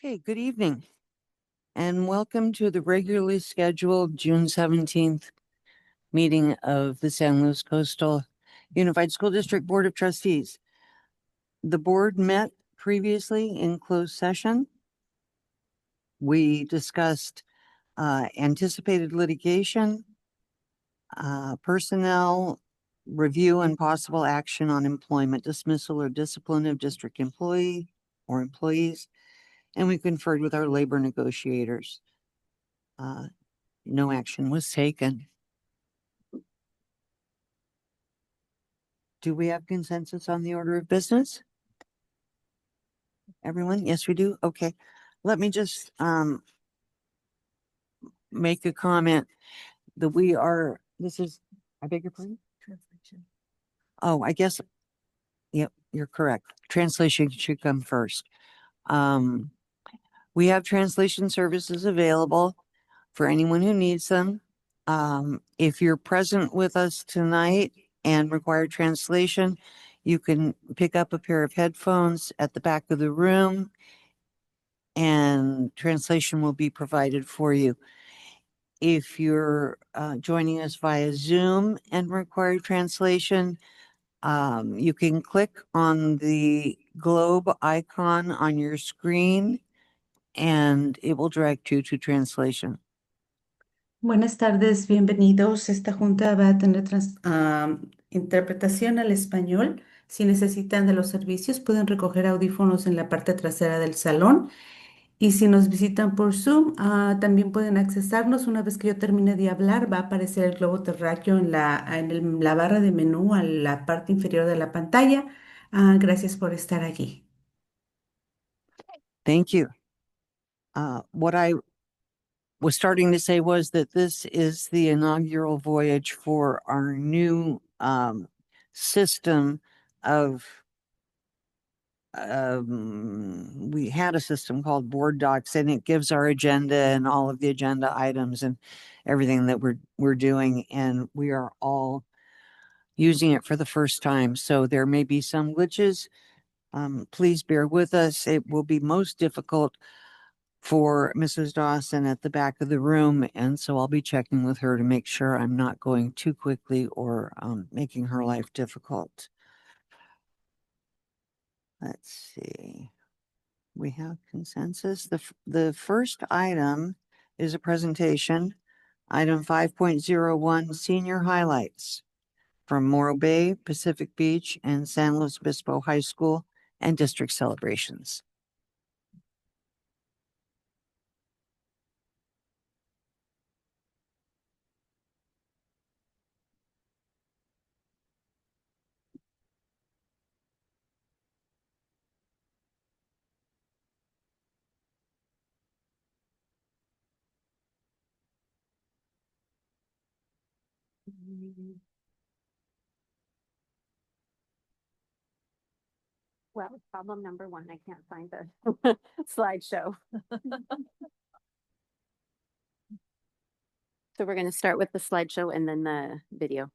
Okay, good evening and welcome to the regularly scheduled June 17th meeting of the San Luis Coastal Unified School District Board of Trustees. The board met previously in closed session. We discussed anticipated litigation, personnel review and possible action on employment dismissal or discipline of district employee or employees, and we conferred with our labor negotiators. No action was taken. Do we have consensus on the order of business? Everyone? Yes, we do. Okay. Let me just make a comment that I beg your pardon? Translation. Oh, I guess, yep, you're correct. Translation should come first. We have translation services available for anyone who needs them. If you're present with us tonight and require translation, you can pick up a pair of headphones at the back of the room and translation will be provided for you. If you're joining us via Zoom and require translation, you can click on the globe icon on your screen and it will direct you to translation. Buenas tardes, bienvenidos. Esta junta va a tener interpretación al español. Si necesitan de los servicios, pueden recoger audífonos en la parte trasera del salón. Y si nos visitan por Zoom, también pueden accesarnos. Una vez que yo termine de hablar, va a aparecer el globo terráqueo en la barra de menú a la parte inferior de la pantalla. Gracias por estar allí. Thank you. What I was starting to say was that this is the inaugural voyage for our new system of we had a system called Board Docs, and it gives our agenda and all of the agenda items and everything that we're doing, and we are all using it for the first time. So there may be some glitches. Please bear with us. It will be most difficult for Mrs. Dawson at the back of the room, and so I'll be checking with her to make sure I'm not going too quickly or making her life difficult. Let's see. We have consensus. The first item is a presentation, item 5.01, senior highlights from Morro Bay, Pacific Beach, and San Luis Obispo High School and district celebrations. Well, problem number one, I can't find the slideshow. So we're going to start with the slideshow and then the video.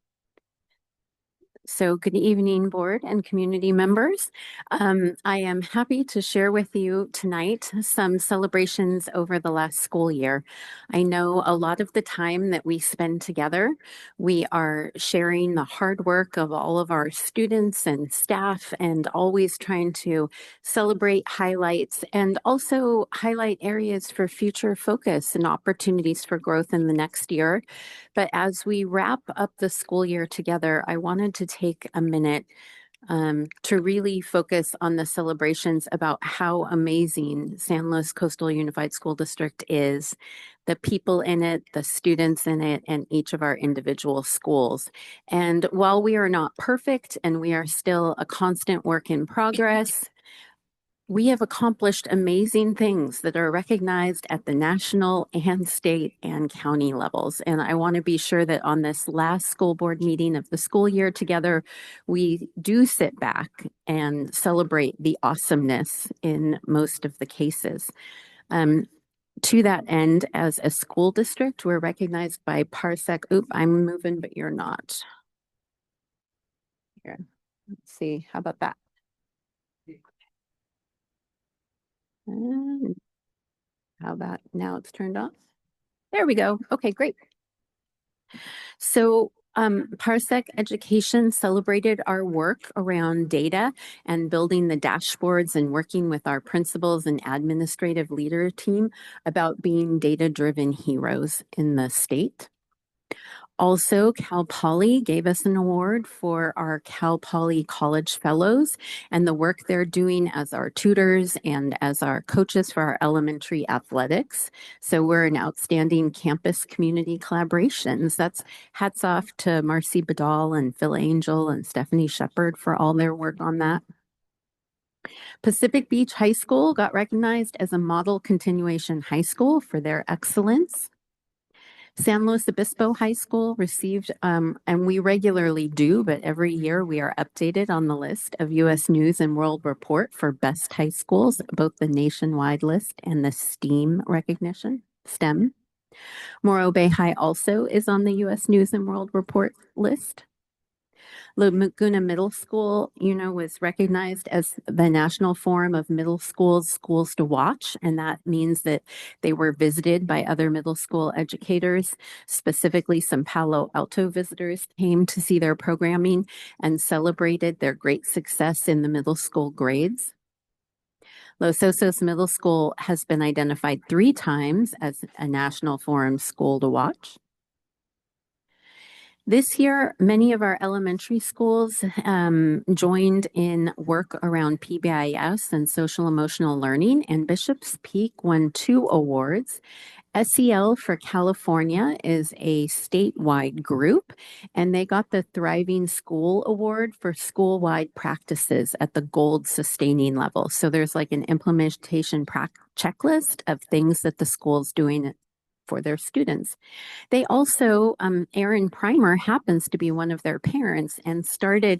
So good evening, board and community members. I am happy to share with you tonight some celebrations over the last school year. I know a lot of the time that we spend together, we are sharing the hard work of all of our students and staff and always trying to celebrate highlights and also highlight areas for future focus and opportunities for growth in the next year. But as we wrap up the school year together, I wanted to take a minute to really focus on the celebrations about how amazing San Luis Coastal Unified School District is, the people in it, the students in it, and each of our individual schools. And while we are not perfect and we are still a constant work in progress, we have accomplished amazing things that are recognized at the national and state and county levels. And I want to be sure that on this last school board meeting of the school year together, we do sit back and celebrate the awesomeness in most of the cases. To that end, as a school district, we're recognized by Parsec. Oop, I'm moving, but you're not. Here, let's see. How about that? how about now it's turned off? There we go. Okay, great. So Parsec Education celebrated our work around data and building the dashboards and working with our principals and administrative leader team about being data-driven heroes in the state. Also, Cal Poly gave us an award for our Cal Poly College Fellows and the work they're doing as our tutors and as our coaches for our elementary athletics. So we're an outstanding campus community collaborations. That's hats off to Marcy Badal and Phil Angel and Stephanie Shepard for all their work on that. Pacific Beach High School got recognized as a model continuation high school for their excellence. San Luis Obispo High School received, and we regularly do, but every year we are updated on the list of U.S. News and World Report for best high schools, both the nationwide list and the STEAM recognition, STEM. Morro Bay High also is on the U.S. News and World Report list. Laguna Middle School, was recognized as the National Forum of Middle Schools to Watch, and that means that they were visited by other middle school educators. Specifically, some Palo Alto visitors came to see their programming and celebrated their great success in the middle school grades. Los Osos Middle School has been identified 3 times as a National Forum School to Watch. This year, many of our elementary schools joined in work around PBIS and social emotional learning, and Bishop's Peak won 2 awards. SEL for California is a statewide group, and they got the Thriving School Award for school-wide practices at the gold sustaining level. So there's like an implementation checklist of things that the school's doing for their students. They also, Aaron Primer happens to be one of their parents and started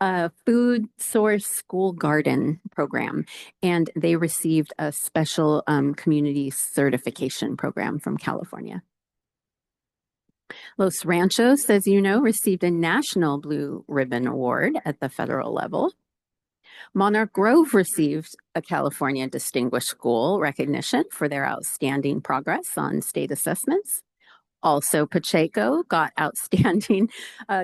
a food source school garden program, and they received a special community certification program from California. Los Ranchos, as you know, received a National Blue Ribbon Award at the federal level. Monarch Grove received a California Distinguished School recognition for their outstanding progress on state assessments. Also, Pacheco got outstanding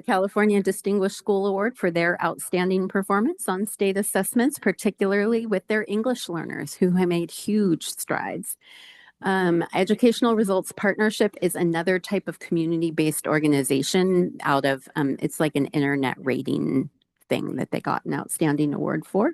California Distinguished School Award for their outstanding performance on state assessments, particularly with their English learners who have made huge strides. Educational Results Partnership is another type of community-based organization out of, it's like an internet rating thing that they got an outstanding award for.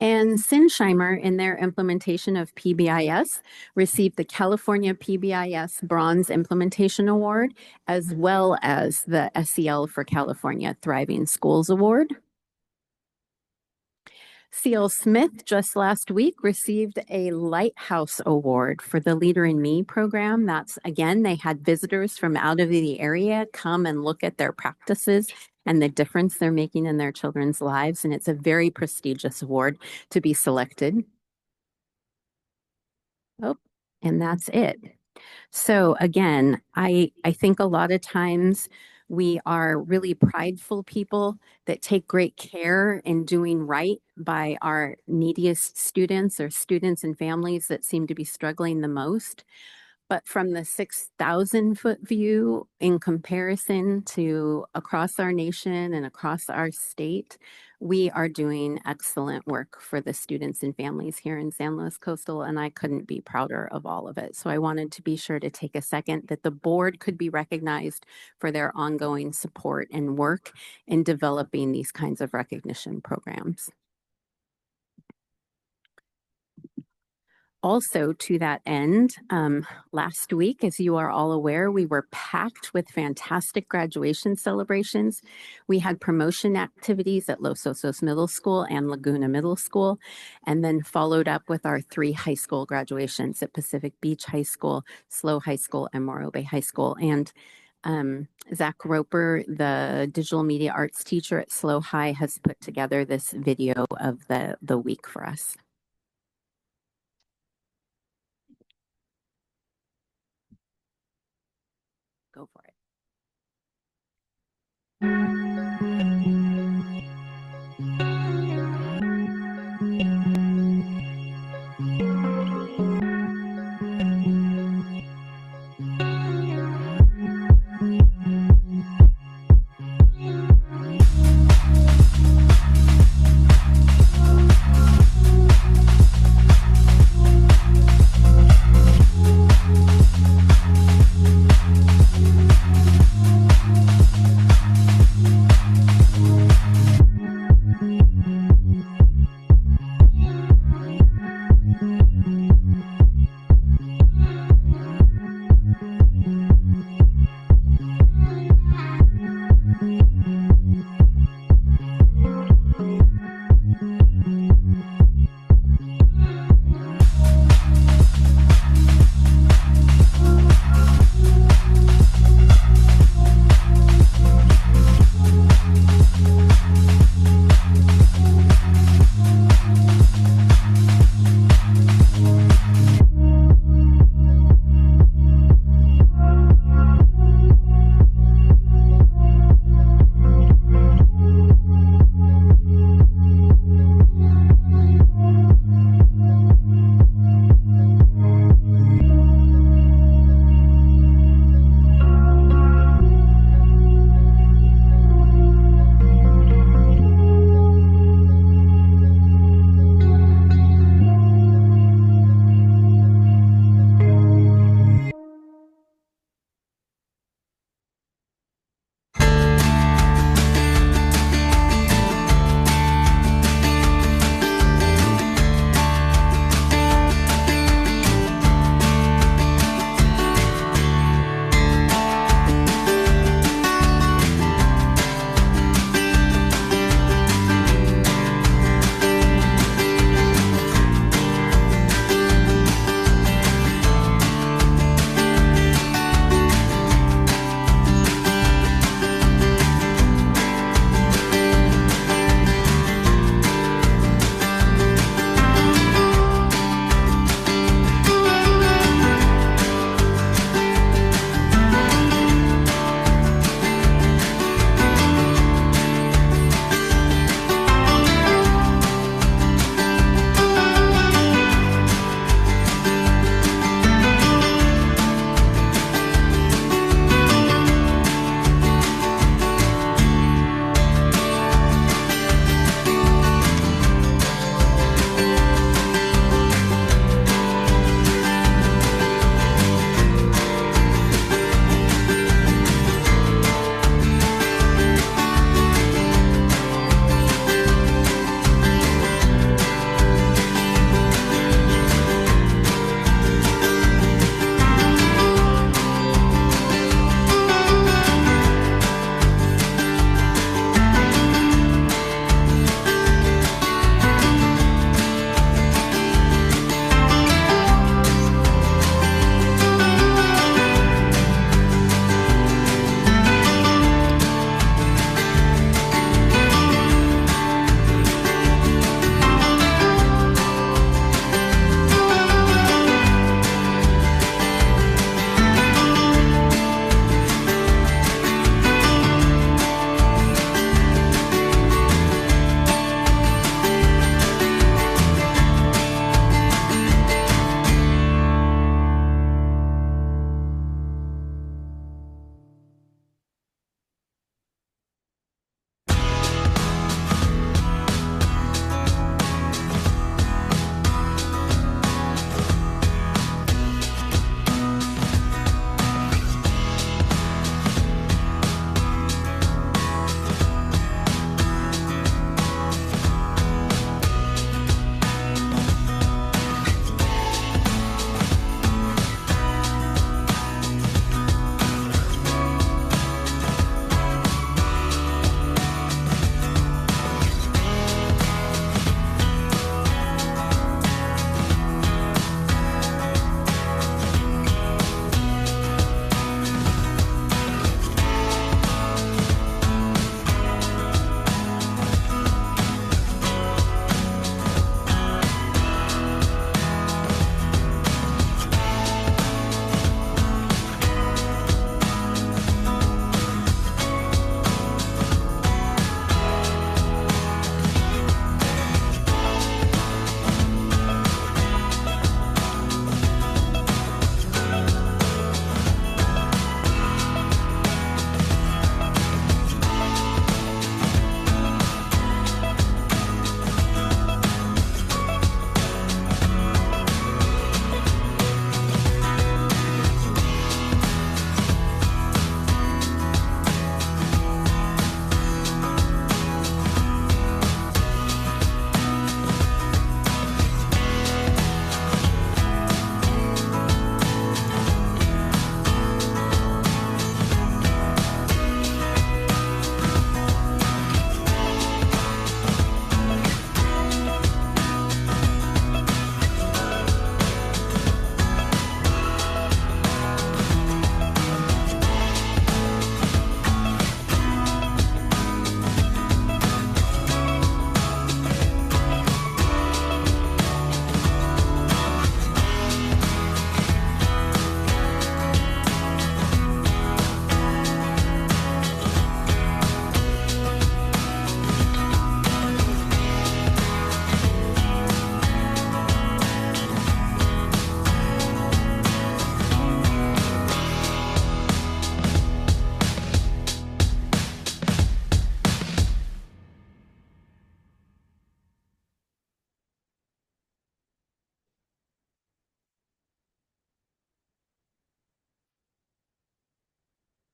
And Sinsheimer, in their implementation of PBIS, received the California PBIS Bronze Implementation Award, as well as the SEL for California Thriving Schools Award. C.L. Smith just last week received a Lighthouse Award for the Leader in Me program. That's, again, they had visitors from out of the area come and look at their practices and the difference they're making in their children's lives. And it's a very prestigious award to be selected. Oh, and that's it. So again, I think a lot of times we are really prideful people that take great care in doing right by our neediest students or students and families that seem to be struggling the most. But from the 6,000-foot view in comparison to across our nation and across our state, we are doing excellent work for the students and families here in San Luis Coastal, and I couldn't be prouder of all of it. So I wanted to be sure to take a second that the board could be recognized for their ongoing support and work in developing these kinds of recognition programs. Also, to that end, last week, as you are all aware, we were packed with fantastic graduation celebrations. We had promotion activities at Los Osos Middle School and Laguna Middle School, and then followed up with our 3 high school graduations at Pacific Beach High School, SLO High School, and Morro Bay High School. And Zach Roper, the digital media arts teacher at SLO High, has put together this video of the week for us. Go for it.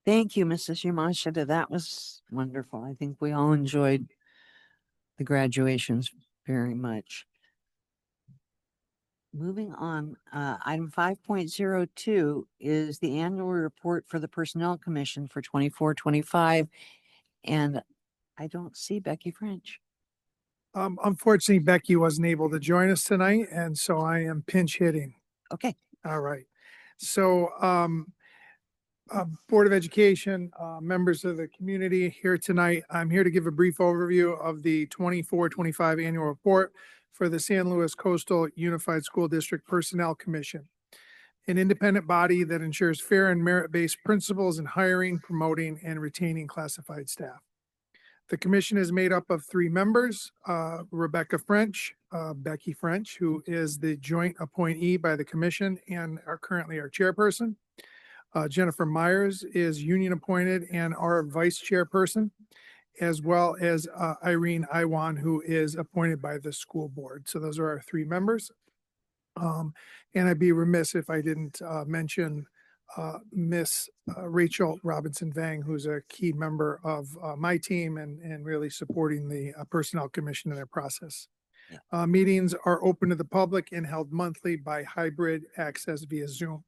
Thank you, Mrs. Yamashita. That was wonderful. I think we all enjoyed the graduations very much. Moving on, item 5.02 is the annual report for the Personnel Commission for 24-25, and I don't see Becky French. Unfortunately, Becky wasn't able to join us tonight, and so I am pinch hitting. Okay, All right. So, Board of Education, members of the community here tonight, I'm here to give a brief overview of the 24-25 annual report for the San Luis Coastal Unified School District Personnel Commission, an independent body that ensures fair and merit-based principles in hiring, promoting, and retaining classified staff. The commission is made up of 3 members, Rebecca French, Becky French, who is the joint appointee by the commission and are currently our chairperson. Jennifer Myers is union appointed and our vice chairperson, as well as Irene Iwan, who is appointed by the school board. So those are our 3 members. And I'd be remiss if I didn't mention Miss Rachel Robinson Vang, who's a key member of my team and really supporting the Personnel Commission in their process. Yeah. Meetings are open to the public and held monthly by hybrid access via Zoom.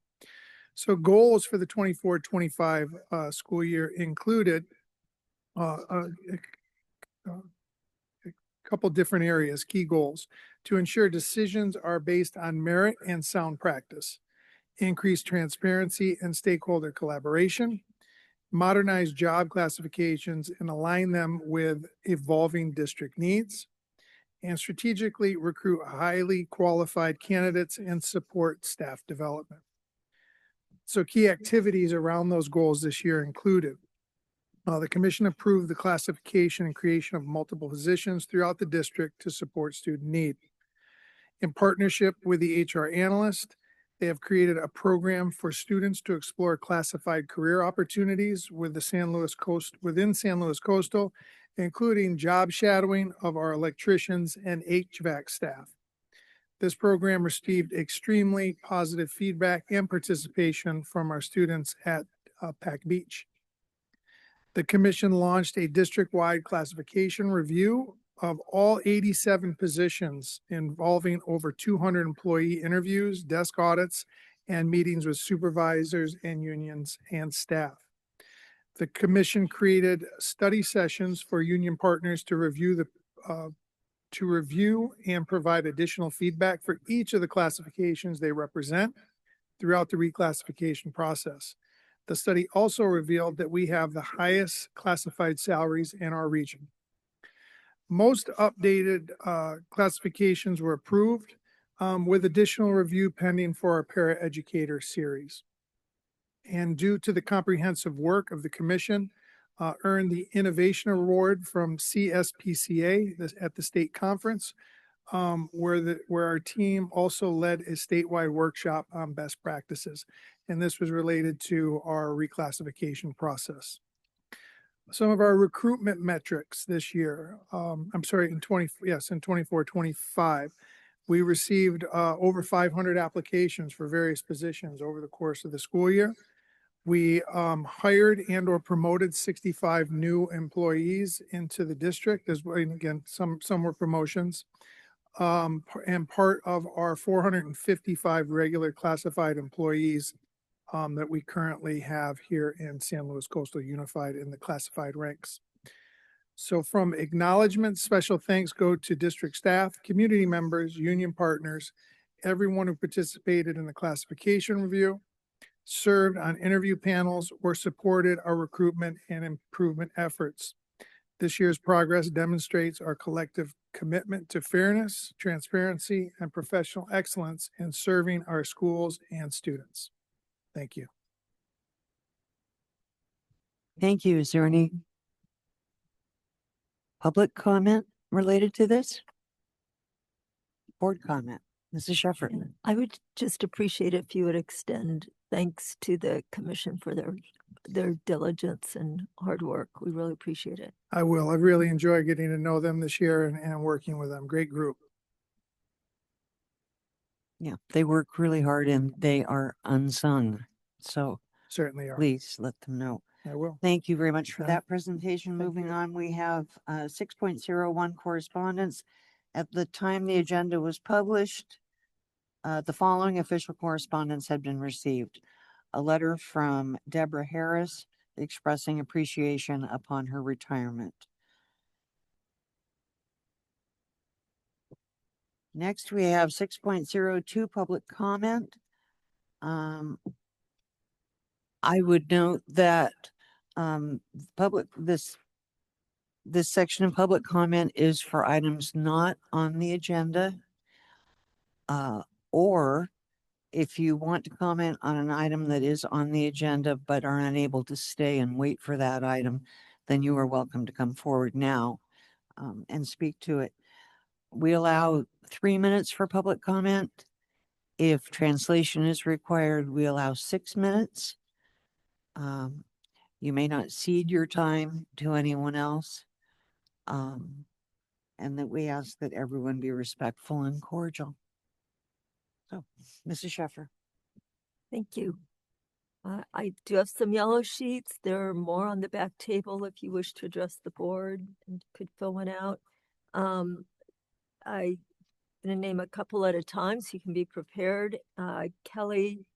So goals for the 24-25 school year included a couple different areas, key goals: to ensure decisions are based on merit and sound practice, increase transparency and stakeholder collaboration, modernize job classifications and align them with evolving district needs, and strategically recruit highly qualified candidates and support staff development. So key activities around those goals this year included the commission approved the classification and creation of multiple positions throughout the district to support student need. In partnership with the HR analyst, they have created a program for students to explore classified career opportunities with the within San Luis Coastal, including job shadowing of our electricians and HVAC staff. This program received extremely positive feedback and participation from our students at Pac Beach. The commission launched a district-wide classification review of all 87 positions involving over 200 employee interviews, desk audits, and meetings with supervisors and unions and staff. The commission created study sessions for union partners to review and provide additional feedback for each of the classifications they represent throughout the reclassification process. The study also revealed that we have the highest classified salaries in our region. Most updated classifications were approved with additional review pending for our paraeducator series. And due to the comprehensive work of the commission, earned the Innovation Award from CSPCA at the state conference, where our team also led a statewide workshop on best practices. And this was related to our reclassification process. Some of our recruitment metrics this year, in 24-25, we received over 500 applications for various positions over the course of the school year. We hired and or promoted 65 new employees into the district, as well. And again, some were promotions. And part of our 455 regular classified employees that we currently have here in San Luis Coastal Unified in the classified ranks. So from acknowledgement, special thanks go to district staff, community members, union partners, everyone who participated in the classification review, served on interview panels, or supported our recruitment and improvement efforts. This year's progress demonstrates our collective commitment to fairness, transparency, and professional excellence in serving our schools and students. Thank you. thank you. Is there any public comment related to this? Board comment, Mrs. Shepherd. I would just appreciate if you would extend thanks to the commission for their diligence and hard work. We really appreciate it. I will. I really enjoy getting to know them this year and working with them. Great group. Yeah, they work really hard and they are unsung. So Certainly are. please let them know. I will. Thank you very much for Yeah. that presentation. Thank Moving you. on, we have 6.01 correspondence. At the time the agenda was published, the following official correspondence had been received. A letter from Deborah Harris expressing appreciation upon her retirement. Next, we have 6.02 public comment. I would note that this section of public comment is for items not on the agenda. Or if you want to comment on an item that is on the agenda but are unable to stay and wait for that item, then you are welcome to come forward now and speak to it. We allow 3 minutes for public comment. If translation is required, we allow 6 minutes. You may not cede your time to anyone else. And that we ask that everyone be respectful and cordial. So, Mrs. Sheffer. Thank you. I do have some yellow sheets. There are more on the back table if you wish to address the board and could fill one out. I'm going to name a couple at a time so you can be prepared. Kelly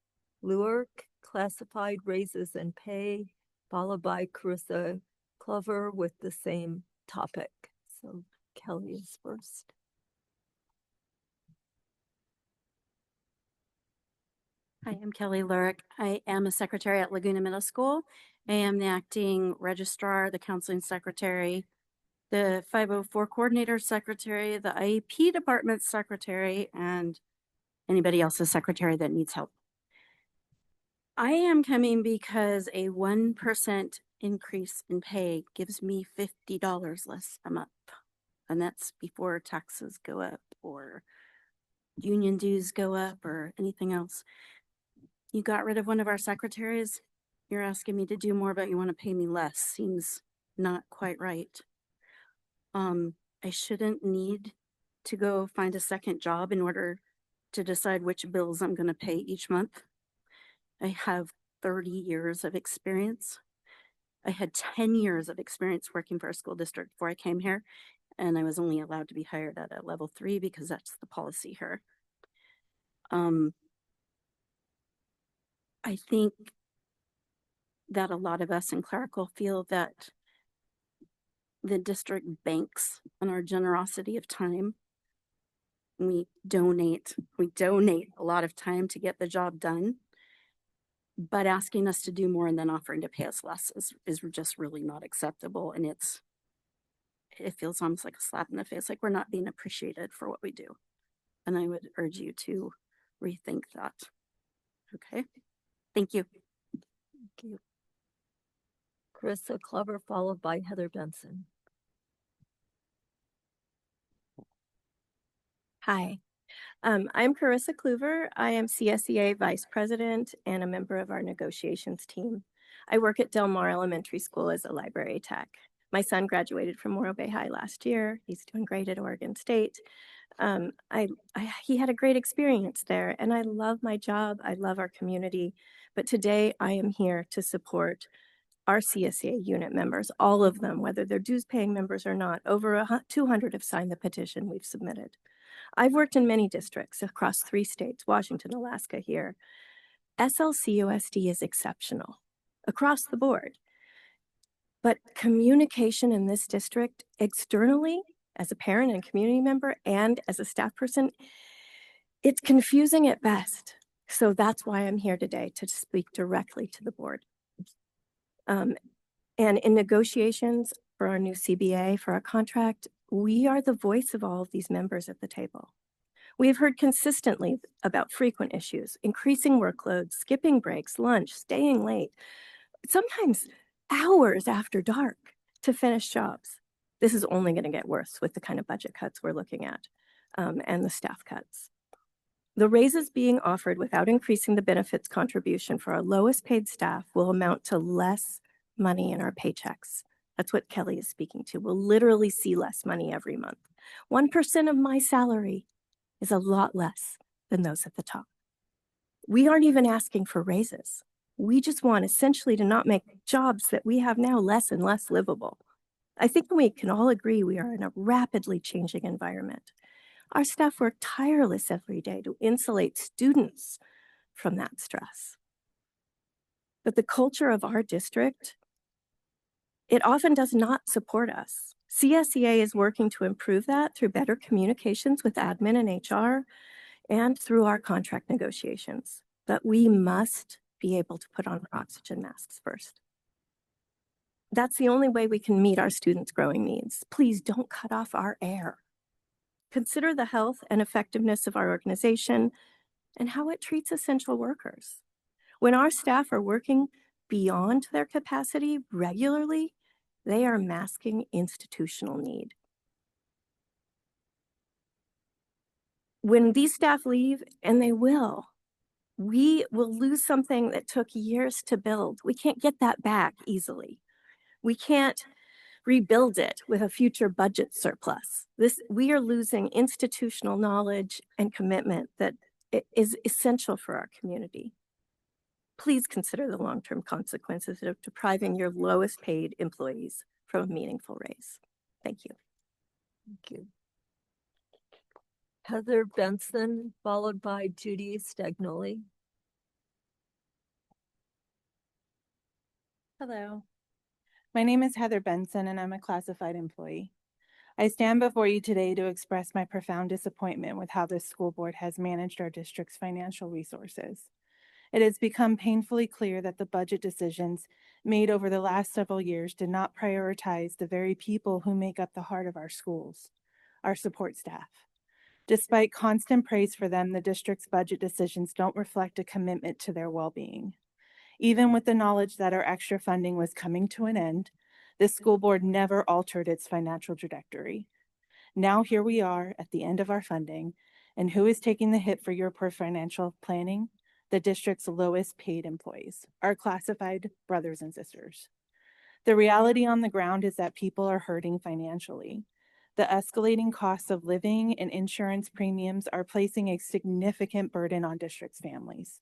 Lewerk, classified raises and pay, followed by Carissa Clover with the same topic. So Kelly is first. Hi, I'm Kelly Lurick. I am a secretary at Laguna Middle School. I am the acting registrar, the counseling secretary, the 504 coordinator secretary, the IEP department secretary, and anybody else's secretary that needs help. I am coming because a 1% increase in pay gives me $50 less a month. And that's before taxes go up or union dues go up or anything else. You got rid of one of our secretaries. You're asking me to do more, but you want to pay me less. Seems not quite right. I shouldn't need to go find a second job in order to decide which bills I'm going to pay each month. I have 30 years of experience. I had 10 years of experience working for a school district before I came here, and I was only allowed to be hired at a level 3 because that's the policy here. I think that a lot of us in clerical feel that the district banks on our generosity of time. We donate a lot of time to get the job done, but asking us to do more and then offering to pay us less is just really not acceptable. And it feels almost like a slap in the face, like we're not being appreciated for what we do. And I would urge you to rethink that. Okay. Thank you. Thank you. Carissa Clover, followed by Heather Benson. Hi, I'm Carissa Kluver. I am CSEA Vice President and a member of our negotiations team. I work at Del Mar Elementary School as a library tech. My son graduated from Morro Bay High last year. He's doing great at Oregon State. He had a great experience there, and I love my job. I love our community. But today I am here to support our CSEA unit members, all of them, whether they're dues paying members or not. Over 200 have signed the petition we've submitted. I've worked in many districts across 3 states, Washington, Alaska here. SLCUSD is exceptional across the board. But communication in this district externally, as a parent and community member and as a staff person, it's confusing at best. So that's why I'm here today, to speak directly to the board. And in negotiations for our new CBA, for our contract, we are the voice of all of these members at the table. We have heard consistently about frequent issues, increasing workloads, skipping breaks, lunch, staying late, sometimes hours after dark to finish jobs. This is only going to get worse with the kind of budget cuts we're looking at and the staff cuts. The raises being offered without increasing the benefits contribution for our lowest paid staff will amount to less money in our paychecks. That's what Kelly is speaking to. We'll literally see less money every month. 1% of my salary is a lot less than those at the top. We aren't even asking for raises. We just want essentially to not make jobs that we have now less and less livable. I think we can all agree we are in a rapidly changing environment. Our staff work tireless every day to insulate students from that stress. But the culture of our district, it often does not support us. CSEA is working to improve that through better communications with admin and HR and through our contract negotiations. But we must be able to put on our oxygen masks first. That's the only way we can meet our students' growing needs. Please don't cut off our air. Consider the health and effectiveness of our organization and how it treats essential workers. When our staff are working beyond their capacity regularly, they are masking institutional need. When these staff leave, and they will, we will lose something that took years to build. We can't get that back easily. We can't rebuild it with a future budget surplus. We are losing institutional knowledge and commitment that is essential for our community. Please consider the long-term consequences of depriving your lowest paid employees from a meaningful raise. Thank you. Thank you. Heather Benson, followed by Judy Stagnoli. Hello. My name is Heather Benson, and I'm a classified employee. I stand before you today to express my profound disappointment with how this school board has managed our district's financial resources. It has become painfully clear that the budget decisions made over the last several years did not prioritize the very people who make up the heart of our schools, our support staff. Despite constant praise for them, the district's budget decisions don't reflect a commitment to their well-being. Even with the knowledge that our extra funding was coming to an end, the school board never altered its financial trajectory. Now here we are at the end of our funding, and who is taking the hit for your poor financial planning? The district's lowest paid employees, our classified brothers and sisters. The reality on the ground is that people are hurting financially. The escalating costs of living and insurance premiums are placing a significant burden on district's families.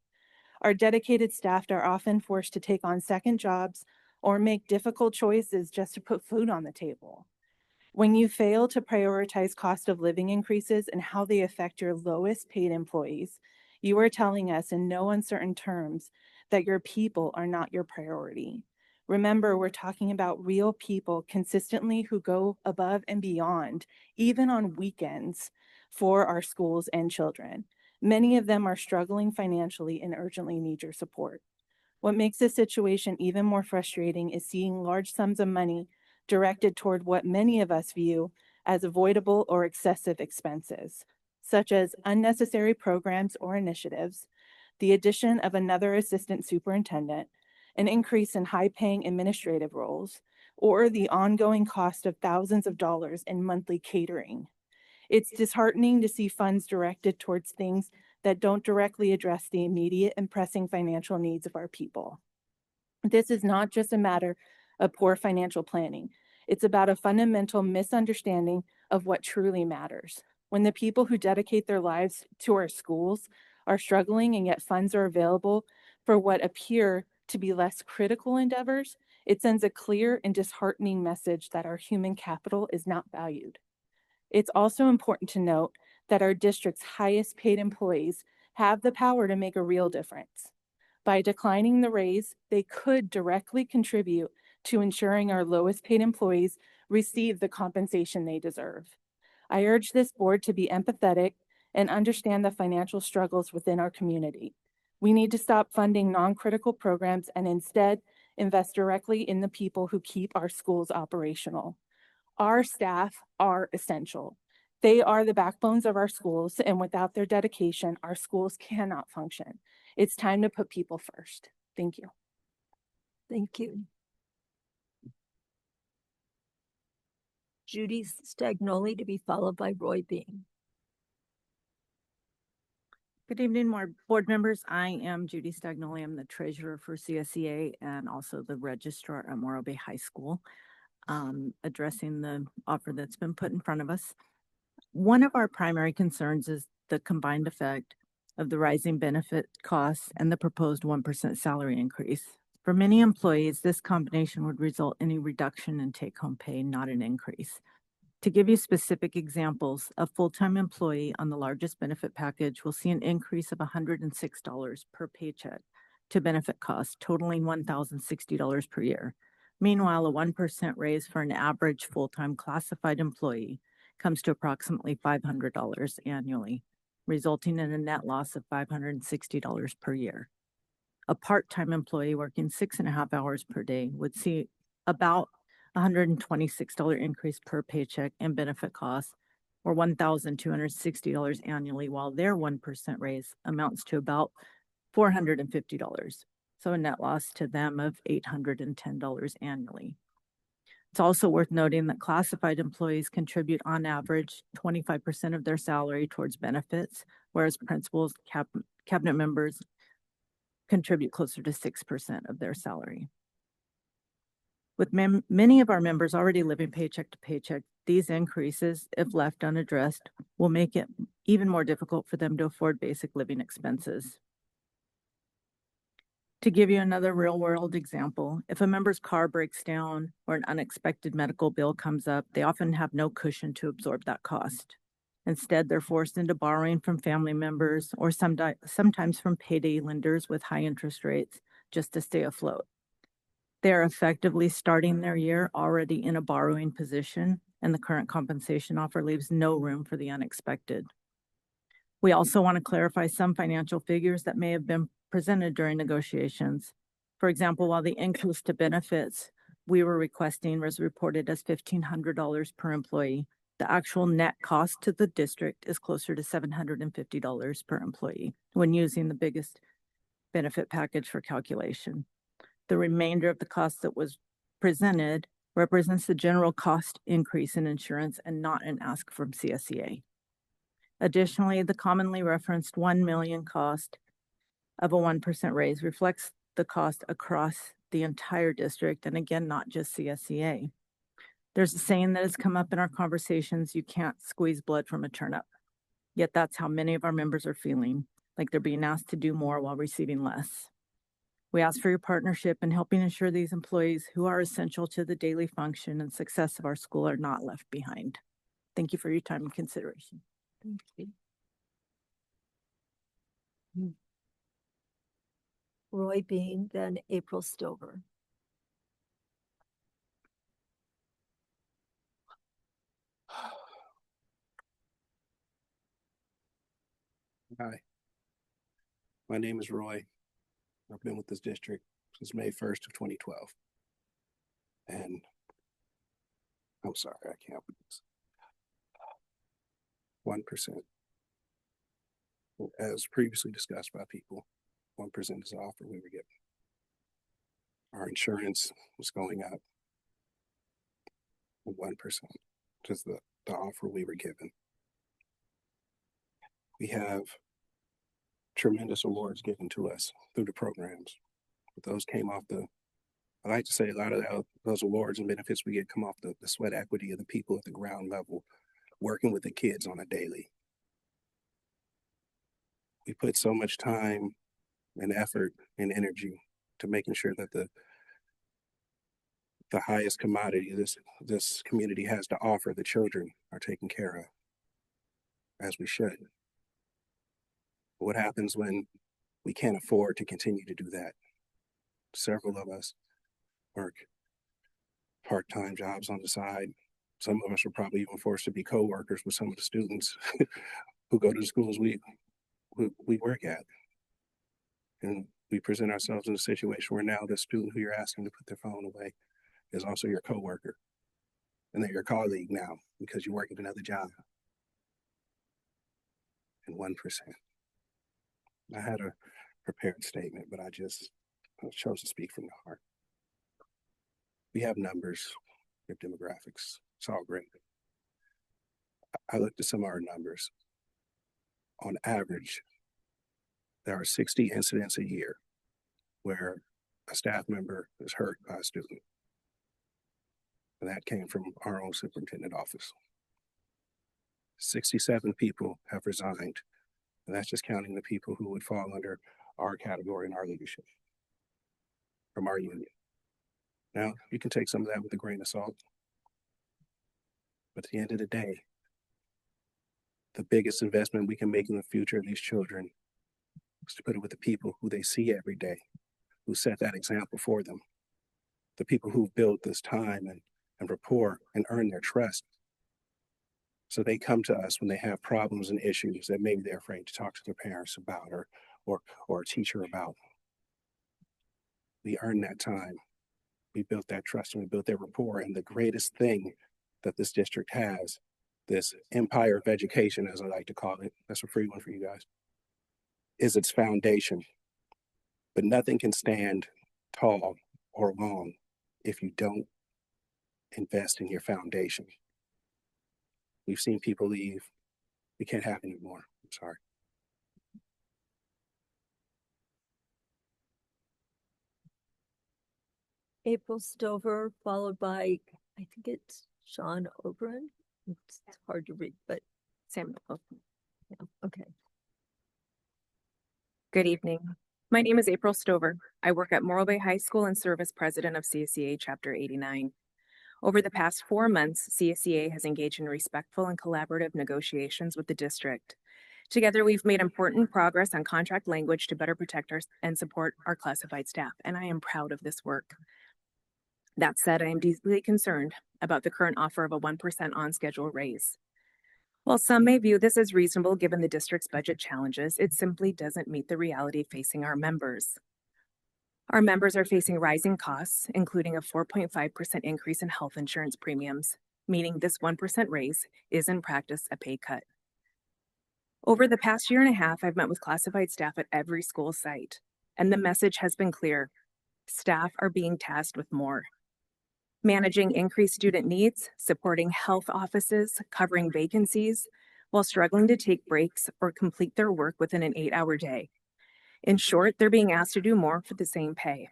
Our dedicated staff are often forced to take on second jobs or make difficult choices just to put food on the table. When you fail to prioritize cost of living increases and how they affect your lowest paid employees, you are telling us in no uncertain terms that your people are not your priority. Remember, we're talking about real people consistently who go above and beyond, even on weekends, for our schools and children. Many of them are struggling financially and urgently need your support. What makes this situation even more frustrating is seeing large sums of money directed toward what many of us view as avoidable or excessive expenses, such as unnecessary programs or initiatives, the addition of another assistant superintendent, an increase in high-paying administrative roles, or the ongoing cost of thousands of dollars in monthly catering. It's disheartening to see funds directed towards things that don't directly address the immediate and pressing financial needs of our people. This is not just a matter of poor financial planning. It's about a fundamental misunderstanding of what truly matters. When the people who dedicate their lives to our schools are struggling and yet funds are available for what appear to be less critical endeavors, it sends a clear and disheartening message that our human capital is not valued. It's also important to note that our district's highest paid employees have the power to make a real difference. By declining the raise, they could directly contribute to ensuring our lowest paid employees receive the compensation they deserve. I urge this board to be empathetic and understand the financial struggles within our community. We need to stop funding non-critical programs and instead invest directly in the people who keep our schools operational. Our staff are essential. They are the backbones of our schools, and without their dedication, our schools cannot function. It's time to put people first. Thank you. Thank you. Judy Stagnoli to be followed by Roy Bean. Good evening, board members. I am Judy Stagnoli. I'm the treasurer for CSEA and also the registrar at Morro Bay High School, addressing the offer that's been put in front of us. One of our primary concerns is the combined effect of the rising benefit costs and the proposed 1% salary increase. For many employees, this combination would result in a reduction in take-home pay, not an increase. To give you specific examples, a full-time employee on the largest benefit package will see an increase of $106 per paycheck to benefit costs, totaling $1,060 per year. Meanwhile, a 1% raise for an average full-time classified employee comes to approximately $500 annually, resulting in a net loss of $560 per year. A part-time employee working 6.5 hours per day would see about $126 increase per paycheck in benefit costs, or $1,260 annually, while their 1% raise amounts to about $450. So a net loss to them of $810 annually. It's also worth noting that classified employees contribute on average 25% of their salary towards benefits, whereas principals, cabinet members contribute closer to 6% of their salary. With many of our members already living paycheck to paycheck, these increases, if left unaddressed, will make it even more difficult for them to afford basic living expenses. To give you another real-world example, if a member's car breaks down or an unexpected medical bill comes up, they often have no cushion to absorb that cost. Instead, they're forced into borrowing from family members or sometimes from payday lenders with high interest rates just to stay afloat. They're effectively starting their year already in a borrowing position, and the current compensation offer leaves no room for the unexpected. We also want to clarify some financial figures that may have been presented during negotiations. For example, while the increase to benefits we were requesting was reported as $1,500 per employee, the actual net cost to the district is closer to $750 per employee when using the biggest benefit package for calculation. The remainder of the cost that was presented represents the general cost increase in insurance and not an ask from CSEA. Additionally, the commonly referenced $1 million cost of a 1% raise reflects the cost across the entire district, and again, not just CSEA. There's a saying that has come up in our conversations: you can't squeeze blood from a turnip. Yet that's how many of our members are feeling, like they're being asked to do more while receiving less. We ask for your partnership in helping ensure these employees who are essential to the daily function and success of our school are not left behind. Thank you for your time and consideration. Thank you. Roy Bean, then April Stover. Hi, my name is Roy. I've been with this district since May 1st of 2012. And I'm sorry, I can't believe this. 1%. As previously discussed by people, 1% is the offer we were given. Our insurance was going up. 1% is the offer we were given. We have tremendous awards given to us through the programs. But those came off I like to say a lot of those awards and benefits we get come off the sweat equity of the people at the ground level, working with the kids on a daily. We put so much time and effort and energy to making sure that the highest commodity this community has to offer, the children, are taken care of, as we should. What happens when we can't afford to continue to do that? Several of us work part-time jobs on the side. Some of us are probably even forced to be co-workers with some of the students who go to the schools we work at. And we present ourselves in a situation where now the student who you're asking to put their phone away is also your co-worker. And they're your colleague now because you work at another job. And 1%. I had a prepared statement, but I chose to speak from the heart. We have numbers, we have demographics. It's all great. I looked at some of our numbers. On average, there are 60 incidents a year where a staff member is hurt by a student. And that came from our own superintendent office. 67 people have resigned And that's just counting the people who would fall under our category and our leadership from our union. Now, you can take some of that with a grain of salt. But at the end of the day, the biggest investment we can make in the future of these children is to put it with the people who they see every day, who set that example for them, the people who've built this time and rapport and earned their trust. So they come to us when they have problems and issues that maybe they're afraid to talk to their parents about or a teacher about. We earned that time. We built that trust and we built that rapport. And the greatest thing that this district has, this empire of education, as I like to call it, that's a free one for you guys, is its foundation. But nothing can stand tall or long if you don't invest in your foundation. We've seen people leave. We can't have any more. I'm sorry. April Stover, followed by, I think it's Sean Oberon. It's hard to read, but Samuel. yeah, okay. Good evening. My name is April Stover. I work at Morro Bay High School and serve as president of CSEA Chapter 89. Over the past 4 months, CSEA has engaged in respectful and collaborative negotiations with the district. Together, we've made important progress on contract language to better protect and support our classified staff, and I am proud of this work. That said, I am deeply concerned about the current offer of a 1% on-schedule raise. While some may view this as reasonable given the district's budget challenges, it simply doesn't meet the reality facing our members. Our members are facing rising costs, including a 4.5% increase in health insurance premiums, meaning this 1% raise is in practice a pay cut. Over the past year and a half, I've met with classified staff at every school site, and the message has been clear. Staff are being tasked with more. Managing increased student needs, supporting health offices, covering vacancies, while struggling to take breaks or complete their work within an 8-hour day. In short, they're being asked to do more for the same pay.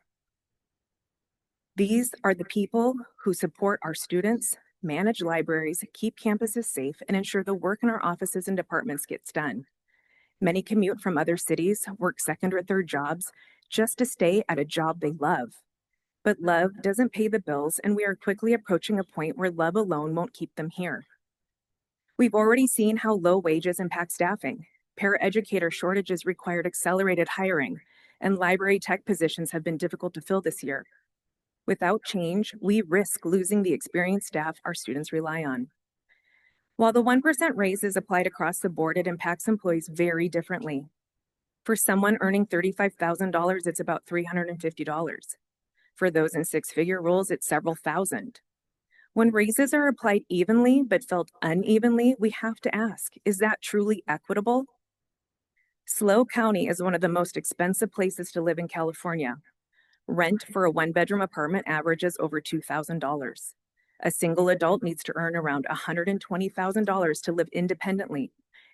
These are the people who support our students, manage libraries, keep campuses safe, and ensure the work in our offices and departments gets done. Many commute from other cities, work second or third jobs, just to stay at a job they love. But love doesn't pay the bills, and we are quickly approaching a point where love alone won't keep them here. We've already seen how low wages impact staffing. Paraeducator shortages required accelerated hiring, and library tech positions have been difficult to fill this year. Without change, we risk losing the experienced staff our students rely on. While the 1% raise is applied across the board, it impacts employees very differently. For someone earning $35,000, it's about $350. For those in six-figure roles, it's several thousand. When raises are applied evenly but felt unevenly, we have to ask, is that truly equitable? SLO County is one of the most expensive places to live in California. Rent for a one-bedroom apartment averages over $2,000. A single adult needs to earn around $120,000 to live independently,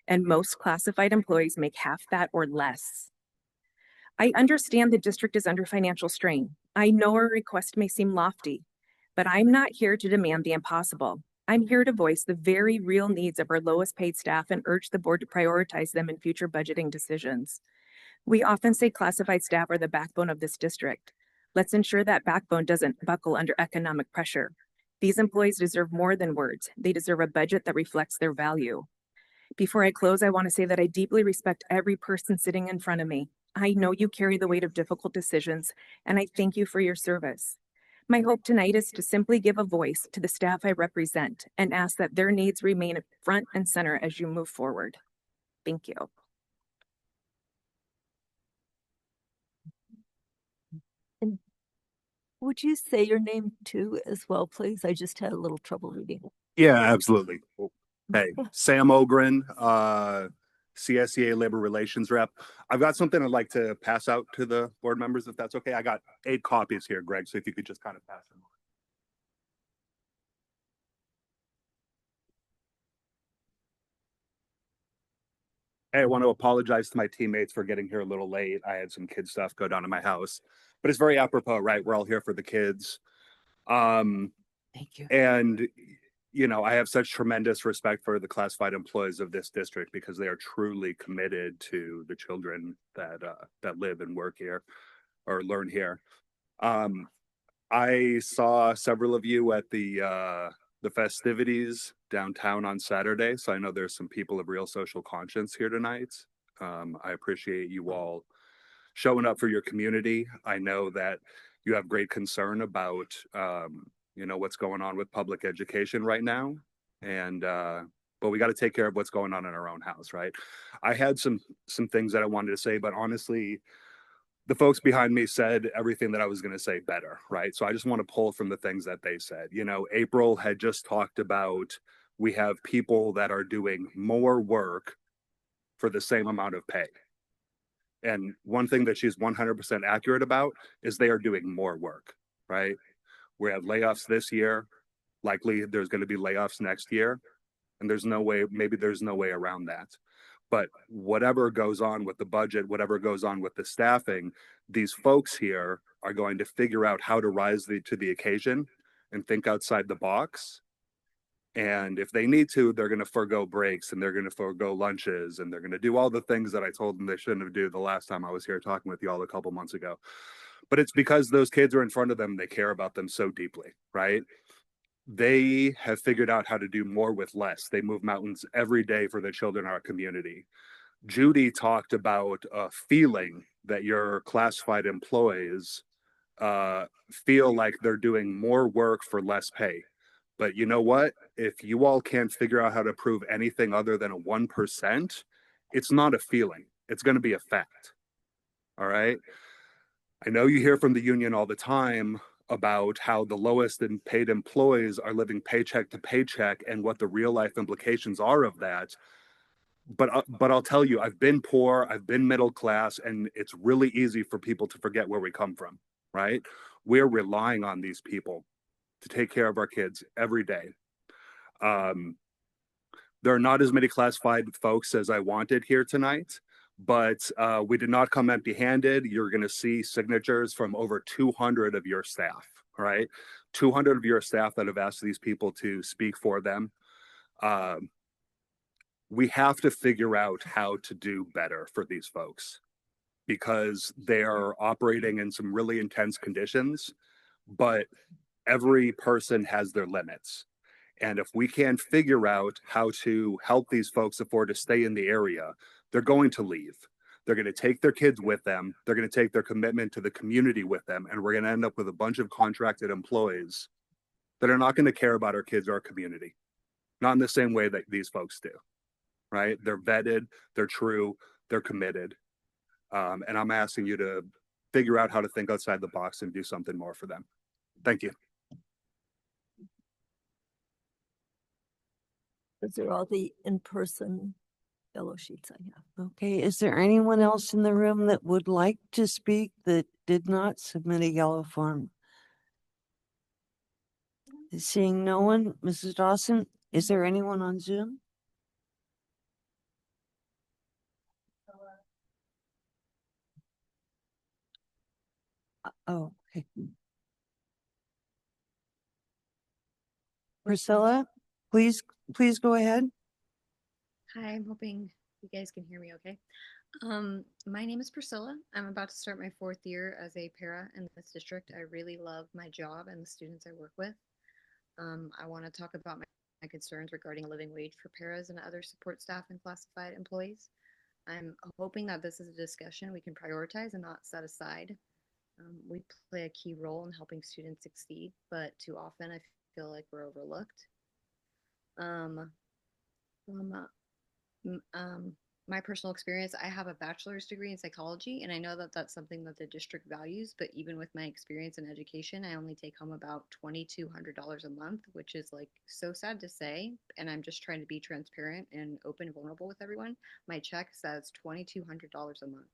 and most classified employees make half that or less. I understand the district is under financial strain. I know our request may seem lofty, but I'm not here to demand the impossible. I'm here to voice the very real needs of our lowest paid staff and urge the board to prioritize them in future budgeting decisions. We often say classified staff are the backbone of this district. Let's ensure that backbone doesn't buckle under economic pressure. These employees deserve more than words. They deserve a budget that reflects their value. Before I close, I want to say that I deeply respect every person sitting in front of me. I know you carry the weight of difficult decisions, and I thank you for your service. My hope tonight is to simply give a voice to the staff I represent and ask that their needs remain front and center as you move forward. Thank you. And would you say your name too as well, please? I just had a little trouble reading. Yeah, absolutely. Hey, Sam Ogren, CSEA Labor Relations Rep. I've got something I'd like to pass out to the board members, if that's okay. I got 8 copies here, Greg, so if you could just kind of pass them on. Hey, I want to apologize to my teammates for getting here a little late. I had some kid stuff go down to my house, but it's very apropos, right? We're all here for the kids. Thank you. And you know, I have such tremendous respect for the classified employees of this district because they are truly committed to the children that live and work here or learn here. I saw several of you at the festivities downtown on Saturday, so I know there's some people of real social conscience here tonight. I appreciate you all showing up for your community. I know that you have great concern about you know, what's going on with public education right now, and but we got to take care of what's going on in our own house, right? I had some things that I wanted to say, but honestly, the folks behind me said everything that I was going to say better, right? So I just want to pull from the things that they said. You know, April had just talked about we have people that are doing more work for the same amount of pay. And one thing that she's 100% accurate about is they are doing more work, right? We have layoffs this year. Likely there's going to be layoffs next year. And there's no way, maybe there's no way around that. But whatever goes on with the budget, whatever goes on with the staffing, these folks here are going to figure out how to rise to the occasion and think outside the box. And if they need to, they're going to forego breaks and they're going to forego lunches and they're going to do all the things that I told them they shouldn't have do the last time I was here talking with y'all a couple months ago. But it's because those kids are in front of them. They care about them so deeply, right? They have figured out how to do more with less. They move mountains every day for the children in our community. Judy talked about a feeling that your classified employees feel like they're doing more work for less pay. But you know what? If you all can't figure out how to prove anything other than a 1%, it's not a feeling. It's going to be a fact. All right. I know you hear from the union all the time about how the lowest and paid employees are living paycheck to paycheck and what the real life implications are of that. But I'll tell you, I've been poor, I've been middle class, and it's really easy for people to forget where we come from, right? We're relying on these people to take care of our kids every day. There are not as many classified folks as I wanted here tonight, but we did not come empty-handed. You're going to see signatures from over 200 of your staff, all right? 200 of your staff that have asked these people to speak for them. We have to figure out how to do better for these folks because they are operating in some really intense conditions, but every person has their limits. And if we can't figure out how to help these folks afford to stay in the area, they're going to leave. They're going to take their kids with them. They're going to take their commitment to the community with them. And we're going to end up with a bunch of contracted employees that are not going to care about our kids or our community. Not in the same way that these folks do, right? They're vetted, they're true, they're committed. And I'm asking you to figure out how to think outside the box and do something more for them. Thank you. Those are all the in-person yellow sheets I have. Okay, is there anyone else in the room that would like to speak that did not submit a yellow form? Seeing no one, Mrs. Dawson, is there anyone on Zoom? Oh, okay. Priscilla, please go ahead. Hi, I'm hoping you guys can hear me okay. My name is Priscilla. I'm about to start my 4th year as a para in this district. I really love my job and the students I work with. I want to talk about my concerns regarding a living wage for paras and other support staff and classified employees. I'm hoping that this is a discussion we can prioritize and not set aside. We play a key role in helping students succeed, but too often I feel like we're overlooked. My personal experience, I have a bachelor's degree in psychology, and I know that that's something that the district values, but even with my experience in education, I only take home about $2,200 a month, which is like so sad to say, and I'm just trying to be transparent and open and vulnerable with everyone. My check says $2,200 a month.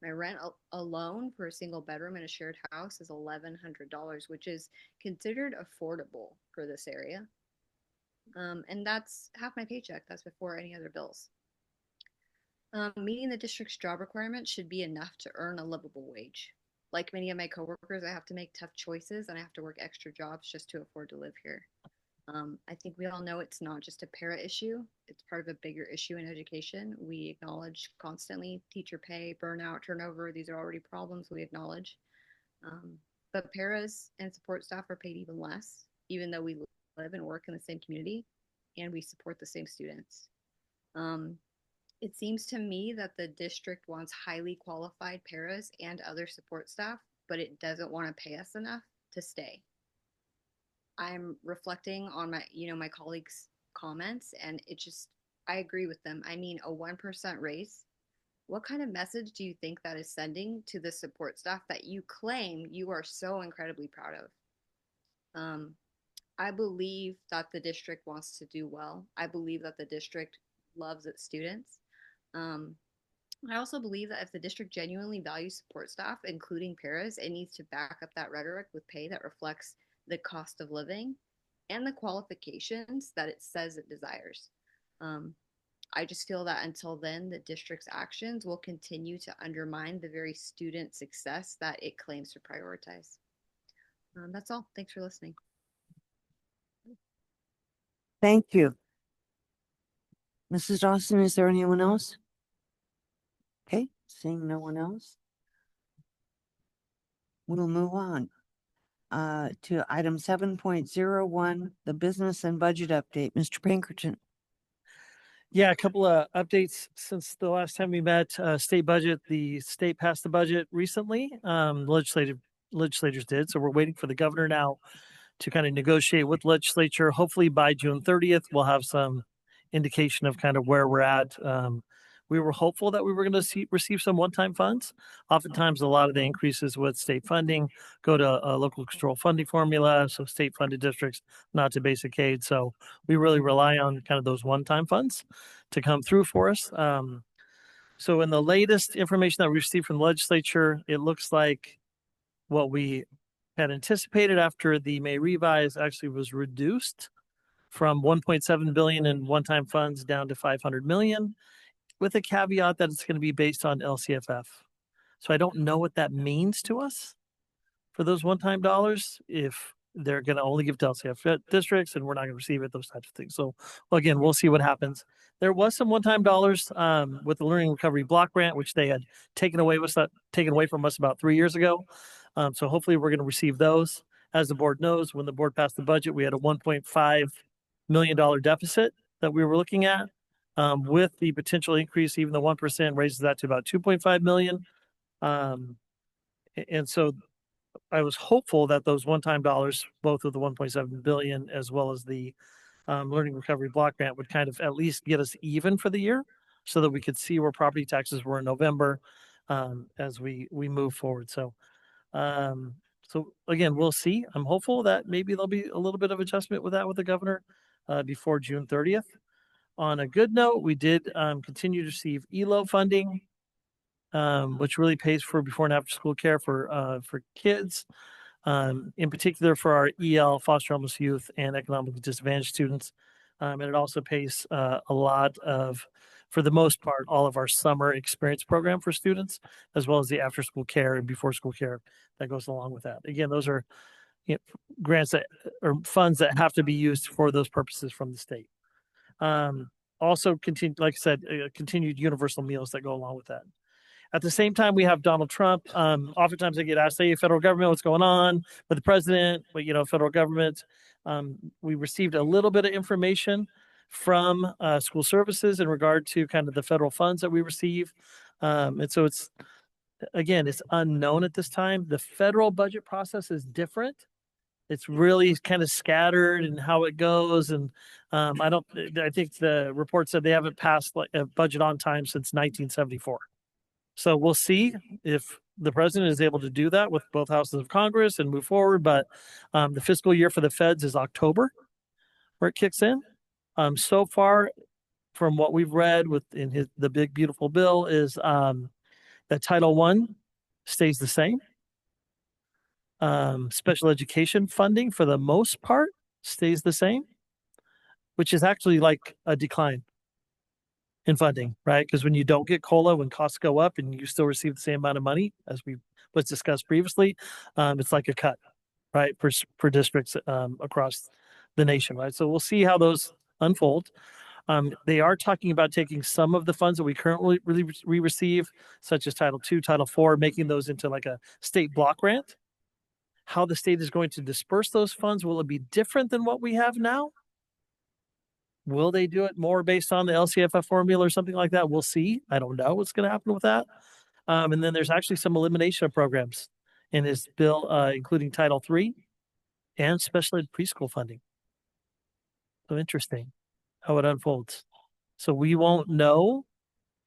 My rent alone for a single bedroom in a shared house is $1,100, which is considered affordable for this area. And that's half my paycheck. That's before any other bills. Meeting the district's job requirements should be enough to earn a livable wage. Like many of my coworkers, I have to make tough choices and I have to work extra jobs just to afford to live here. I think we all know it's not just a para issue. It's part of a bigger issue in education. We acknowledge constantly teacher pay, burnout, turnover. These are already problems we acknowledge. But paras and support staff are paid even less, even though we live and work in the same community and we support the same students. It seems to me that the district wants highly qualified paras and other support staff, but it doesn't want to pay us enough to stay. I'm reflecting on my colleagues' comments, and I agree with them. I mean, a 1% raise. What kind of message do you think that is sending to the support staff that you claim you are so incredibly proud of? I believe that the district wants to do well. I believe that the district loves its students. I also believe that if the district genuinely values support staff, including paras, it needs to back up that rhetoric with pay that reflects the cost of living and the qualifications that it says it desires. I just feel that until then, the district's actions will continue to undermine the very student success that it claims to prioritize. That's all. Thanks for listening. Thank you. Mrs. Dawson, is there anyone else? Okay, seeing no one else. We'll move on to item 7.01, the business and budget update. Mr. Pinkerton. Yeah, a couple of updates since the last time we met. State budget, the state passed the budget recently. Legislators did. So we're waiting for the governor now to kind of negotiate with legislature. Hopefully by June 30th, we'll have some indication of kind of where we're at. We were hopeful that we were going to receive some one-time funds. Oftentimes, a lot of the increases with state funding go to a local control funding formula, so state-funded districts, not to basic aid. So we really rely on kind of those one-time funds to come through for us. So in the latest information that we received from the legislature, it looks like what we had anticipated after the May revise actually was reduced from 1.7 billion in one-time funds down to 500 million. With a caveat that it's going to be based on LCFF. So I don't know what that means to us for those one-time dollars, if they're going to only give to LCFF districts and we're not going to receive it, those types of things. So again, we'll see what happens. There was some one-time dollars with the Learning Recovery Block Grant, which they had taken away from us about 3 years ago. So hopefully we're going to receive those. As the board knows, when the board passed the budget, we had a $1.5 million deficit that we were looking at. With the potential increase, even the 1% raises that to about 2.5 million. And so I was hopeful that those one-time dollars, both of the 1.7 billion as well as the Learning Recovery Block Grant, would kind of at least get us even for the year so that we could see where property taxes were in November as we move forward. So again, we'll see. I'm hopeful that maybe there'll be a little bit of adjustment with that with the governor before June 30th. On a good note, we did continue to receive ELO funding, which really pays for before and after school care for kids, in particular for our EL, foster homeless youth, and economically disadvantaged students. And it also pays a lot of, for the most part, all of our summer experience program for students, as well as the after school care and before school care that goes along with that. Again, those are grants that or funds that have to be used for those purposes from the state. Also continue, like I said, continued universal meals that go along with that. At the same time, we have Donald Trump. Oftentimes I get asked, hey, federal government, what's going on with the president? But, federal government, we received a little bit of information from school services in regard to kind of the federal funds that we receive. And so it's unknown at this time. The federal budget process is different. It's really kind of scattered in how it goes. And I think the report said they haven't passed a budget on time since 1974. So we'll see if the president is able to do that with both houses of Congress and move forward. But the fiscal year for the feds is October where it kicks in. So far, from what we've read in the big, beautiful bill is that Title I stays the same. Special education funding for the most part stays the same, which is actually like a decline in funding, right? Because when you don't get COLA, when costs go up and you still receive the same amount of money as was discussed previously, it's like a cut, right? For districts across the nation, right? So we'll see how those unfold. They are talking about taking some of the funds that we currently receive, such as Title II, Title IV, making those into like a state block grant. How the state is going to disperse those funds, will it be different than what we have now? Will they do it more based on the LCFF formula or something like that? We'll see. I don't know what's going to happen with that. And then there's actually some elimination of programs in this bill, including Title III and special ed preschool funding. So interesting how it unfolds. So we won't know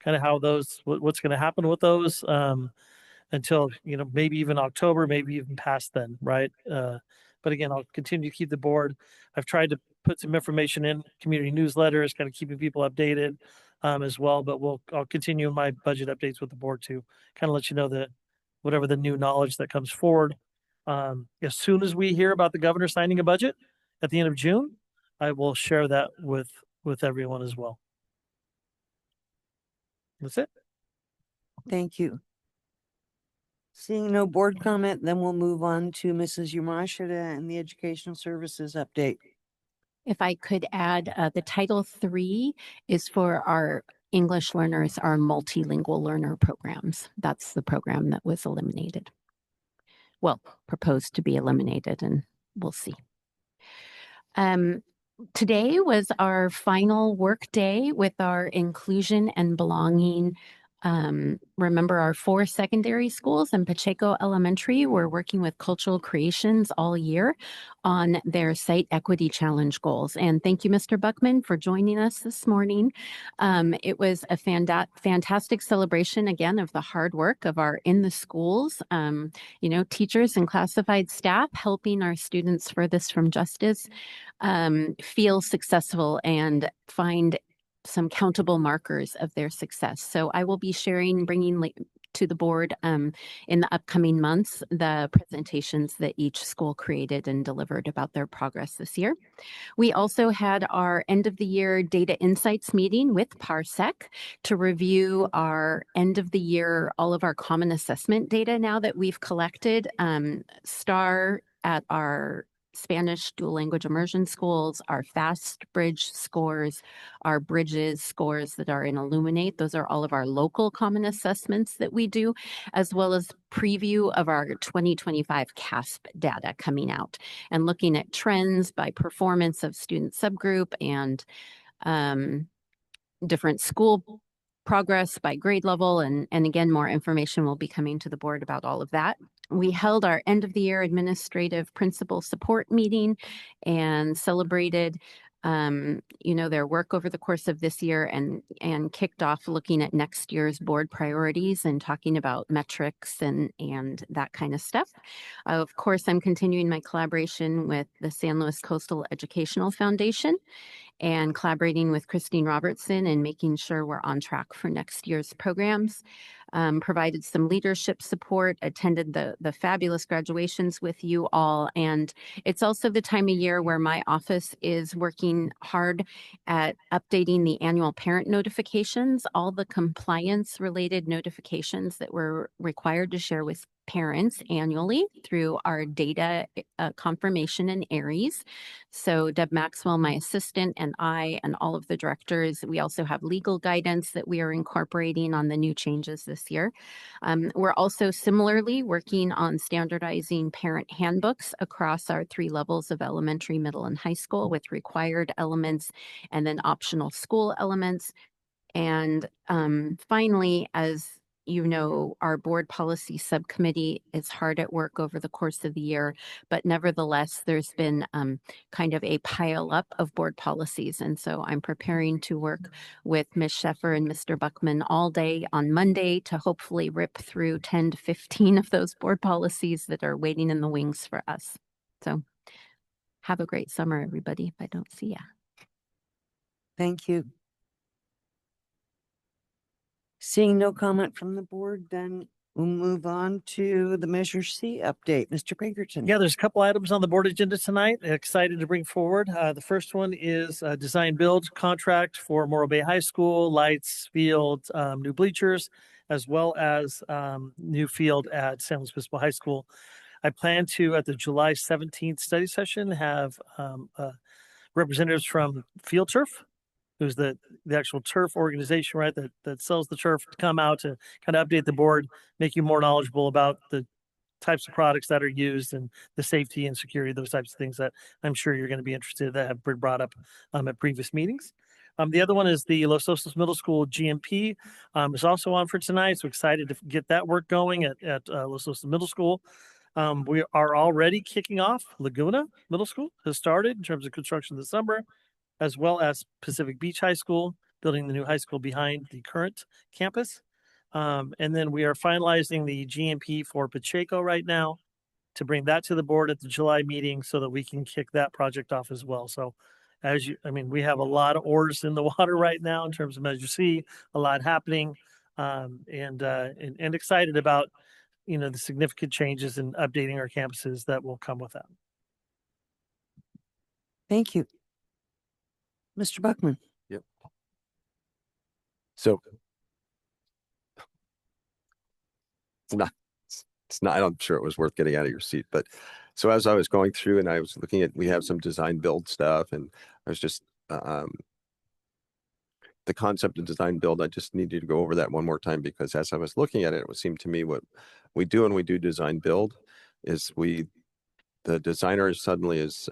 kind of how those, what's going to happen with those until, maybe even October, maybe even past then, right? But again, I'll continue to keep the board. I've tried to put some information in community newsletters, kind of keeping people updated as well. But I'll continue my budget updates with the board to kind of let you know that whatever the new knowledge that comes forward. As soon as we hear about the governor signing a budget at the end of June, I will share that with everyone as well. That's it. Thank you. Seeing no board comment, then we'll move on to Mrs. Yamashita and the educational services update. If I could add, the Title III is for our English learners, our multilingual learner programs. That's the program that was eliminated. Well, proposed to be eliminated, and we'll see. Today was our final work day with our inclusion and belonging. Remember our 4 secondary schools and Pacheco Elementary were working with Cultural Creations all year on their site equity challenge goals. And thank you, Mr. Buckman, for joining us this morning. It was a fantastic celebration again of the hard work of our in the schools, teachers and classified staff helping our students furthest from justice feel successful and find some countable markers of their success. So I will be bringing to the board in the upcoming months the presentations that each school created and delivered about their progress this year. We also had our end of the year data insights meeting with Parsec to review our end of the year, all of our common assessment data now that we've collected. STAR at our Spanish dual language immersion schools, our Fast Bridge scores, our Bridges scores that are in Illuminate. Those are all of our local common assessments that we do, as well as preview of our 2025 CASP data coming out and looking at trends by performance of student subgroup and different school progress by grade level. And again, more information will be coming to the board about all of that. We held our end of the year administrative principal support meeting and celebrated their work over the course of this year and kicked off looking at next year's board priorities and talking about metrics and that kind of stuff. Of course, I'm continuing my collaboration with the San Luis Coastal Educational Foundation and collaborating with Christine Robertson and making sure we're on track for next year's programs. Provided some leadership support, attended the fabulous graduations with you all. And it's also the time of year where my office is working hard at updating the annual parent notifications, all the compliance related notifications that we're required to share with parents annually through our data confirmation in Aries. So Deb Maxwell, my assistant, and I and all of the directors, we also have legal guidance that we are incorporating on the new changes this year. We're also similarly working on standardizing parent handbooks across our 3 levels of elementary, middle, and high school with required elements and then optional school elements. And finally, as you know, our board policy subcommittee is hard at work over the course of the year, but nevertheless, there's been kind of a pile up of board policies. And so I'm preparing to work with Ms. Sheffer and Mr. Buckman all day on Monday to hopefully rip through 10 to 15 of those board policies that are waiting in the wings for us. So have a great summer, everybody, if I don't see ya. Thank you. Seeing no comment from the board, then we'll move on to the Measure C update. Mr. Pinkerton. Yeah, there's a couple items on the board agenda tonight. Excited to bring forward. The first one is a design build contract for Morro Bay High School, lights, field, new bleachers, as well as new field at San Luis Obispo High School. I plan to, at the July 17th study session, have representatives from Field Turf, who's the actual turf organization, right, that sells the turf, to come out to kind of update the board, make you more knowledgeable about the types of products that are used and the safety and security, those types of things that I'm sure you're going to be interested in, that have been brought up at previous meetings. The other one is the Los Osos Middle School GMP is also on for tonight. So excited to get that work going at Los Osos Middle School. We are already kicking off Laguna Middle School, has started in terms of construction this summer, as well as Pacific Beach High School, building the new high school behind the current campus. And then we are finalizing the GMP for Pacheco right now to bring that to the board at the July meeting so that we can kick that project off as well. So we have a lot of oars in the water right now in terms of Measure C, a lot happening, and excited about, the significant changes in updating our campuses that will come with that. Thank you. Mr. Buckman. Yep. So it's not, I'm sure it was worth getting out of your seat, but so as I was going through and I was looking at, we have some design build stuff, and I was just, the concept of design build, I just needed to go over that one more time, because as I was looking at it, it would seem to me what we do when we do design build is the designer suddenly is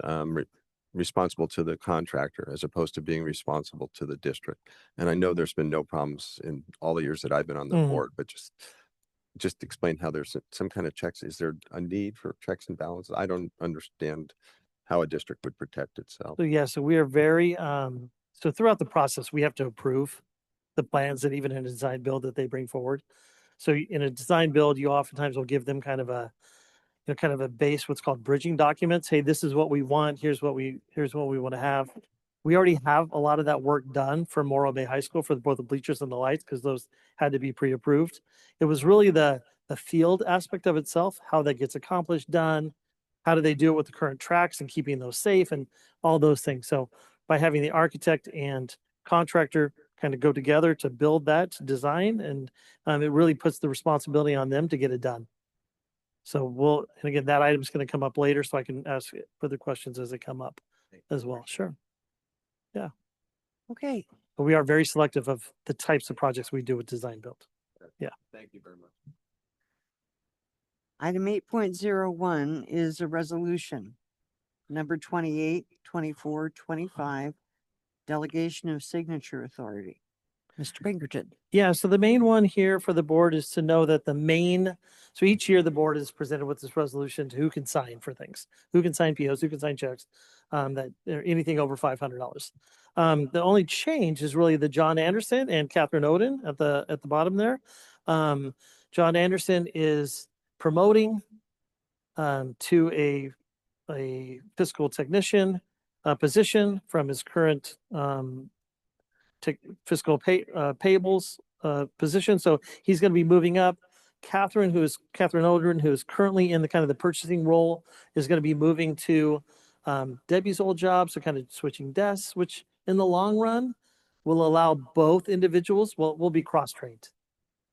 responsible to the contractor as opposed to being responsible to the district. And I know there's been no problems in all the years that I've been on the board, but just explain how there's some kind of checks. Is there a need for checks and balances? I don't understand how a district would protect itself. So we are very, so throughout the process, we have to approve the plans that even in a design build that they bring forward. So in a design build, you oftentimes will give them kind of a base, what's called bridging documents. Hey, this is what we want. Here's what we want to have. We already have a lot of that work done for Morro Bay High School for both the bleachers and the lights, because those had to be pre-approved. It was really the field aspect of itself, how that gets accomplished, done, how do they do it with the current tracks and keeping those safe and all those things. So by having the architect and contractor kind of go together to build that design, and it really puts the responsibility on them to get it done. So and again, that item is going to come up later, so I can ask further questions as they come up as well. Sure. Yeah. Okay. But we are very selective of the types of projects we do with design build. Yeah. Thank you very much. Item 8.01 is a resolution. Number 28, 24, 25, delegation of signature authority. Mr. Pinkerton. Yeah, so the main one here for the board is to know that so each year the board is presented with this resolution to who can sign for things, who can sign POs, who can sign checks, anything over $500. The only change is really the John Anderson and Catherine Oden at the bottom there. John Anderson is promoting to a fiscal technician position from his current fiscal payables position. So he's going to be moving up. Catherine Oden, who is currently in the kind of the purchasing role, is going to be moving to Debbie's old job. So kind of switching desks, which in the long run will allow both individuals, will be cross-trained.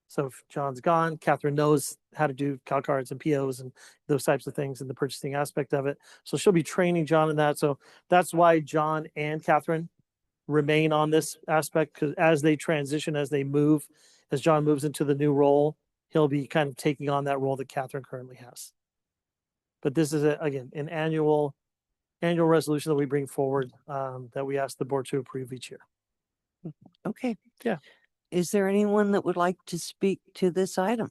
So if John's gone, Catherine knows how to do cal cards and POs and those types of things in the purchasing aspect of it. So she'll be training John in that. So that's why John and Catherine remain on this aspect, because as they transition, as John moves into the new role, he'll be kind of taking on that role that Catherine currently has. But this is again an annual resolution that we bring forward, that we ask the board to approve each year. Okay. Yeah. Is there anyone that would like to speak to this item?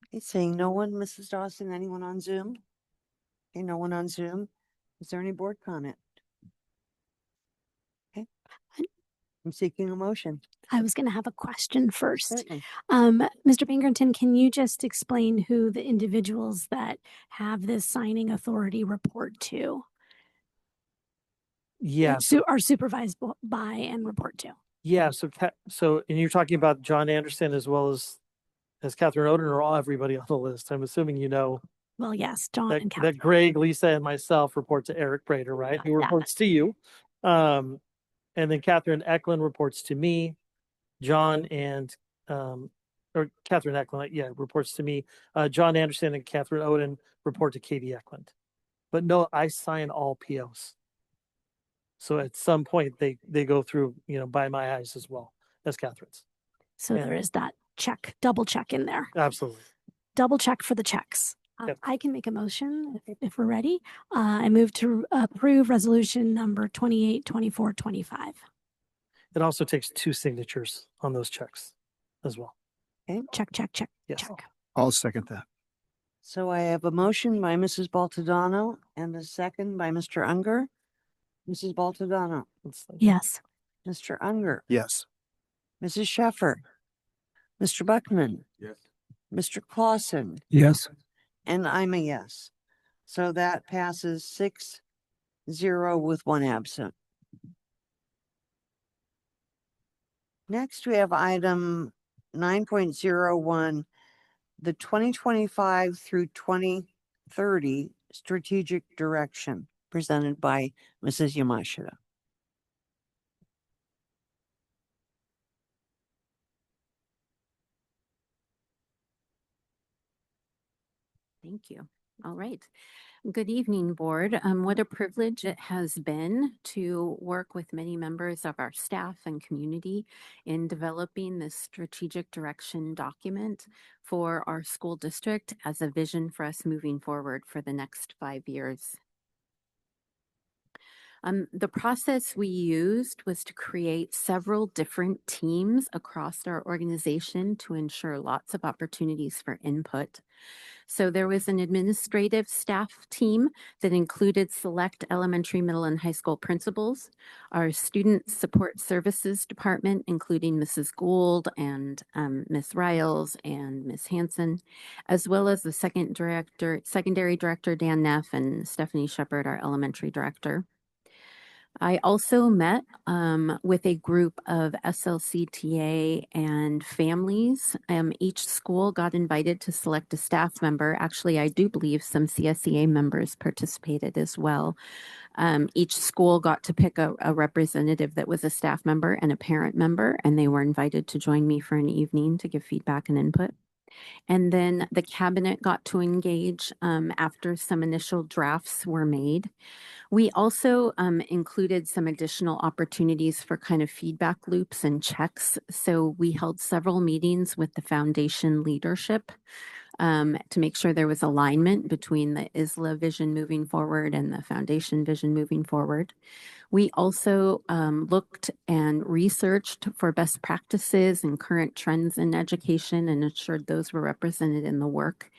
Okay, saying no one. Mrs. Dawson, anyone on Zoom? Okay, no one on Zoom. Is there any board comment? Okay. I'm seeking a motion. I was going to have a question first. Certainly. Mr. Pinkerton, can you just explain who the individuals that have this signing authority report to? Yes. Are supervised by and report to? Yeah. So, and you're talking about John Anderson as well as Catherine Oden, or everybody on the list? I'm assuming you know. Well, yes, John and Catherine. That Greg, Lisa, and myself report to Eric Prater, right? Who reports to you. And then Catherine Eklund reports to me. John and or Catherine Eklund, yeah, reports to me. John Anderson and Catherine Oden report to Katie Eklund. But no, I sign all POs. So at some point, they go through, by my eyes as well as Catherine's. So Yeah. there is that check, double check in there. Absolutely. Double check for the checks. Yep. I can make a motion if we're ready. I move to approve resolution number 282425. It also takes 2 signatures on those checks as well. Okay. Check, check, check, Yes. check. I'll second that. So I have a motion by Mrs. Baltodano and a second by Mr. Unger. Mrs. Baltodano, Yes. Mr. Unger, Yes. Mrs. Sheffer, Mr. Buckman, Yes. Mr. Clausen, Yes. and I'm a yes. So that passes 6-0 with 1 absent. Next, we have item 9.01, the 2025 through 2030 strategic direction presented by Mrs. Yamashita. Thank you. All right. Good evening, board. What a privilege it has been to work with many members of our staff and community in developing this strategic direction document for our school district as a vision for us moving forward for the next 5 years. The process we used was to create several different teams across our organization to ensure lots of opportunities for input. So there was an administrative staff team that included select elementary, middle, and high school principals, our student support services department, including Mrs. Gould and Ms. Riles and Ms. Hanson, as well as the secondary director, Dan Neff, and Stephanie Shepard, our elementary director. I also met with a group of SLCTA and families. Each school got invited to select a staff member. Actually, I do believe some CSEA members participated as well. Each school got to pick a representative that was a staff member and a parent member, and they were invited to join me for an evening to give feedback and input. And then the cabinet got to engage after some initial drafts were made. We also included some additional opportunities for kind of feedback loops and checks. So we held several meetings with the foundation leadership to make sure there was alignment between the ISLA vision moving forward and the foundation vision moving forward. We also looked and researched for best practices and current trends in education and ensured those were represented in the work.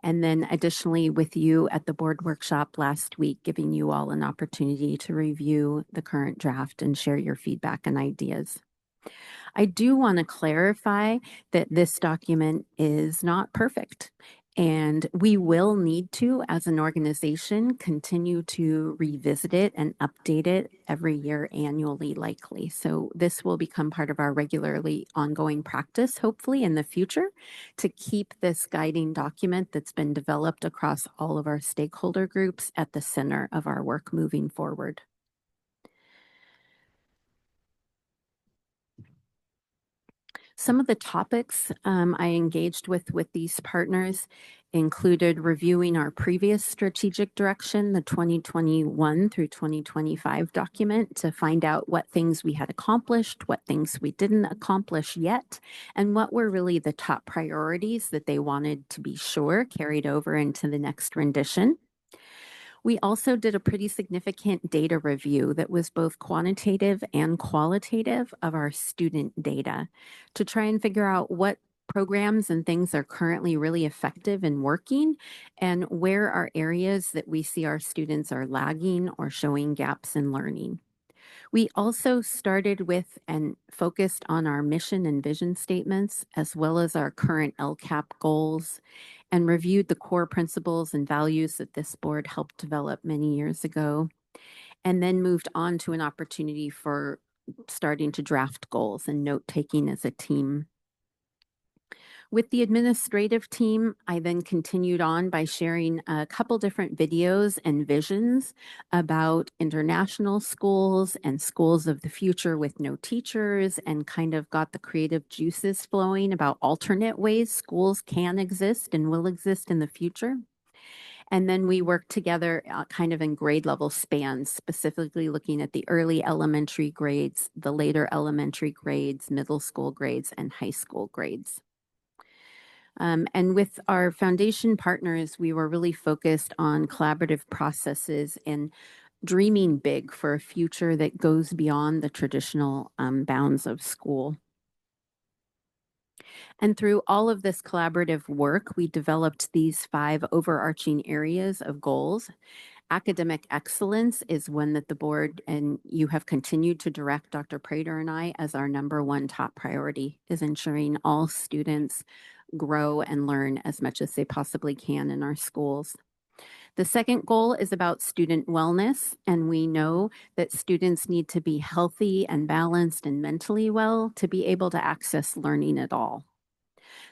And then additionally with you at the board workshop last week, giving you all an opportunity to review the current draft and share your feedback and ideas. I do want to clarify that this document is not perfect. And we will need to, as an organization, continue to revisit it and update it every year annually, likely. So this will become part of our regularly ongoing practice, hopefully in the future, to keep this guiding document that's been developed across all of our stakeholder groups at the center of our work moving forward. Some of the topics I engaged with these partners included reviewing our previous strategic direction, the 2021 through 2025 document, to find out what things we had accomplished, what things we didn't accomplish yet, and what were really the top priorities that they wanted to be sure carried over into the next rendition. We also did a pretty significant data review that was both quantitative and qualitative of our student data to try and figure out what programs and things are currently really effective and working, and where are areas that we see our students are lagging or showing gaps in learning. We also started with and focused on our mission and vision statements, as well as our current LCAP goals, and reviewed the core principles and values that this board helped develop many years ago, and then moved on to an opportunity for starting to draft goals and note-taking as a team. With the administrative team, I then continued on by sharing a couple different videos and visions about international schools and schools of the future with no teachers, and kind of got the creative juices flowing about alternate ways schools can exist and will exist in the future. And then we worked together kind of in grade level spans, specifically looking at the early elementary grades, the later elementary grades, middle school grades, and high school grades. And with our foundation partners, we were really focused on collaborative processes and dreaming big for a future that goes beyond the traditional bounds of school. And through all of this collaborative work, we developed these 5 overarching areas of goals. Academic excellence is one that the board and you have continued to direct Dr. Prater and I as our #1 top priority, is ensuring all students grow and learn as much as they possibly can in our schools. The second goal is about student wellness, and we know that students need to be healthy and balanced and mentally well to be able to access learning at all.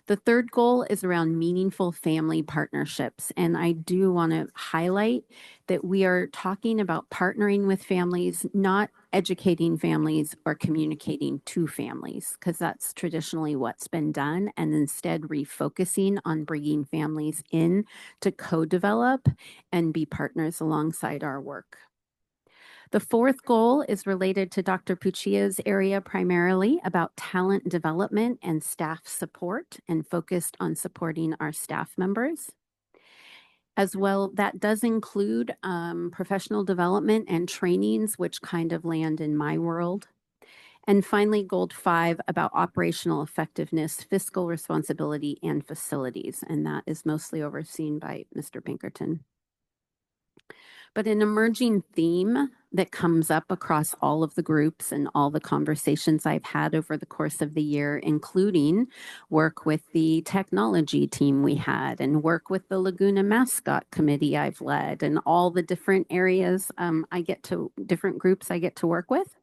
The third goal is around meaningful family partnerships. And I do want to highlight that we are talking about partnering with families, not educating families or communicating to families, because that's traditionally what's been done, and instead refocusing on bringing families in to co-develop and be partners alongside our work. The fourth goal is related to Dr. Puccia's area, primarily about talent development and staff support, and focused on supporting our staff members. As well, that does include professional development and trainings, which kind of land in my world. And finally, goal 5 about operational effectiveness, fiscal responsibility, and facilities. And that is mostly overseen by Mr. Pinkerton. But an emerging theme that comes up across all of the groups and all the conversations I've had over the course of the year, including work with the technology team we had, and work with the Laguna Mascot Committee I've led, and all the different areas different groups I get to work with.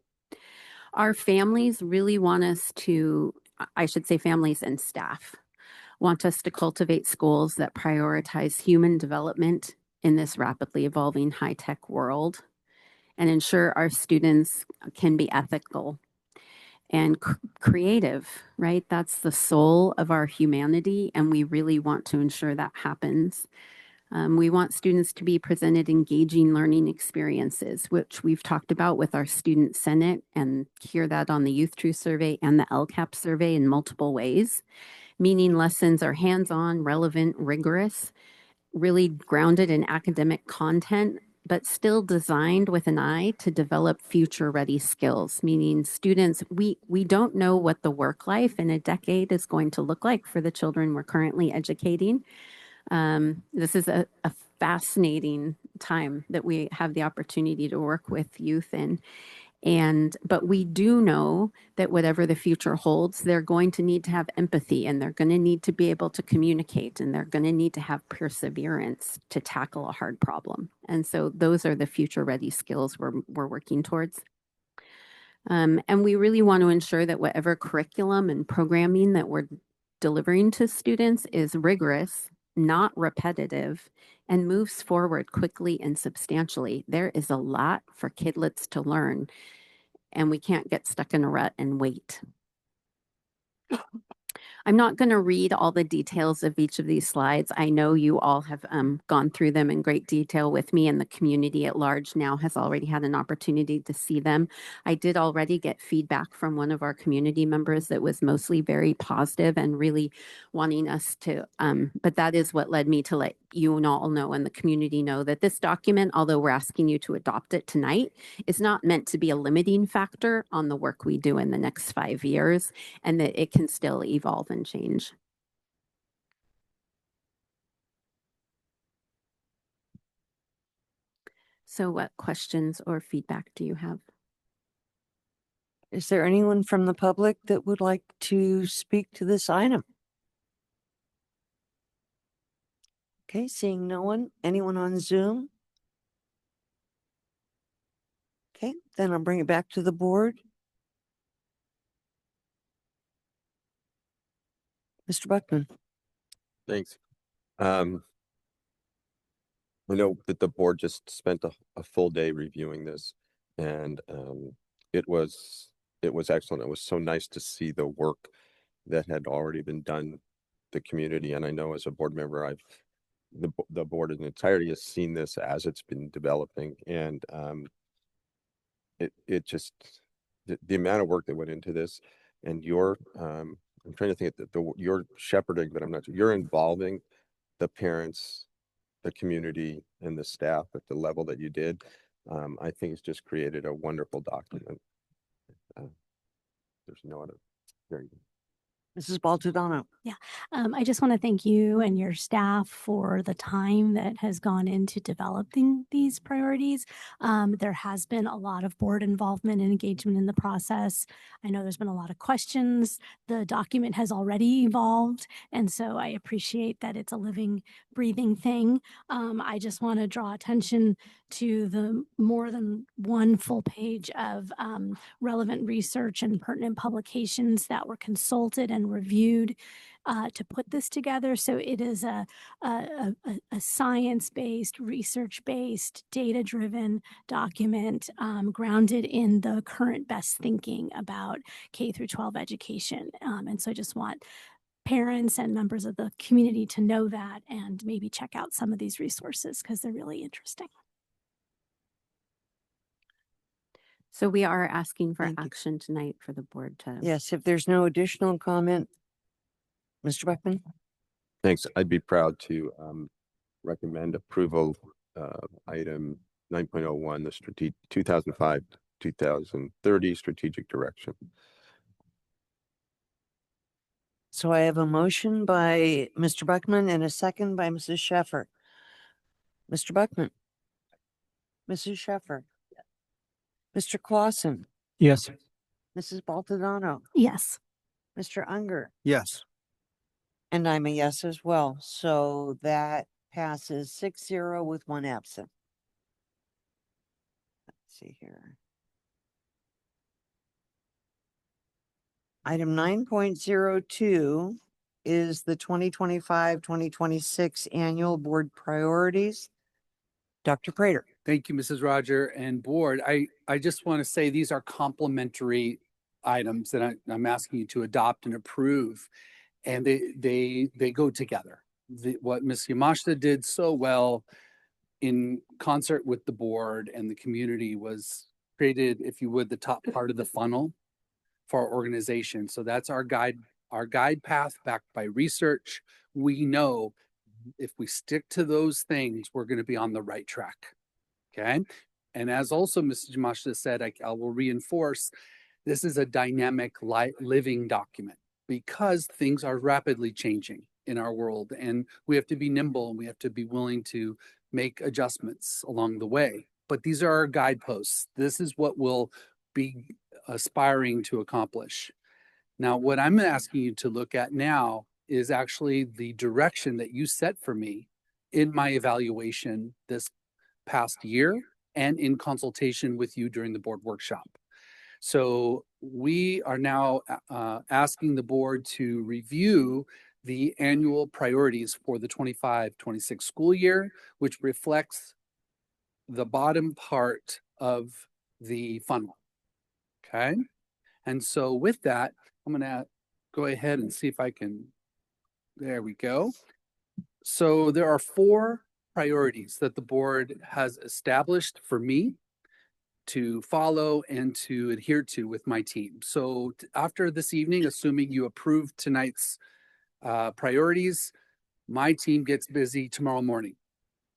Our families really want us to, I should say families and staff, want us to cultivate schools that prioritize human development in this rapidly evolving high-tech world, and ensure our students can be ethical and creative, right? That's the soul of our humanity, and we really want to ensure that happens. We want students to be presented engaging learning experiences, which we've talked about with our Student Senate, and hear that on the Youth Truth Survey and the LCAP survey in multiple ways, meaning lessons are hands-on, relevant, rigorous, really grounded in academic content, but still designed with an eye to develop future-ready skills, meaning students, we don't know what the work life in a decade is going to look like for the children we're currently educating. This is a fascinating time that we have the opportunity to work with youth in. But we do know that whatever the future holds, they're going to need to have empathy, and they're going to need to be able to communicate, and they're going to need to have perseverance to tackle a hard problem. And so those are the future ready skills we're working towards. And we really want to ensure that whatever curriculum and programming that we're delivering to students is rigorous, not repetitive, and moves forward quickly and substantially. There is a lot for kidlets to learn, and we can't get stuck in a rut and wait. I'm not going to read all the details of each of these slides. I know you all have gone through them in great detail with me, and the community at large now has already had an opportunity to see them. I did already get feedback from one of our community members that was mostly very positive and really wanting us to, but that is what led me to let you all know and the community know that this document, although we're asking you to adopt it tonight, is not meant to be a limiting factor on the work we do in the next 5 years, and that it can still evolve and change. So what questions or feedback do you have? Is there anyone from the public that would like to speak to this item? Okay, seeing no one. Anyone on Zoom? Okay, then I'll bring it back to the board. Mr. Buckman. Thanks. I know that the board just spent a full day reviewing this, and it was excellent. It was so nice to see the work that had already been done, the community. And I know as a board member, the board in entirety has seen this as it's been developing, and it just the amount of work that went into this, and I'm trying to think of your shepherding, but I'm not sure. You're involving the parents, the community, and the staff at the level that you did. I think it's just created a wonderful document. There's no other. Very good. Mrs. Baltodano. Yeah, I just want to thank you and your staff for the time that has gone into developing these priorities. There has been a lot of board involvement and engagement in the process. I know there's been a lot of questions. The document has already evolved, and so I appreciate that it's a living, breathing thing. I just want to draw attention to the more than one full page of relevant research and pertinent publications that were consulted and reviewed to put this together. So it is a science-based, research-based, data-driven document grounded in the current best thinking about K through 12 education. And so I just want parents and members of the community to know that and maybe check out some of these resources because they're really interesting. So we are asking for Thank you. action tonight for the board to. Yes, if there's no additional comment, Mr. Buckman. Thanks. I'd be proud to recommend approval item 9.01, the 2005-2030 strategic direction. So I have a motion by Mr. Buckman and a second by Mrs. Sheffer. Mr. Buckman. Mrs. Sheffer. Mr. Clausen. Yes. Mrs. Baltodano. Yes. Mr. Unger. Yes. And I'm a yes as well. So that passes 6-0 with one absent. Let's see here. Item 9.02 is the 2025-2026 annual board priorities. Dr. Prater. Thank you, Mrs. Roger and board. I just want to say these are complementary items that I'm asking you to adopt and approve, and they go together. What Ms. Yamashita did so well in concert with the board and the community was created, if you would, the top part of the funnel for our organization. So that's our guide path backed by research. We know if we stick to those things, we're going to be on the right track. Okay. And as also Mrs. Yamashita said, I will reinforce, this is a dynamic living document because things are rapidly changing in our world and we have to be nimble and we have to be willing to make adjustments along the way. But these are our guideposts. This is what we'll be aspiring to accomplish. Now, what I'm asking you to look at now is actually the direction that you set for me in my evaluation this past year and in consultation with you during the board workshop. So we are now asking the board to review the annual priorities for the 25-26 school year, which reflects the bottom part of the funnel. Okay. And so with that, I'm going to go ahead and see if I can, there we go. So there are 4 priorities that the board has established for me to follow and to adhere to with my team. So after this evening, assuming you approve tonight's priorities, my team gets busy tomorrow morning.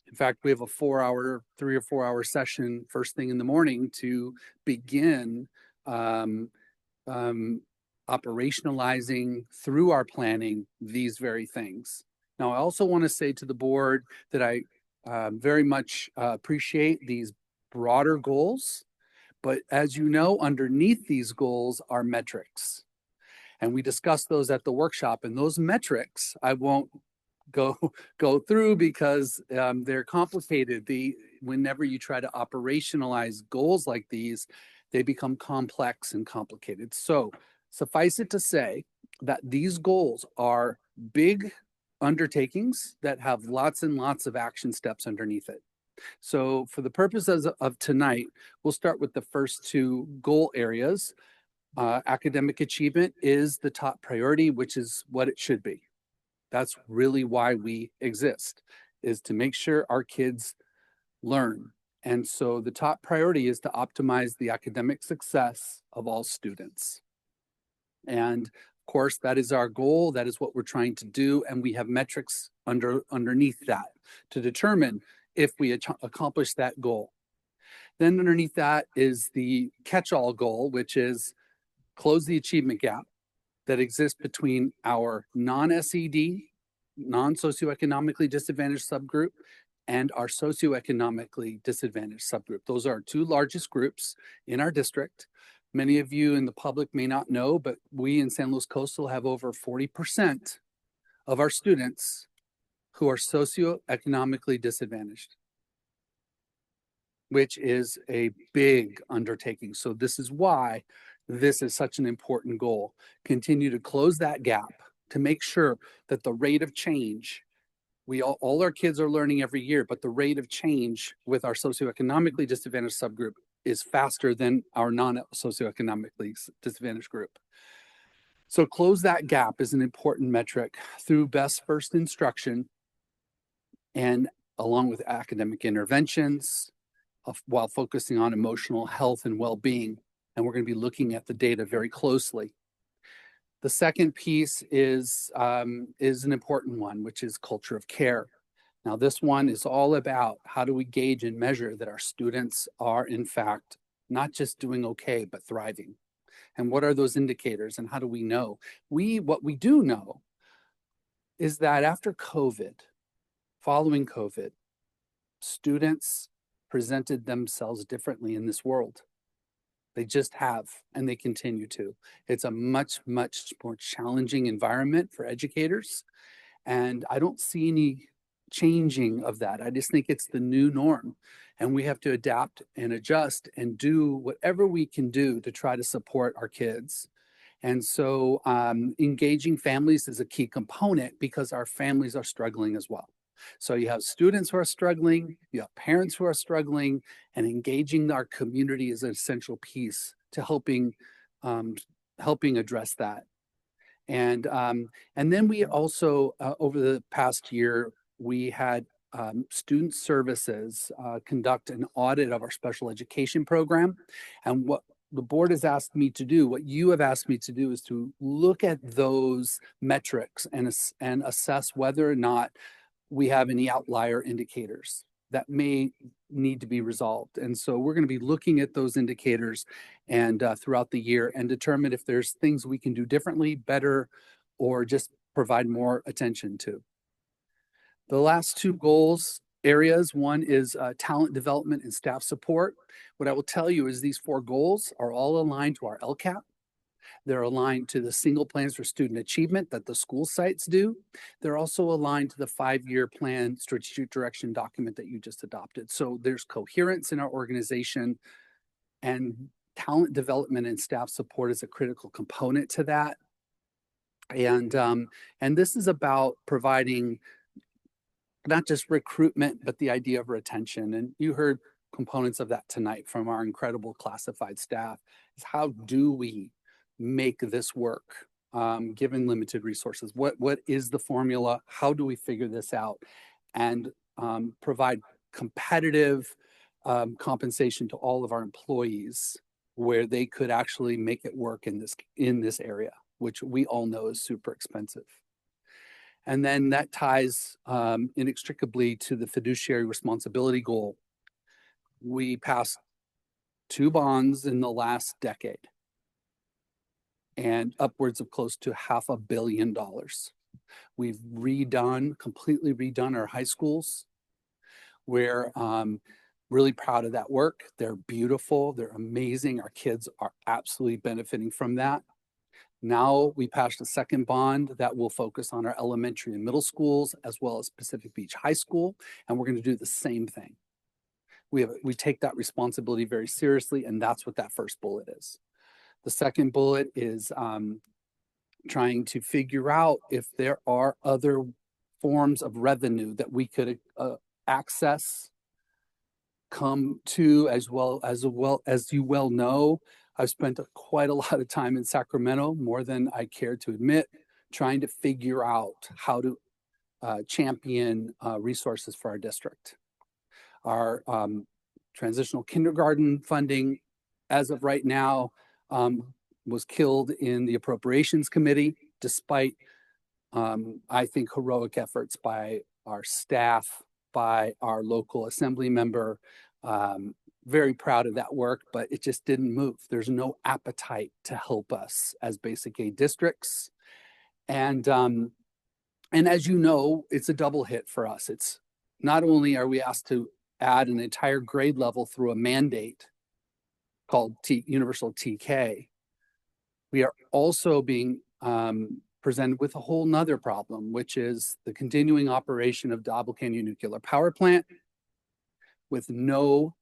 In fact, we have a 3 or 4 hour session first thing in the morning to begin operationalizing through our planning these very things. Now, I also want to say to the board that I very much appreciate these broader goals, but as you know, underneath these goals are metrics. And we discussed those at the workshop, and those metrics I won't go through because they're complicated. Whenever you try to operationalize goals like these, they become complex and complicated. So suffice it to say that these goals are big undertakings that have lots and lots of action steps underneath it. So for the purposes of tonight, we'll start with the first two goal areas. Academic achievement is the top priority, which is what it should be. That's really why we exist, is to make sure our kids learn. And so the top priority is to optimize the academic success of all students. And of course, that is our goal. That is what we're trying to do. And we have metrics underneath that to determine if we accomplish that goal. Then underneath that is the catch-all goal, which is close the achievement gap that exists between our non-SED, non-socioeconomically disadvantaged subgroup, and our socioeconomically disadvantaged subgroup. Those are our two largest groups in our district. Many of you in the public may not know, but we in San Luis Coastal have over 40% of our students who are socioeconomically disadvantaged, which is a big undertaking. So this is why this is such an important goal. Continue to close that gap to make sure that the rate of change, all our kids are learning every year, but the rate of change with our socioeconomically disadvantaged subgroup is faster than our non-socioeconomically disadvantaged group. So close that gap is an important metric through best first instruction and along with academic interventions while focusing on emotional health and well-being. And we're going to be looking at the data very closely. The second piece is an important one, which is culture of care. Now, this one is all about how do we gauge and measure that our students are, in fact, not just doing okay, but thriving. And what are those indicators and how do we know? What we do know is that after COVID, following COVID, students presented themselves differently in this world. They just have, and they continue to. It's a much, much more challenging environment for educators. And I don't see any changing of that. I just think it's the new norm. And we have to adapt and adjust and do whatever we can do to try to support our kids. And so engaging families is a key component because our families are struggling as well. So you have students who are struggling, you have parents who are struggling, and engaging our community is an essential piece to helping address that. And then we also, over the past year, we had student services conduct an audit of our special education program. And what the board has asked me to do, what you have asked me to do, is to look at those metrics and assess whether or not we have any outlier indicators that may need to be resolved. And so we're going to be looking at those indicators and throughout the year and determine if there's things we can do differently, better, or just provide more attention to. The last two goals areas, one is talent development and staff support. What I will tell you is these four goals are all aligned to our LCAP. They're aligned to the single plans for student achievement that the school sites do. They're also aligned to the 5-year plan strategic direction document that you just adopted. So there's coherence in our organization, and talent development and staff support is a critical component to that. And this is about providing not just recruitment, but the idea of retention. And you heard components of that tonight from our incredible classified staff. Is how do we make this work given limited resources? What is the formula? How do we figure this out and provide competitive compensation to all of our employees where they could actually make it work in this area, which we all know is super expensive. And then that ties inextricably to the fiduciary responsibility goal. We passed 2 bonds in the last decade and upwards of close to $500 million. We've completely redone our high schools. We're really proud of that work. They're beautiful, they're amazing. Our kids are absolutely benefiting from that. Now we passed a second bond that will focus on our elementary and middle schools as well as Pacific Beach High School, and we're going to do the same thing. We take that responsibility very seriously, and that's what that first bullet is. The second bullet is trying to figure out if there are other forms of revenue that we could access, come to, as you well know. I've spent quite a lot of time in Sacramento, more than I care to admit, trying to figure out how to champion resources for our district. Our transitional kindergarten funding, as of right now, was killed in the Appropriations Committee, despite, I think, heroic efforts by our staff, by our local assembly member. Very proud of that work, but it just didn't move. There's no appetite to help us as basic aid districts. And as you know, it's a double hit for us. It's not only are we asked to add an entire grade level through a mandate called Universal TK, we are also being presented with a whole nother problem, which is the continuing operation of Double Canyon Nuclear Power Plant with no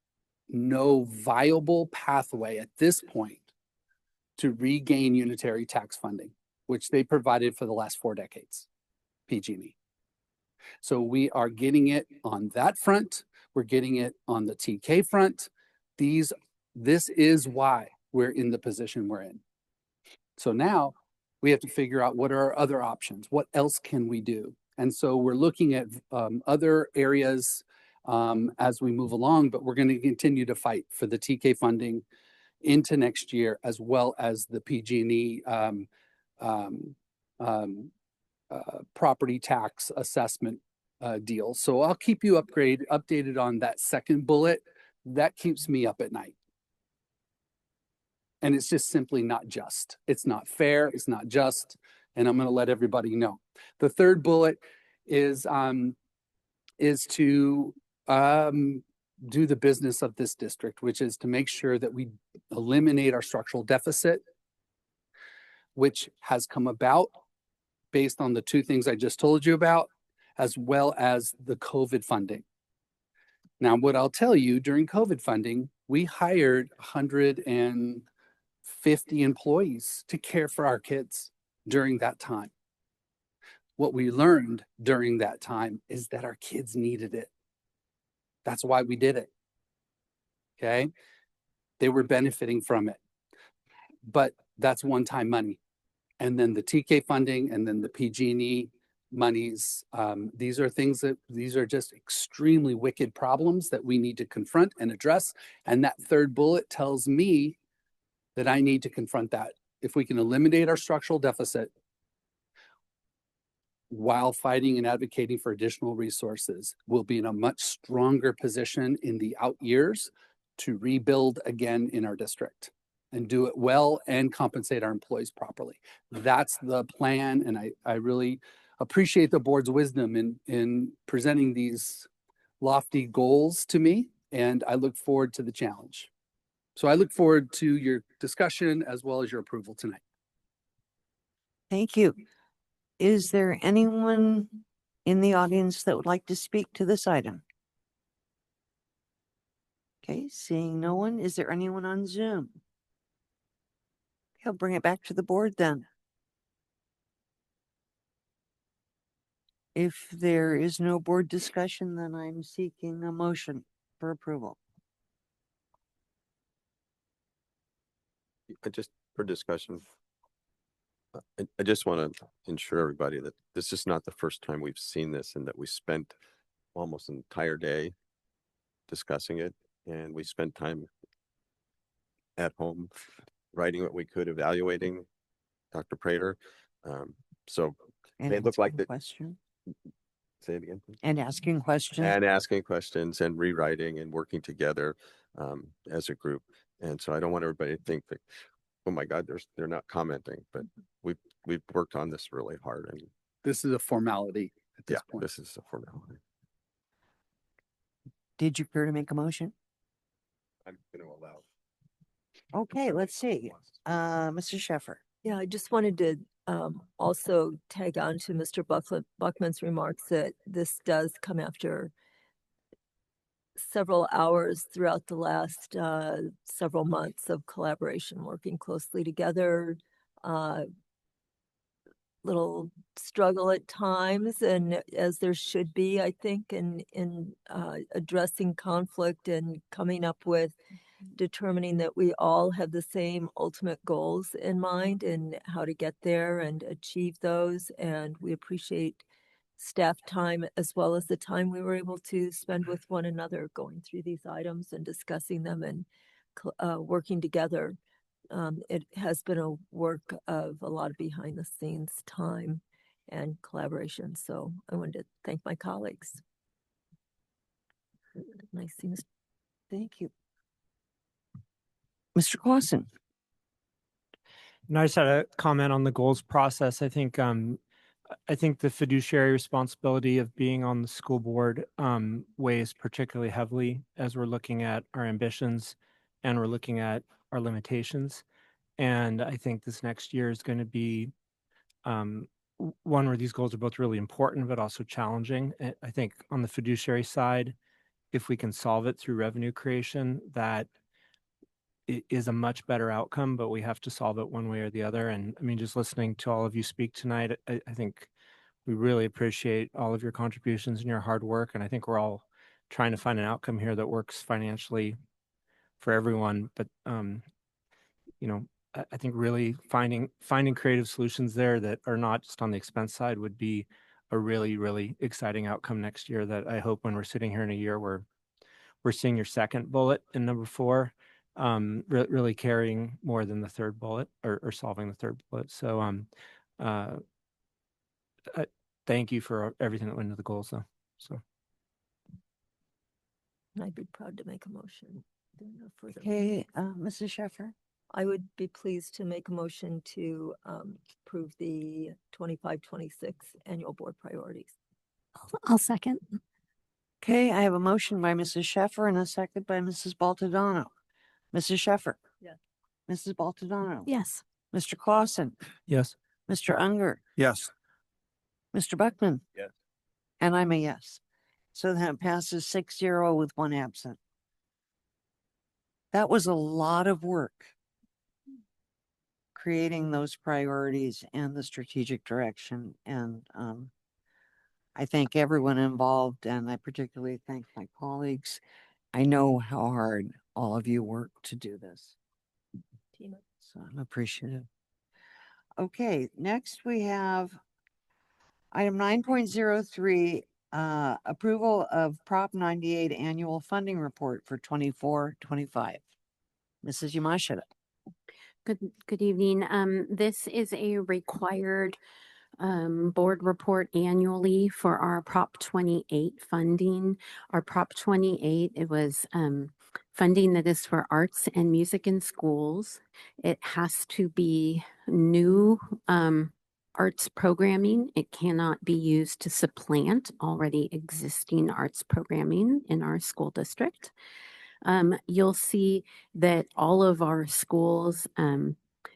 viable pathway at this point to regain unitary tax funding, which they provided for the last 4 decades, PG&E. So we are getting it on that front. We're getting it on the TK front. This is why we're in the position we're in. So now we have to figure out what are our other options. What else can we do? And so we're looking at other areas as we move along, but we're going to continue to fight for the TK funding into next year, as well as the PG&E property tax assessment deal. So I'll keep you updated on that second bullet. That keeps me up at night. And it's just simply not just. It's not fair. It's not just. And I'm going to let everybody know. The third bullet is to do the business of this district, which is to make sure that we eliminate our structural deficit, which has come about based on the 2 things I just told you about, as well as the COVID funding. Now, what I'll tell you, during COVID funding, we hired 150 employees to care for our kids during that time. What we learned during that time is that our kids needed it. That's why we did it. Okay? They were benefiting from it. But that's one-time money. And then the TK funding and then the PG&E monies, these are just extremely wicked problems that we need to confront and address. And that third bullet tells me that I need to confront that. If we can eliminate our structural deficit while fighting and advocating for additional resources, we'll be in a much stronger position in the out years to rebuild again in our district and do it well and compensate our employees properly. That's the plan, and I really appreciate the board's wisdom in presenting these lofty goals to me, and I look forward to the challenge. So I look forward to your discussion as well as your approval tonight. Thank you. Is there anyone in the audience that would like to speak to this item? Okay, seeing no one, is there anyone on Zoom? I'll bring it back to the board then. If there is no board discussion, then I'm seeking a motion for approval. Just for discussion, I just want to ensure everybody that this is not the first time we've seen this, and that we spent almost an entire day discussing it, and we spent time at home writing what we could, evaluating Dr. Prater. So And it looked like the question. Say it again, please. And asking questions. And asking questions and rewriting and working together as a group. And so I don't want everybody to think that, oh my God, they're not commenting, but we've worked on this really hard. And this is a formality at this point. This is a formality. Did you care to make a motion? I'm going to allow. Okay, let's see. Mr. Sheffer. Yeah, I just wanted to also tag on to Mr. Buckman's remarks that this does come after several hours throughout the last several months of collaboration, working closely together, little struggle at times, and as there should be, I think, in addressing conflict and coming up with determining that we all have the same ultimate goals in mind and how to get there and achieve those. And we appreciate staff time as well as the time we were able to spend with one another going through these items and discussing them and working together. It has been a work of a lot of behind the scenes time and collaboration. So I wanted to thank my colleagues. Nice things. Thank you. Mr. Clausen. And I just had a comment on the goals process. I think the fiduciary responsibility of being on the school board weighs particularly heavily as we're looking at our ambitions and we're looking at our limitations. And I think this next year is going to be one where these goals are both really important, but also challenging. I think on the fiduciary side, if we can solve it through revenue creation, that it is a much better outcome, but we have to solve it one way or the other. And I mean, just listening to all of you speak tonight, I think we really appreciate all of your contributions and your hard work. And I think we're all trying to find an outcome here that works financially for everyone. But, you know, I think really finding creative solutions there that are not just on the expense side would be a really, really exciting outcome next year that I hope when we're sitting here in a year where we're seeing your second bullet in number 4, really carrying more than the third bullet or solving the third bullet. So thank you for everything that went into the goals though. So I'd be proud to make a motion. No further. Okay, Mrs. Sheffer. I would be pleased to make a motion to approve the 25-26 annual board priorities. I'll second. Okay, I have a motion by Mrs. Sheffer and a second by Mrs. Baltodano. Mrs. Sheffer. Yes. Mrs. Baltodano. Yes. Mr. Clausen. Yes. Mr. Unger. Yes. Mr. Buckman. Yes. And I'm a yes. So that passes 6-0 with 1 absent. That was a lot of work, creating those priorities and the strategic direction. And I thank everyone involved, and I particularly thank my colleagues. I know how hard all of you work to do this. So I'm appreciative. Okay, next we have item 9.03, approval of Prop 98 annual funding report for 24-25. Mrs. Yamashita. Good evening. This is a required board report annually for our Prop 28 funding. Our Prop 28, it was funding that is for arts and music in schools. It has to be new arts programming. It cannot be used to supplant already existing arts programming in our school district. You'll see that all of our schools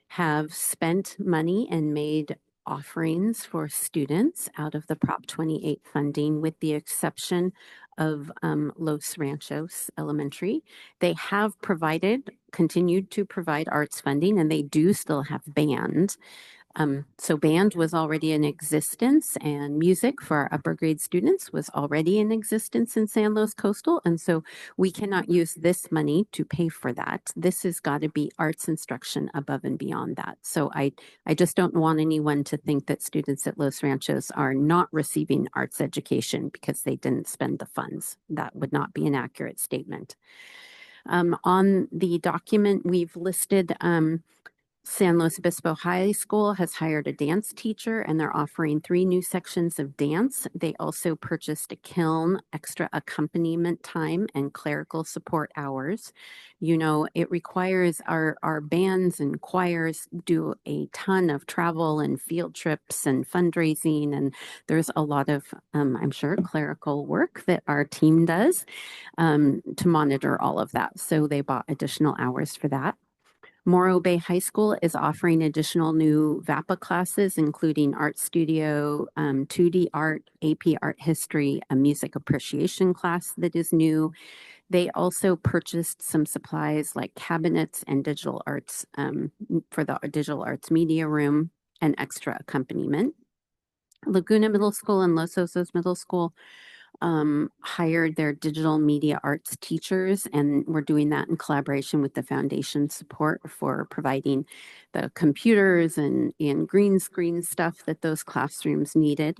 have spent money and made offerings for students out of the Prop 28 funding, with the exception of Los Ranchos Elementary. They have continued to provide arts funding, and they do still have band. So band was already in existence, and music for our upper grade students was already in existence in San Luis Coastal. And so we cannot use this money to pay for that. This has got to be arts instruction above and beyond that. So I just don't want anyone to think that students at Los Ranchos are not receiving arts education because they didn't spend the funds. That would not be an accurate statement. On the document, we've listed San Luis Obispo High School has hired a dance teacher, and they're offering 3 new sections of dance. They also purchased a kiln, extra accompaniment time, and clerical support hours. You know, it requires our bands and choirs do a ton of travel and field trips and fundraising, and there's a lot of, I'm sure, clerical work that our team does to monitor all of that. So they bought additional hours for that. Morro Bay High School is offering additional new VAPA classes, including Art Studio, 2D Art, AP Art History, a music appreciation class that is new. They also purchased some supplies like cabinets and digital arts for the digital arts media room. and extra accompaniment. Laguna Middle School and Los Osos Middle School hired their digital media arts teachers, and we're doing that in collaboration with the foundation support for providing the computers and green screen stuff that those classrooms needed.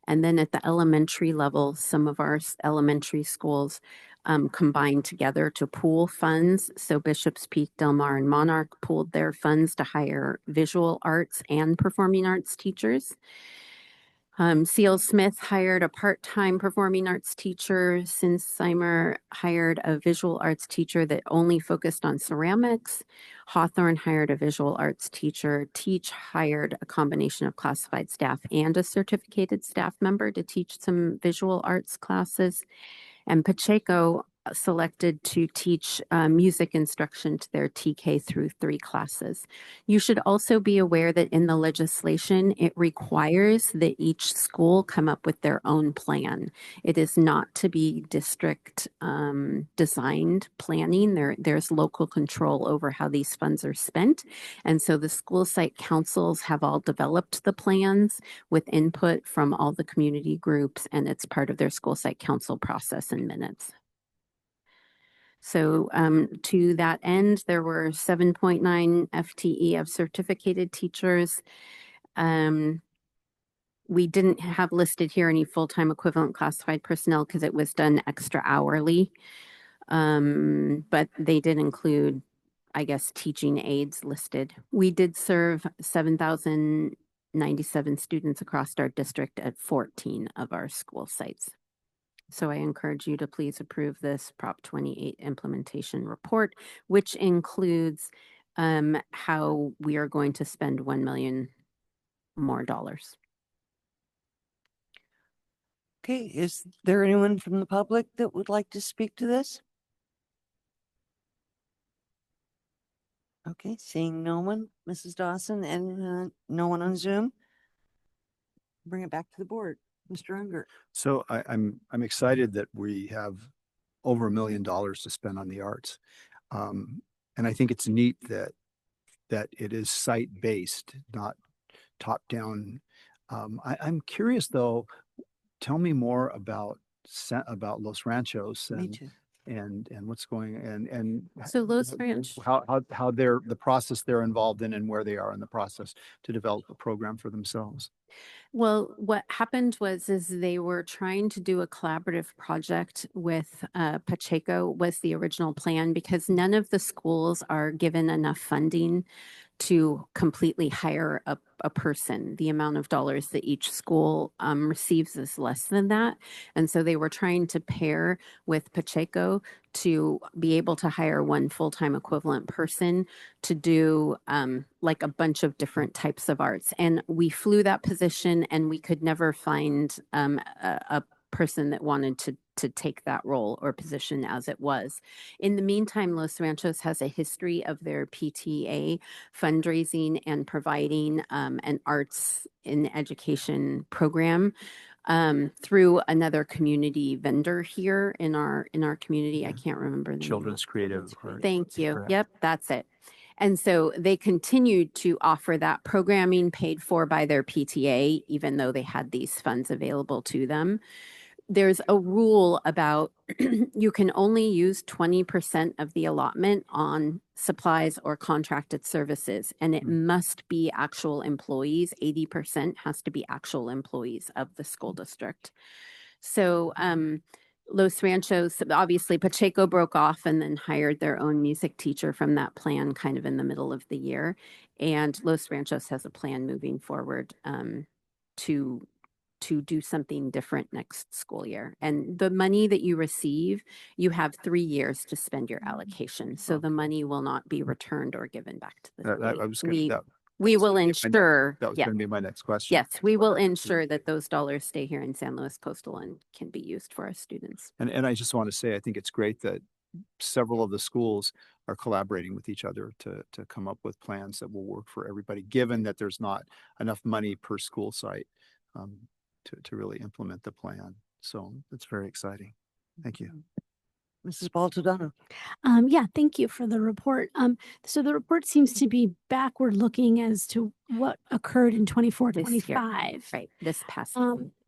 And then at the elementary level, some of our elementary schools combined together to pool funds. So Bishop's Peak, Del Mar, and Monarch pooled their funds to hire visual arts and performing arts teachers. C.L. Smith hired a part-time performing arts teacher. Sinsheimer hired a visual arts teacher that only focused on ceramics. Hawthorne hired a visual arts teacher. Teach hired a combination of classified staff and a certificated staff member to teach some visual arts classes. And Pacheco selected to teach music instruction to their TK through 3 classes. You should also be aware that in the legislation, it requires that each school come up with their own plan. It is not to be district designed planning. There's local control over how these funds are spent. And so the school site councils have all developed the plans with input from all the community groups, and it's part of their school site council process and minutes. So to that end, there were 7.9 FTE of certificated teachers. We didn't have listed here any full-time equivalent classified personnel because it was done extra hourly. But they did include, I guess, teaching aides listed. We did serve 7,097 students across our district at 14 of our school sites. So I encourage you to please approve this Prop 28 implementation report, which includes how we are going to spend $1 million more. Okay, is there anyone from the public that would like to speak to this? Okay, seeing no one, Mrs. Dawson, and no one on Zoom. Bring it back to the board. Mr. Unger. So I'm excited that we have over $1 million to spend on the arts. And I think it's neat that it is site-based, not top-down. I'm curious though, tell me more about Los Ranchos and what's going and so Los Ranchos, how they're the process they're involved in and where they are in the process to develop a program for themselves. Well, what happened was they were trying to do a collaborative project with Pacheco was the original plan, because none of the schools are given enough funding to completely hire a person. The amount of dollars that each school receives is less than that. And so they were trying to pair with Pacheco to be able to hire one full-time equivalent person to do like a bunch of different types of arts. And we flew that position and we could never find a person that wanted to take that role or position as it was. In the meantime, Los Ranchos has a history of their PTA fundraising and providing an arts in education program through another community vendor here in our community. I can't remember the Children's Creative. Thank you. Yep, that's it. And so they continued to offer that programming paid for by their PTA, even though they had these funds available to them. There's a rule about you can only use 20% of the allotment on supplies or contracted services, and it must be actual employees. 80% has to be actual employees of the school district. So Los Ranchos, obviously Pacheco broke off and then hired their own music teacher from that plan kind of in the middle of the year. And Los Ranchos has a plan moving forward to do something different next school year. And the money that you receive, you have 3 years to spend your allocation. So the money will not be returned or given back to the state. We will ensure. That was going to be my next question. Yes, we will ensure that those dollars stay here in San Luis Coastal and can be used for our students. And I just want to say, I think it's great that several of the schools are collaborating with each other to come up with plans that will work for everybody, given that there's not enough money per school site to really implement the plan. So it's very exciting. Thank you. Mrs. Baltodano. Yeah, thank you for the report. So the report seems to be backward looking as to what occurred in 24, This year. 25. Right, this past.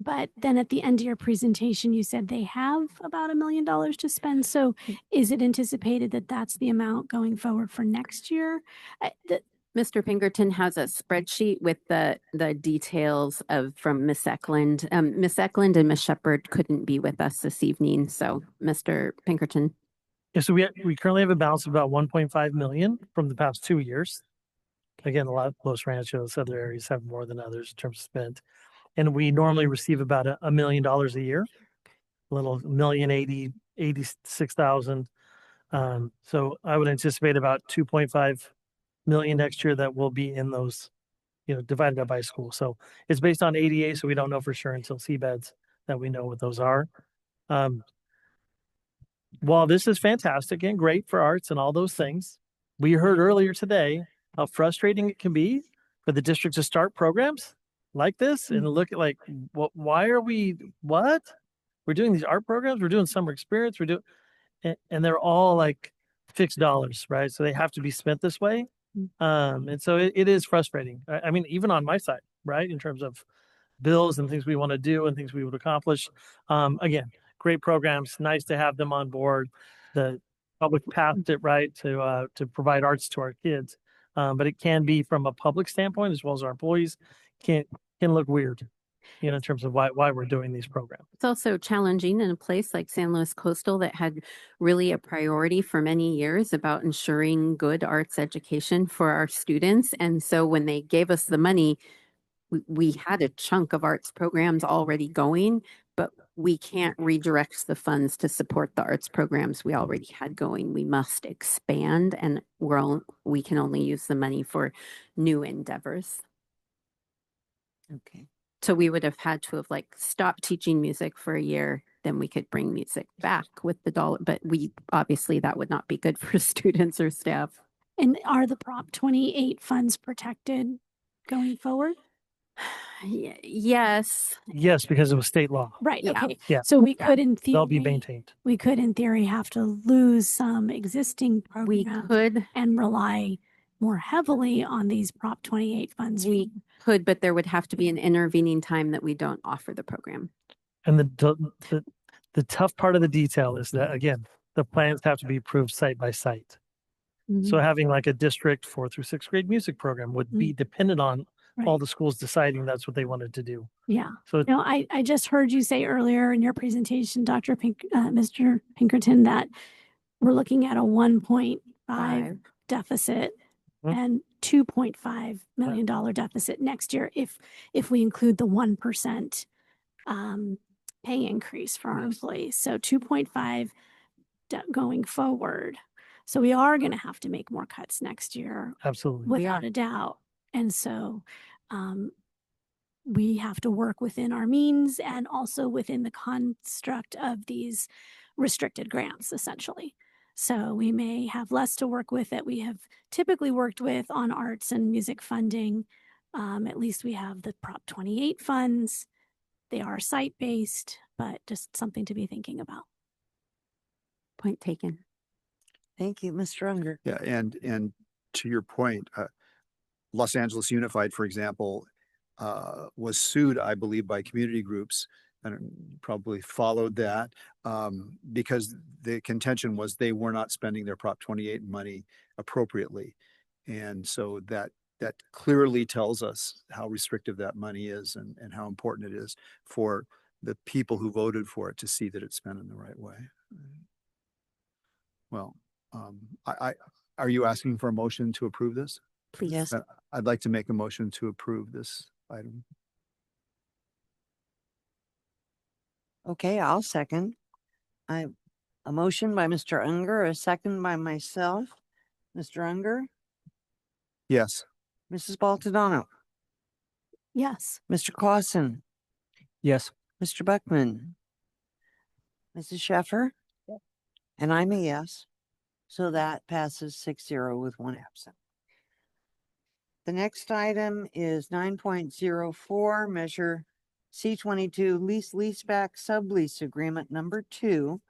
But then at the end of your presentation, you said they have about $1 million to spend. So is it anticipated that that's the amount going forward for next year? Mr. Pinkerton has a spreadsheet with the details from Miss Eklund. Miss Eklund and Miss Shepherd couldn't be with us this evening, so Mr. Pinkerton. Yeah, so we currently have a balance of about 1.5 million from the past 2 years. Again, a lot of Los Ranchos, other areas have more than others in terms of spent. And we normally receive about $1 million a year, a little $1,086,000. So I would anticipate about 2.5 million next year that will be in those, divided up by school. So it's based on ADA, so we don't know for sure until CBEDS that we know what those are. While this is fantastic and great for arts and all those things, we heard earlier today how frustrating it can be for the district to start programs like this and look at why are we, what? We're doing these art programs, we're doing summer experience, and they're all like fixed dollars, right? So they have to be spent this way. And so it is frustrating. I mean, even on my side, right? In terms of bills and things we want to do and things we would accomplish. Again, great programs, nice to have them on board. The public passed it right to provide arts to our kids. But it can be from a public standpoint as well as our employees can look weird, in terms of why we're doing these programs. It's also challenging in a place like San Luis Coastal that had really a priority for many years about ensuring good arts education for our students. And so when they gave us the money, we had a chunk of arts programs already going, but we can't redirect the funds to support the arts programs we already had going. We must expand, and we can only use the money for new endeavors. Okay. So we would have had to have stopped teaching music for a year, then we could bring music back with the dollar, but obviously that would not be good for students or staff. And are the Prop 28 funds protected going forward? Yes. Yes, because it was state law. Right. Yeah. Okay. Yeah. So we could, in They'll be theory, maintained. we could, in theory, have to lose some existing We programs could. and rely more heavily on these Prop 28 funds. We could, but there would have to be an intervening time that we don't offer the program. And the tough part of the detail is that, again, the plans have to be approved site by site. So having like a district 4th through 6th grade music program would be dependent on all the schools deciding that's what they wanted to do. Yeah. So No, I just heard you say earlier in your presentation, Mr. Pinkerton, that we're looking at a 1.5 deficit and $2.5 million deficit next year if we include the 1% pay increase for our employees. So 2.5 going forward. So we are going to have to make more cuts next year. Absolutely. Without a doubt. And so we have to work within our means and also within the construct of these restricted grants, essentially. So we may have less to work with that we have typically worked with on arts and music funding. At least we have the Prop 28 funds. They are site-based, but just something to be thinking about. Point taken. Thank you, Mr. Unger. Yeah, and to your point, Los Angeles Unified, for example, was sued, I believe, by community groups, and probably followed that because the contention was they were not spending their Prop 28 money appropriately. And so that clearly tells us how restrictive that money is and how important it is for the people who voted for it to see that it's spent in the right way. Well, are you asking for a motion to approve this? Please. Yes. I'd like to make a motion to approve this item. Okay, I'll second. A motion by Mr. Unger, a second by myself. Mr. Unger, Yes. Mrs. Baltodano, Yes. Mr. Clausen, Yes. Mr. Buckman, Mrs. Sheffer, and I'm a yes. So that passes 6-0 with one absent. The next item is 9.04, measure C22 leaseback sublease agreement number 2,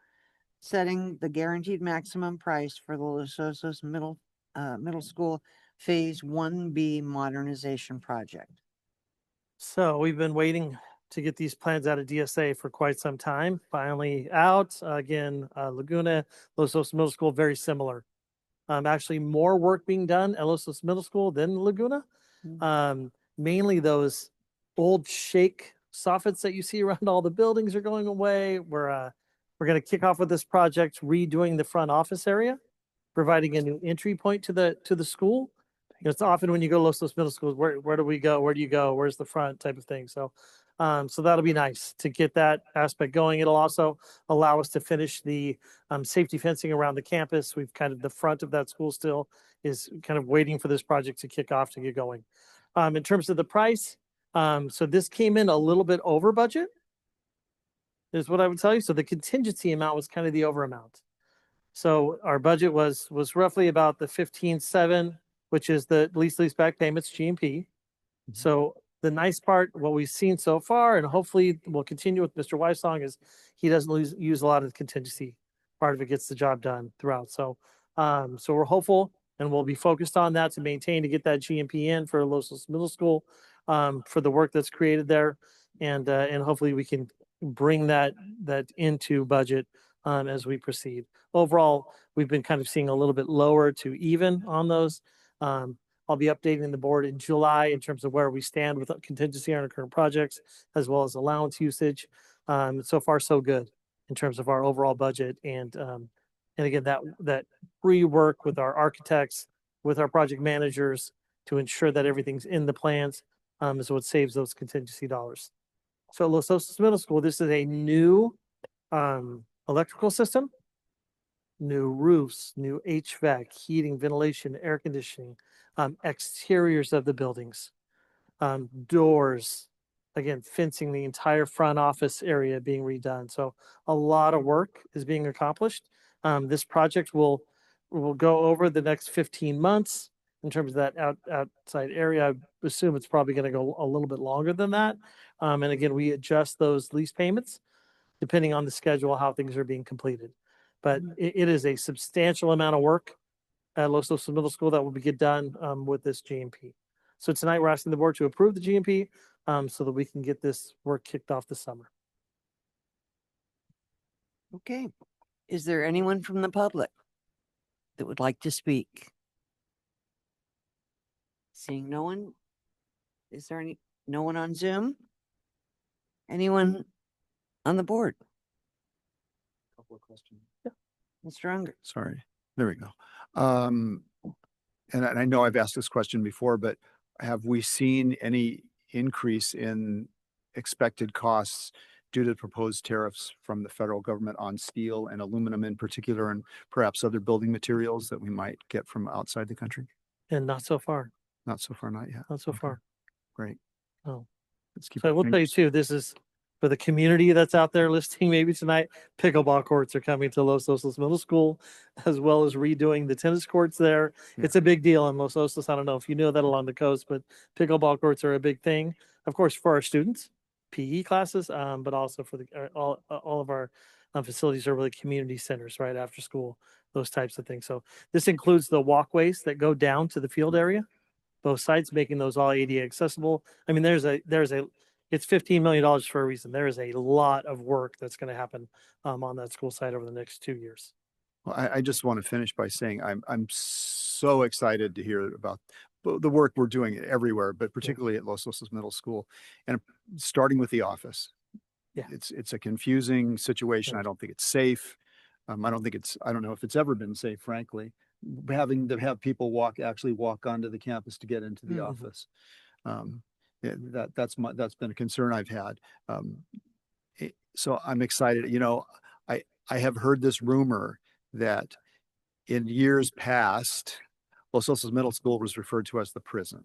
setting the guaranteed maximum price for the Los Osos Middle School Phase 1B modernization project. So we've been waiting to get these plans out of DSA for quite some time. Finally out. Again, Laguna, Los Osos Middle School, very similar. Actually more work being done at Los Osos Middle School than Laguna. Mainly those old shake soffits that you see around all the buildings are going away. We're going to kick off with this project, redoing the front office area, providing a new entry point to the school. You know, it's often when you go to Los Osos Middle Schools, where do we go? Where do you go? Where's the front type of thing? So, so that'll be nice to get that aspect going. It'll also allow us to finish the safety fencing around the campus. We've kind of, the front of that school still is kind of waiting for this project to kick off to get going. In terms of the price, so this came in a little bit over budget, is what I would tell you. So the contingency amount was kind of the over amount. So our budget was roughly about the 15.7, which is the lease back payments, GMP. So the nice part, what we've seen so far, and hopefully we'll continue with Mr. Weissong, is he doesn't use a lot of the contingency. Part of it gets the job done throughout. So, so we're hopeful, and we'll be focused on that to maintain, to get that GMP in for Los Osos Middle School, for the work that's created there. And hopefully we can bring that into budget as we proceed. Overall, we've been kind of seeing a little bit lower to even on those. I'll be updating the board in July in terms of where we stand with contingency on our current projects, as well as allowance usage. So far, so good in terms of our overall budget. And again, that rework with our architects, with our project managers to ensure that everything's in the plans is what saves those contingency dollars. So Los Osos Middle School, this is a new electrical system, new roofs, new HVAC, heating, ventilation, air conditioning, exteriors of the buildings, doors, again, fencing the entire front office area being redone. So a lot of work is being accomplished. This project will go over the next 15 months in terms of that outside area. I assume it's probably going to go a little bit longer than that. And again, we adjust those lease payments depending on the schedule, how things are being completed. But it is a substantial amount of work at Los Osos Middle School that will get done with this GMP. So tonight we're asking the board to approve the GMP so that we can get this work kicked off this summer. Okay. Is there anyone from the public that would like to speak? Seeing no one, is there no one on Zoom? Anyone on the board? Couple of questions. Yeah. Mr. Unger. Sorry. There we go. And I know I've asked this question before, but have we seen any increase in expected costs due to the proposed tariffs from the federal government on steel and aluminum in particular, and perhaps other building materials that we might get from outside the country? And not so far. Not so far, not yet. Not so Okay. far. Great. Oh. Let's keep So I our will tell you fingers- too, this is for the community that's out there listening maybe tonight. Pickleball courts are coming to Los Osos Middle School, as well as redoing the tennis courts there. Yeah. It's a big deal in Los Osos. I don't know if you know that along the coast, but pickleball courts are a big thing. Of course, for our students, PE classes, but also for all of our facilities are really community centers, right after school, those types of things. So this includes the walkways that go down to the field area, both sides, making those all ADA accessible. I mean, it's $15 million for a reason. There is a lot of work that's going to happen on that school site over the next 2 years. Well, I just want to finish by saying I'm so excited to hear about the work we're doing everywhere, but particularly at Los Osos Middle School, and starting with the office. Yeah. It's a confusing situation. I don't think it's safe. I don't know if it's ever been safe, frankly, having to have people actually walk onto the campus to get into the office. That's been a concern I've had. So I'm excited. You know, I have heard this rumor that in years past, Los Osos Middle School was referred to as the prison.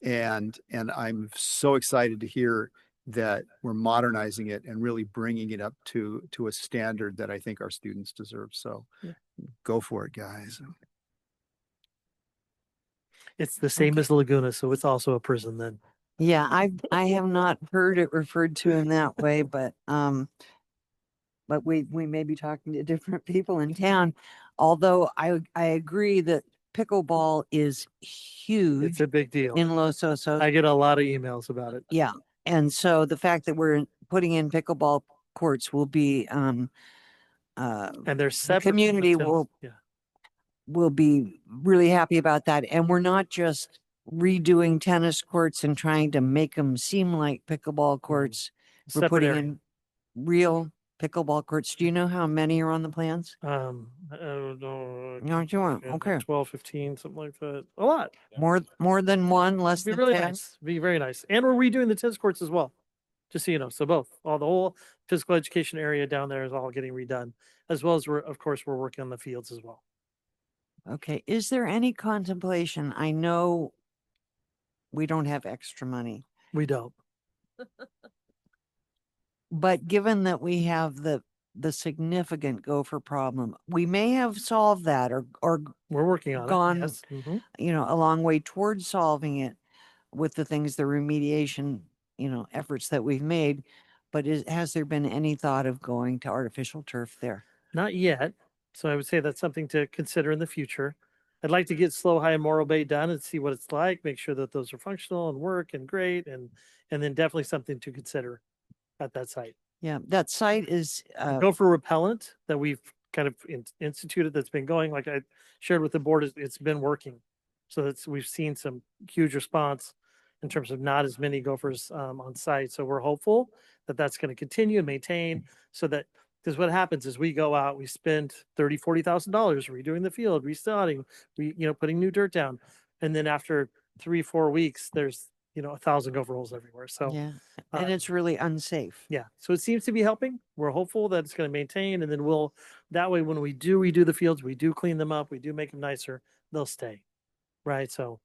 And I'm so excited to hear that we're modernizing it and really bringing it up to a standard that I think our students deserve. So go for it, guys. It's the same as Laguna, so it's also a prison then. Yeah, I have not heard it referred to in that way, but but we may be talking to different people in town. Although I agree that pickleball is huge It's a big deal. in Los Osos. I get a lot of emails about it. Yeah. And so the fact that we're putting in pickleball courts will be, And they're the separate. from the community tennis. Yeah. will be really happy about that. And we're not just redoing tennis courts and trying to make them seem like pickleball courts. We're Separate putting area. in real pickleball courts. Do you know how many are on the plans? I don't know. No, you want, Yeah, okay. 12, 15, something like that. A lot. More than one, less Be than really 10? nice. Be very nice. And we're redoing the tennis courts as well. Just so you know. So both. All the whole physical education area down there is all getting redone. As well as of course, we're working on the fields as well. Okay. Is there any contemplation? I know we don't have extra money, We don't. but given that we have the significant gopher problem, we may have solved that or We're working on gone, it. Yes. Mhm. a long way towards solving it with the remediation, efforts that we've made. But has there been any thought of going to artificial turf there? Not yet. So I would say that's something to consider in the future. I'd like to get Slow High and Morro Bay done and see what it's like, make sure that those are functional and work and great, and then definitely something to consider at that site. Yeah, that site is, Gopher repellent that we've kind of instituted that's been going, like I shared with the board, it's been working. So we've seen some huge response in terms of not as many gophers on site. So we're hopeful that that's going to continue and maintain so that, because what happens is we go out, we spend $30,000-$40,000 redoing the field, resodding, putting new dirt down. And then after 3-4 weeks, there's, 1,000 gopher holes everywhere. So yeah, and it's really unsafe. yeah. So it seems to be helping. We're hopeful that it's going to maintain. And then that way, when we do redo the fields, we do clean them up, we do make them nicer, they'll stay. Right. So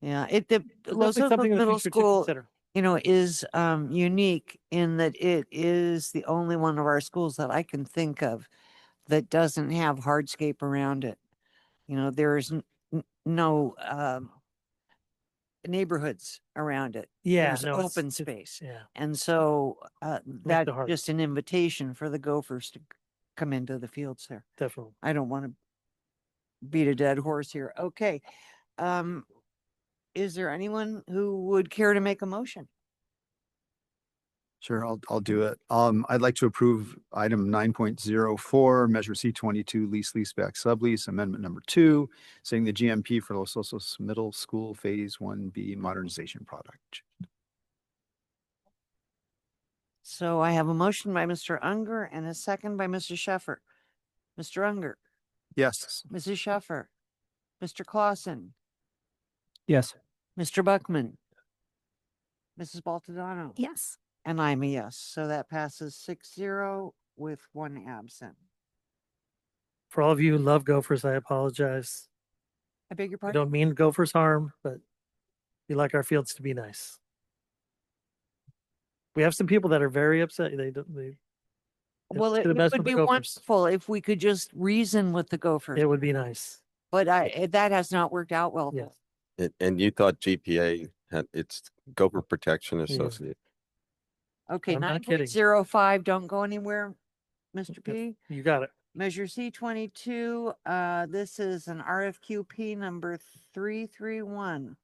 Yeah, definitely Los Osos something in the Middle future to School, consider. is unique in that it is the only one of our schools that I can think of that doesn't have hardscape around it. There's no neighborhoods around it. Yeah, There's no, open it's- space. yeah. And so that's hard. just an invitation for the gophers to come into the fields there. Definitely. I don't want to beat a dead horse here. Okay. Is there anyone who would care to make a motion? Sure, I'll do it. I'd like to approve item 9.04, measure C22, leaseback sublease, amendment number 2, setting the GMP for Los Osos Middle School Phase 1B modernization project. So I have a motion by Mr. Unger and a second by Mr. Sheffer. Mr. Unger, Yes. Mrs. Sheffer, Mr. Clausen, Yes. Mr. Buckman, Mrs. Baltadano. Yes. And I'm a yes. So that passes 6-0 with 1 absent. For all of you who love gophers, I apologize. I beg your I pardon? don't mean gophers harm, but we like our fields to be nice. We have some people that are very upset. Well, to it the best would of the be gophers. wonderful if we could just reason with the gophers, It would be nice. but that has not worked out well. Yes. And you thought GPA had its Gopher Protection Yeah. Associate. Okay, I'm not kidding. 9.05, don't go anywhere, Mr. P. You got it. Measure C22, this is an RFQP number 331.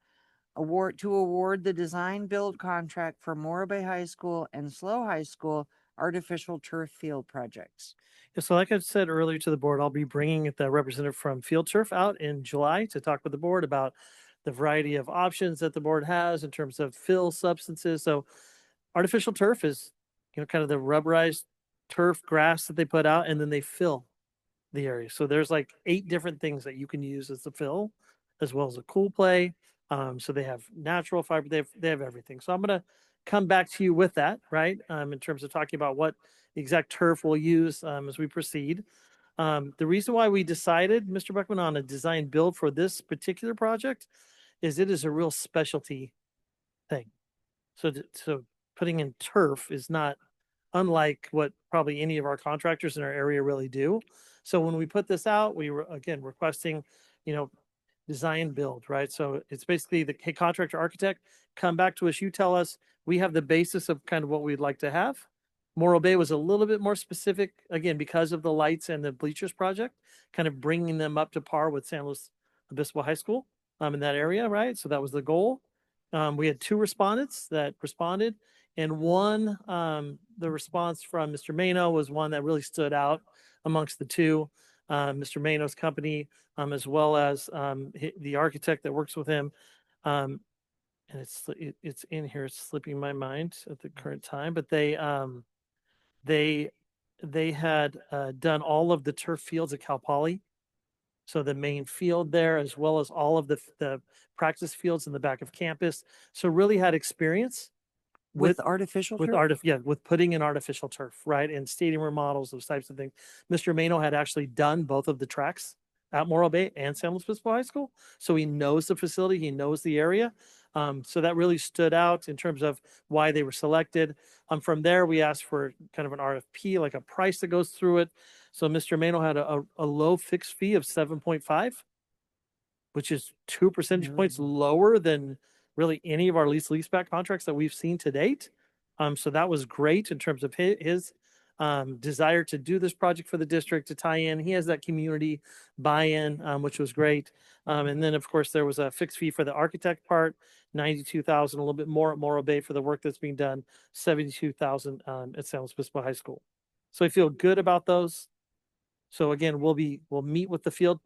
Award the design build contract for Morro Bay High School and Slow High School artificial turf field projects. Yeah, so like I said earlier to the board, I'll be bringing the representative from Field Turf out in July to talk with the board about the variety of options that the board has in terms of fill substances. So artificial turf is, kind of the rubberized turf grass that they put out and then they fill the area. So there's like 8 different things that you can use as the fill, as well as a cool play. So they have natural fiber, they have everything. So I'm going to come back to you with that, right? In terms of talking about what the exact turf we'll use as we proceed. The reason why we decided, Mr. Buckman, on a design build for this particular project is it is a real specialty thing. So putting in turf is not unlike what probably any of our contractors in our area really do. So when we put this out, we were again requesting, design build, right? So it's basically the contractor architect come back to us, you tell us, we have the basis of kind of what we'd like to have. Morro Bay was a little bit more specific, again, because of the lights and the bleachers project, kind of bringing them up to par with San Luis Obispo High School in that area, right? So that was the goal. We had 2 respondents that responded, and one, the response from Mr. Mano was one that really stood out amongst the 2. Mr. Mano's company, as well as the architect that works with him. And it's in here, it's slipping my mind at the current time, but they had done all of the turf fields at Cal Poly. So the main field there, as well as all of the practice fields in the back of campus. So really had experience With artificial turf? with putting in artificial turf, right? And stadium remodels, those types of things. Mr. Mano had actually done both of the tracks at Morro Bay and San Luis Obispo High School. So he knows the facility, he knows the area. So that really stood out in terms of why they were selected. From there, we asked for kind of an RFP, like a price that goes through it. So Mr. Mano had a low fixed fee of 7.5, which is 2 percentage points lower than really any of our leaseback contracts that we've seen to date. So that was great in terms of his desire to do this project for the district, to tie in. He has that community buy-in, which was great. And then of course there was a fixed fee for the architect part, 92,000, a little bit more at Morro Bay for the work that's being done, 72,000 at San Luis Obispo High School. So I feel good about those. So again, we'll meet with the field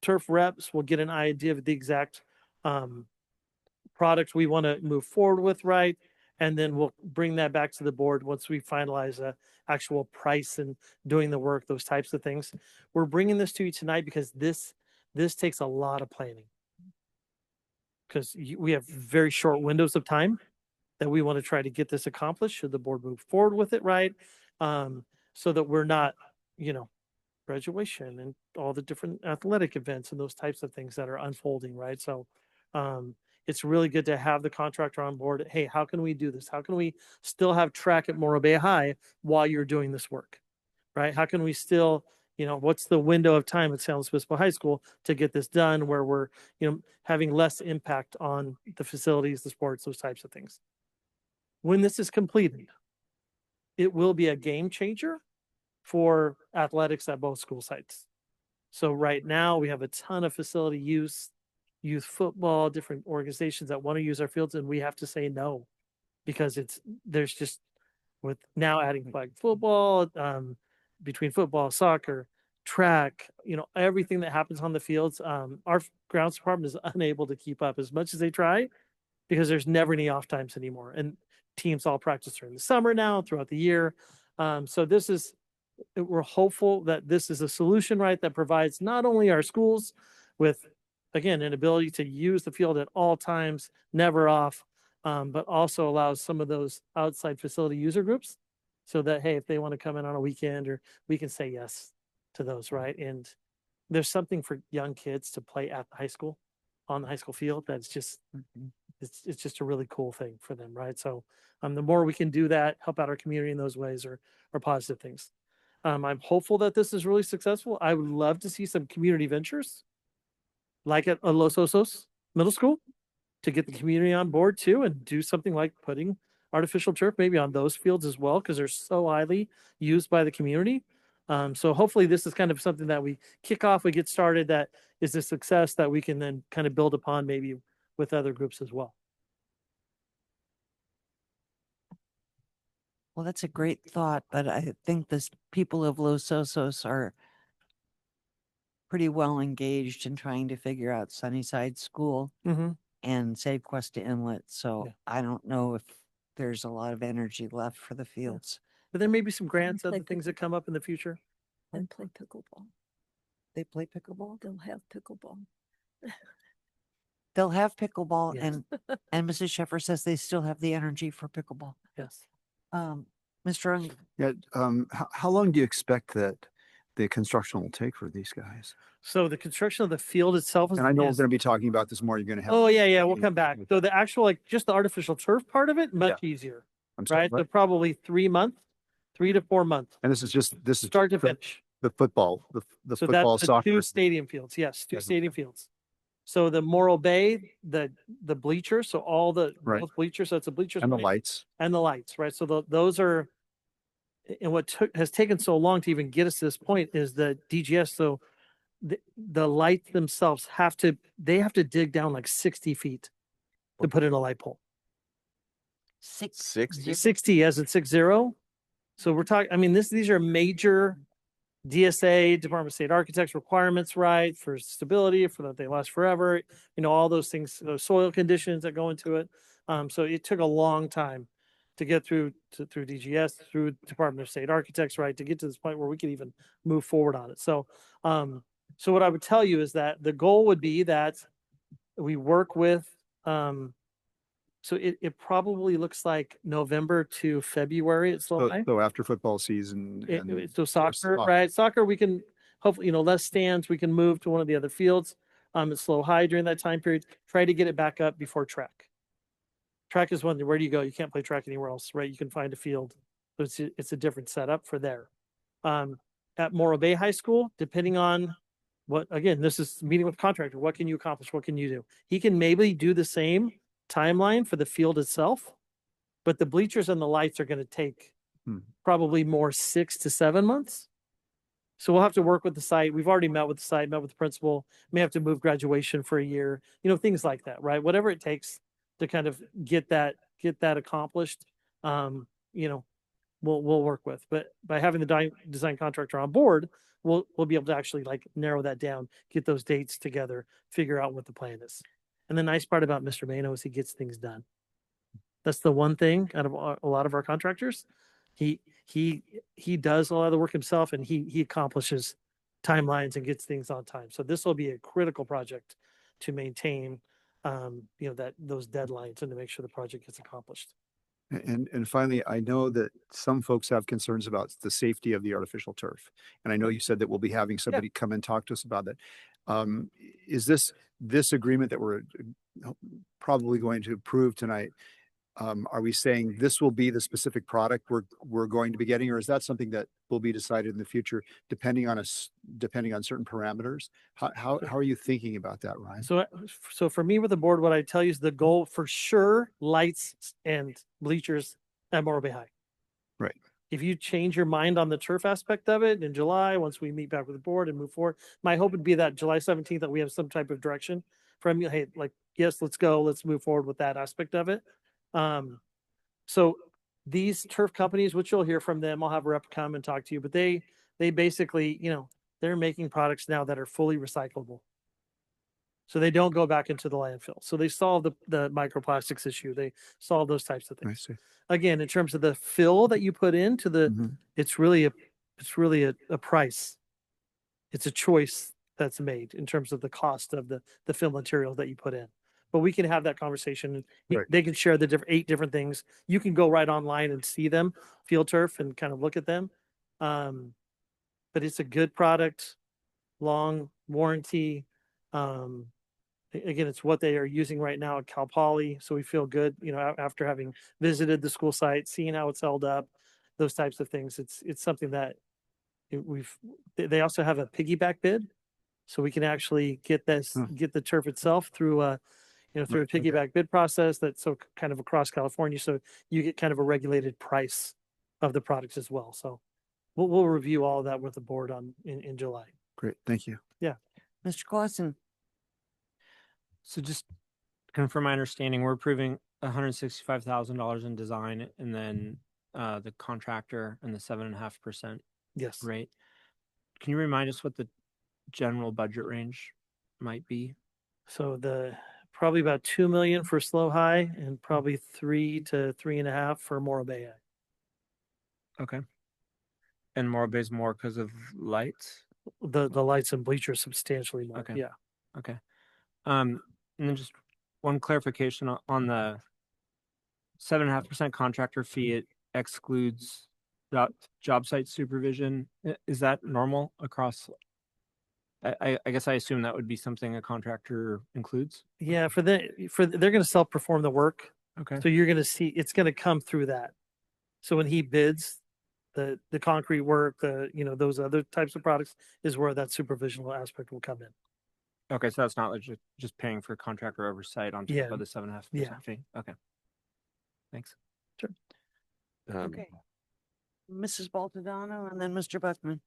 turf reps. We'll get an idea of the exact products we want to move forward with, right? And then we'll bring that back to the board once we finalize a actual price and doing the work, those types of things. We're bringing this to you tonight because this takes a lot of planning. Because we have very short windows of time that we want to try to get this accomplished should the board move forward with it, right? So that we're not, graduation and all the different athletic events and those types of things that are unfolding, right? So it's really good to have the contractor on board. Hey, how can we do this? How can we still have track at Morro Bay High while you're doing this work, right? How can we still, what's the window of time at San Luis Obispo High School to get this done where we're, having less impact on the facilities, the sports, those types of things. When this is completed, it will be a game changer for athletics at both school sites. So right now we have a ton of facility use, youth football, different organizations that want to use our fields, and we have to say no because there's just, with now adding flag football, between football, soccer, track, everything that happens on the fields, our grounds department is unable to keep up as much as they try because there's never any off times anymore. And teams all practice during the summer now, throughout the year. So we're hopeful that this is a solution, right, that provides not only our schools with, again, an ability to use the field at all times, never off, but also allows some of those outside facility user groups so that, hey, if they want to come in on a weekend, or we can say yes to those, right? And there's something for young kids to play at the high school, on the high school field. That's just, it's just a really cool thing for them, right? So the more we can do that, help out our community in those ways are positive things. I'm hopeful that this is really successful. I would love to see some community ventures like at Los Osos Middle School to get the community on board too, and do something like putting artificial turf maybe on those fields as well, because they're so highly used by the community. So hopefully this is kind of something that we kick off, we get started, that is a success that we can then kind of build upon maybe with other groups as well. Well, that's a great thought, but I think the people of Los Osos are pretty well engaged in trying to figure out Sunnyside School and Save Cuesta Inlet. So I don't know if there's a lot of energy left for the fields. But there may be some grants, other things that come up in the future. And play pickleball. They play pickleball? They'll have pickleball. They'll have pickleball, Yes. and Mrs. Sheffer says they still have the energy for pickleball. Yes. Mr. Ung, Yeah, how long do you expect that the construction will take for these guys? So the construction of the field itself is. And I know we're is- going to be talking about this more. You're going to have. Oh, yeah, we'll come back. So the actual, just the artificial turf part of it, much easier, I'm sorry, right? So what? probably 3 to 4 months, And this is start to finish. the football, the So football, that's the soccer. 2 stadium fields. Yes, 2 Yes. stadium fields. So the Morro Bay, the bleachers, so all the Right. both bleachers, that's the bleachers. And the right? lights. And the lights, right? So those are, and what has taken so long to even get us to this point is the DGS. So the lights themselves have to dig down like 60 feet to put in a light pole. 60 as in 60. So we're talking, I mean, these are major DSA, Department of State Architects requirements, right? For stability, for that they last forever, all those things, those soil conditions that go into it. So it took a long time to get through DGS, through Department of State Architects, right? To get to this point where we could even move forward on it. So, so what I would tell you is that the goal would be that we work with, so it probably looks like November to February. It's slow high. So after football season. And So soccer, right? Soccer, we can hopefully, less stands, we can move to one of the other fields. It's slow high during that time period. Try to get it back up before track. Track is one, where do you go? You can't play track anywhere else, right? You can find a field. So it's a different setup for there. At Morro Bay High School, depending on what, again, this is meeting with the contractor. What can you accomplish? What can you do? He can maybe do the same timeline for the field itself, but the bleachers and the lights are going to take probably more 6 to 7 months. So we'll have to work with the site. We've already met with the site, met with the principal, may have to move graduation for a year, things like that, right? Whatever it takes to kind of get that accomplished, we'll work with. But by having the design contractor on board, we'll be able to actually narrow that down, get those dates together, figure out what the plan is. And the nice part about Mr. Mano is he gets things done. That's the one thing out of a lot of our contractors. He does a lot of the work himself, and he accomplishes timelines and gets things on time. So this will be a critical project to maintain, those deadlines and to make sure the project gets accomplished. And finally, I know that some folks have concerns about the safety of the artificial turf. And I know you said that we'll be having somebody come and talk to us about that. Is this agreement that we're probably going to approve tonight, are we saying this will be the specific product we're going to be getting, or is that something that will be decided in the future depending on certain parameters? How are you thinking about that, Ryan? So for me with the board, what I tell you is the goal for sure, lights and bleachers at Morro Bay High. Right. If you change your mind on the turf aspect of it in July, once we meet back with the board and move forward, my hope would be that July 17th that we have some type of direction from you. Hey, yes, let's go, let's move forward with that aspect of it. So these turf companies, which you'll hear from them, I'll have a rep come and talk to you, but they basically, they're making products now that are fully recyclable. So they don't go back into the landfill. So they solve the microplastics issue. They solve those types of things. Again, in terms of the fill that you put into it's really a price. It's a choice that's made in terms of the cost of the fill material that you put in. But we can have that conversation. Right. They can share the 8 different things. You can go right online and see them, Field Turf, and kind of look at them. But it's a good product, long warranty. Again, it's what they are using right now at Cal Poly. So we feel good, after having visited the school site, seeing how it's held up, those types of things. It's something that they also have a piggyback bid. So we can actually get the turf itself through a piggyback bid process that's so kind of across California. So you get kind of a regulated price of the products as well. So we'll review all of that with the board in July. Great. Thank you. Yeah. Mr. Clausen. So just confirm my understanding, we're approving $165,000 in design and then the contractor and the 7.5% Yes. rate. Can you remind us what the general budget range might be? So probably about 2 million for Slow High and probably 3 to 3.5 for Morro Bay. Okay. And Morro Bay's more because of lights? The lights and bleachers substantially more. Okay. Yeah. Okay. And then just one clarification on the 7.5% contractor fee. It excludes job site supervision. Is that normal across? I guess I assume that would be something a contractor includes. Yeah, they're going to self-perform the work. Okay. So you're going to see it's going to come through that. So when he bids the concrete work, those other types of products is where that supervisional aspect will come in. Okay, so that's not like just paying for contractor oversight on top of the 7.5% fee. Okay. Thanks. Sure. Um, Okay. Mrs. Baltadano and then Mr. Buckman.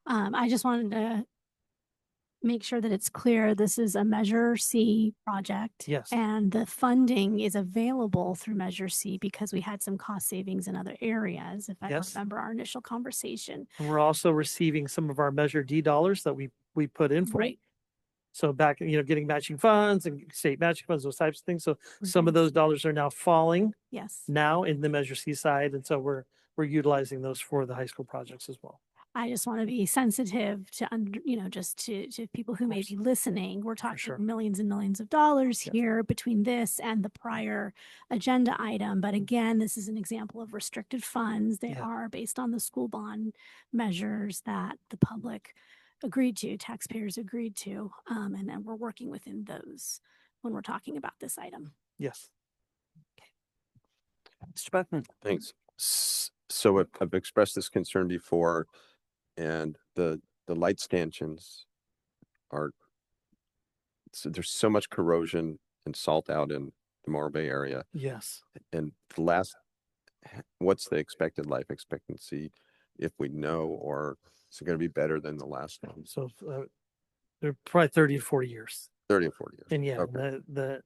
I just wanted to make sure that it's clear this is a Measure C project. Yes. And the funding is available through Measure C because we had some cost savings in other areas, if I Yes. remember our initial conversation. And we're also receiving some of our Measure D dollars that we put in for. Right. So back, getting matching funds and state matching funds, those types of things. So some of those dollars are now falling Yes. now in the Measure C side. And so we're utilizing those for the high school projects as well. I just want to be sensitive to, just to people who may be listening. We're talking sure. millions and millions of dollars Yes. here between this and the prior agenda item. But again, this is an example of restricted funds. They Yeah. are based on the school bond measures that the public agreed to, taxpayers agreed to. And then we're working within those when we're talking about this item. Yes. Mr. Buckman. Thanks. So I've expressed this concern before, and the light stanchions are, so there's so much corrosion and salt out in the Morro Bay area. Yes. And what's the expected life expectancy, if we know, or is it going to be better than the last one? So they're probably 30 to 40 years. 30 or 40 years. And yeah, Okay.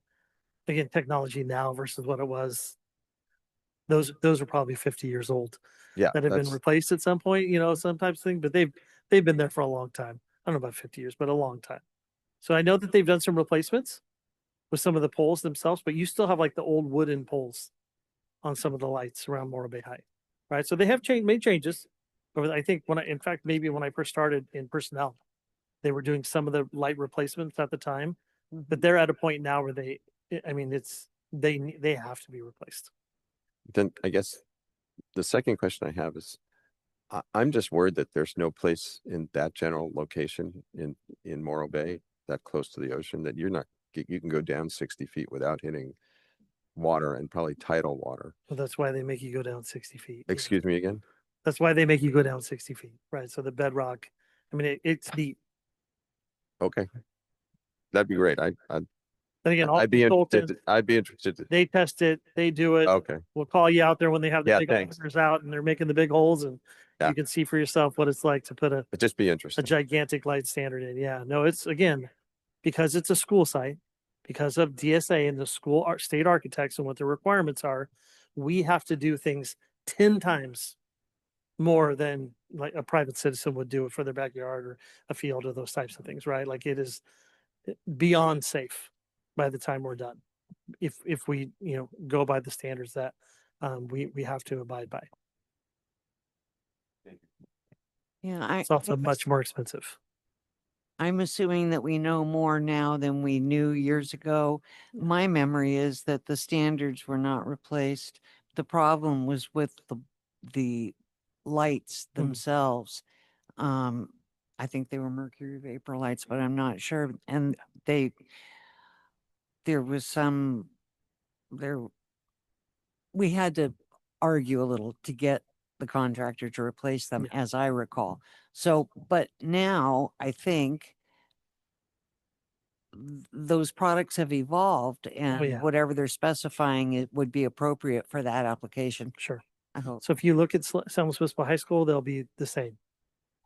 again, technology now versus what it was, those are probably 50 years old. Yeah, that have been that's- replaced at some point, some types of thing, but they've been there for a long time. I don't know about 50 years, but a long time. So I know that they've done some replacements with some of the poles themselves, but you still have like the old wooden poles on some of the lights around Morro Bay High, right? So they have made changes. I think in fact, maybe when I first started in personnel, they were doing some of the light replacements at the time, but they're at a point now where they have to be replaced. Then I guess the second question I have is, I'm just worried that there's no place in that general location in Morro Bay, that close to the ocean, that you can go down 60 feet without hitting water, and probably tidal water. Well, that's why they make you go down 60 feet. Excuse me again? That's why they make you go down 60 feet, right? So the bedrock, it's deep. Okay. That'd be great. Then again, all I'd be consultants, interested. I'd be interested. they test it, they do it. Okay. We'll call you out there when they have the Yeah, big thanks. officers out and they're making the big holes, and Yeah. you can see for yourself what it's like to put It'd just be a interesting. gigantic light standard in. Yeah, no, it's again, because it's a school site, because of DSA and the state architects and what the requirements are, we have to do things 10 times more than like a private citizen would do it for their backyard or a field or those types of things, right? Like it is beyond safe by the time we're done. If we, go by the standards that we have to abide by. Yeah, It's also much more expensive. I'm assuming that we know more now than we knew years ago. My memory is that the standards were not replaced. The problem was with the lights themselves. I think they were mercury vapor lights, but I'm not sure. And we had to argue a little to get the contractor to replace them, as I recall. So, but now I think those products have evolved, and yeah. whatever they're specifying, it would be appropriate for that application. Sure. I hope. So if you look at San Luis Obispo High School, they'll be the same.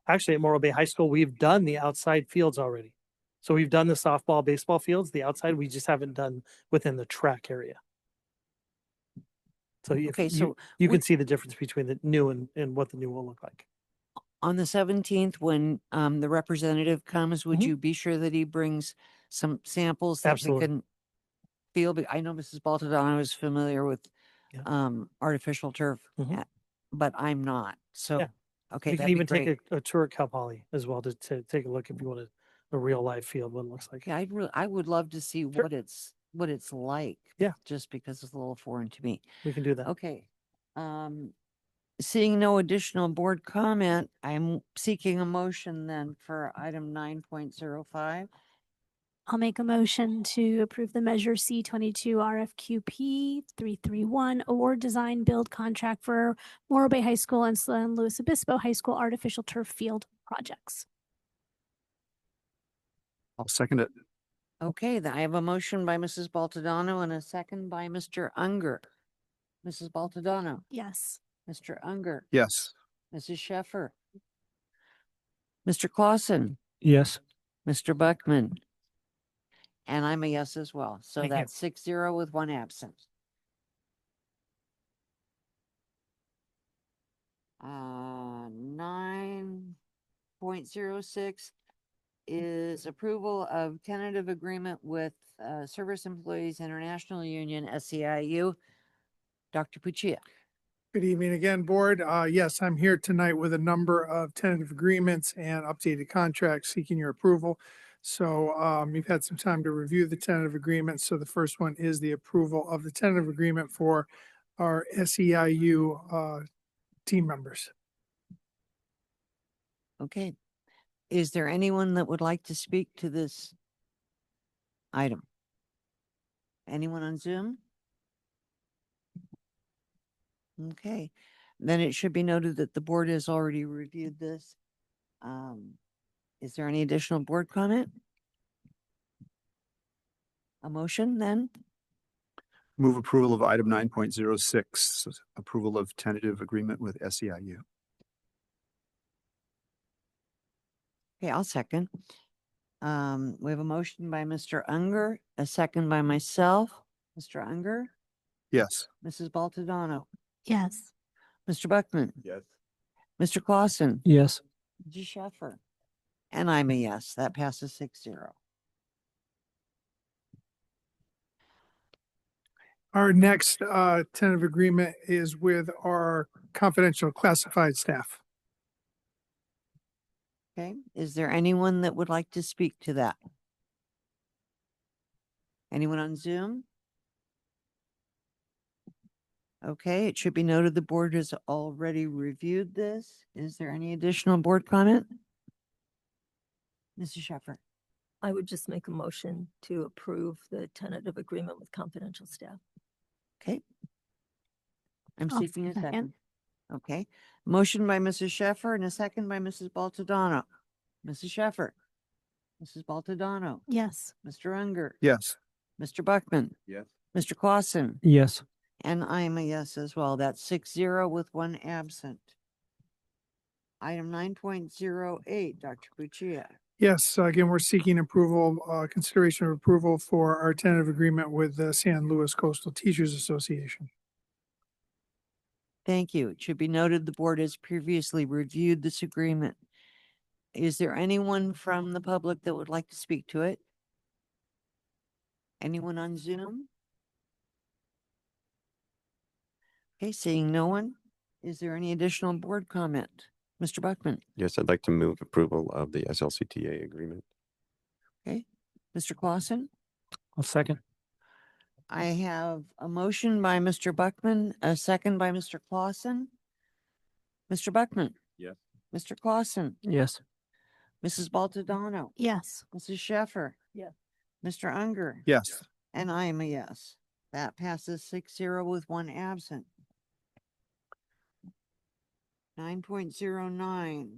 Actually, at Morro Bay High School, we've done the outside fields already. So we've done the softball, baseball fields, the outside, we just haven't done within the track area. So you can see the difference between the new and what the new will look like. On the 17th, when the representative comes, would you be sure that he brings some samples that we Absolutely. can feel? I know Mrs. Baltadano is familiar with artificial turf, but I'm not. So, okay, You can that'd even be great. take a tour at Cal Poly as well to take a look if you want a real live field, what it looks like. Yeah, I would love to see what it's like. Yeah. Just because it's a little foreign to me. We can do that. Okay. Seeing no additional board comment, I'm seeking a motion then for item 9.05. I'll make a motion to approve the Measure C22 RFQP 331 award design build contract for Morro Bay High School and San Luis Obispo High School artificial turf field projects. I'll second it. Okay, I have a motion by Mrs. Baltadano and a second by Mr. Unger. Mrs. Baltadano, Yes. Mr. Unger, Yes. Mrs. Sheffer, Mr. Clausen, Yes. Mr. Buckman, and I'm a yes as well. So Thank you. that's 6-0 with one absent. 9.06 is approval of tentative agreement with Service Employees International Union, SEIU. Dr. Puccia. Good evening again, Board. Yes, I'm here tonight with a number of tentative agreements and updated contracts seeking your approval. So you've had some time to review the tentative agreements. So the first one is the approval of the tentative agreement for our SEIU team members. Okay. Is there anyone that would like to speak to this item? Anyone on Zoom? Okay, then it should be noted that the board has already reviewed this. Is there any additional board comment? A motion then? Move approval of item 9.06, approval of tentative agreement with SEIU. Okay, I'll second. We have a motion by Mr. Unger, a second by myself. Mr. Unger, Yes. Mrs. Baltadano, Yes. Mr. Buckman, Yes. Mr. Clausen, Yes. G. Sheffer, and I'm a yes. That passes 6-0. Our next tentative agreement is with our confidential classified staff. Okay, is there anyone that would like to speak to that? Anyone on Zoom? Okay, it should be noted the board has already reviewed this. Is there any additional board comment? Mrs. Sheffer. I would just make a motion to approve the tentative agreement with confidential staff. Okay. I'm I'll seeking a second. second. Okay, motion by Mrs. Sheffer and a second by Mrs. Baltadano. Mrs. Sheffer. Mrs. Baltadano. Yes. Mr. Unger. Yes. Mr. Buckman. Yes. Mr. Clausen. Yes. And I am a yes as well. That's 6-0 with one absent. Item 9.08, Dr. Puccia. Yes, again, we're seeking approval, consideration of approval for our tentative agreement with the San Luis Coastal Teachers Association. Thank you. It should be noted the board has previously reviewed this agreement. Is there anyone from the public that would like to speak to it? Anyone on Zoom? Okay, seeing no one, is there any additional board comment? Mr. Buckman? Yes, I'd like to move approval of the SLCTA agreement. Okay, Mr. Clausen? I'll second. I have a motion by Mr. Buckman, a second by Mr. Clausen. Mr. Buckman? Yes. Mr. Clausen? Yes. Mrs. Baltadano? Yes. Mrs. Sheffer? Yes. Mr. Unger? Yes. And I am a yes. That passes 6-0 with one absent. 9.09.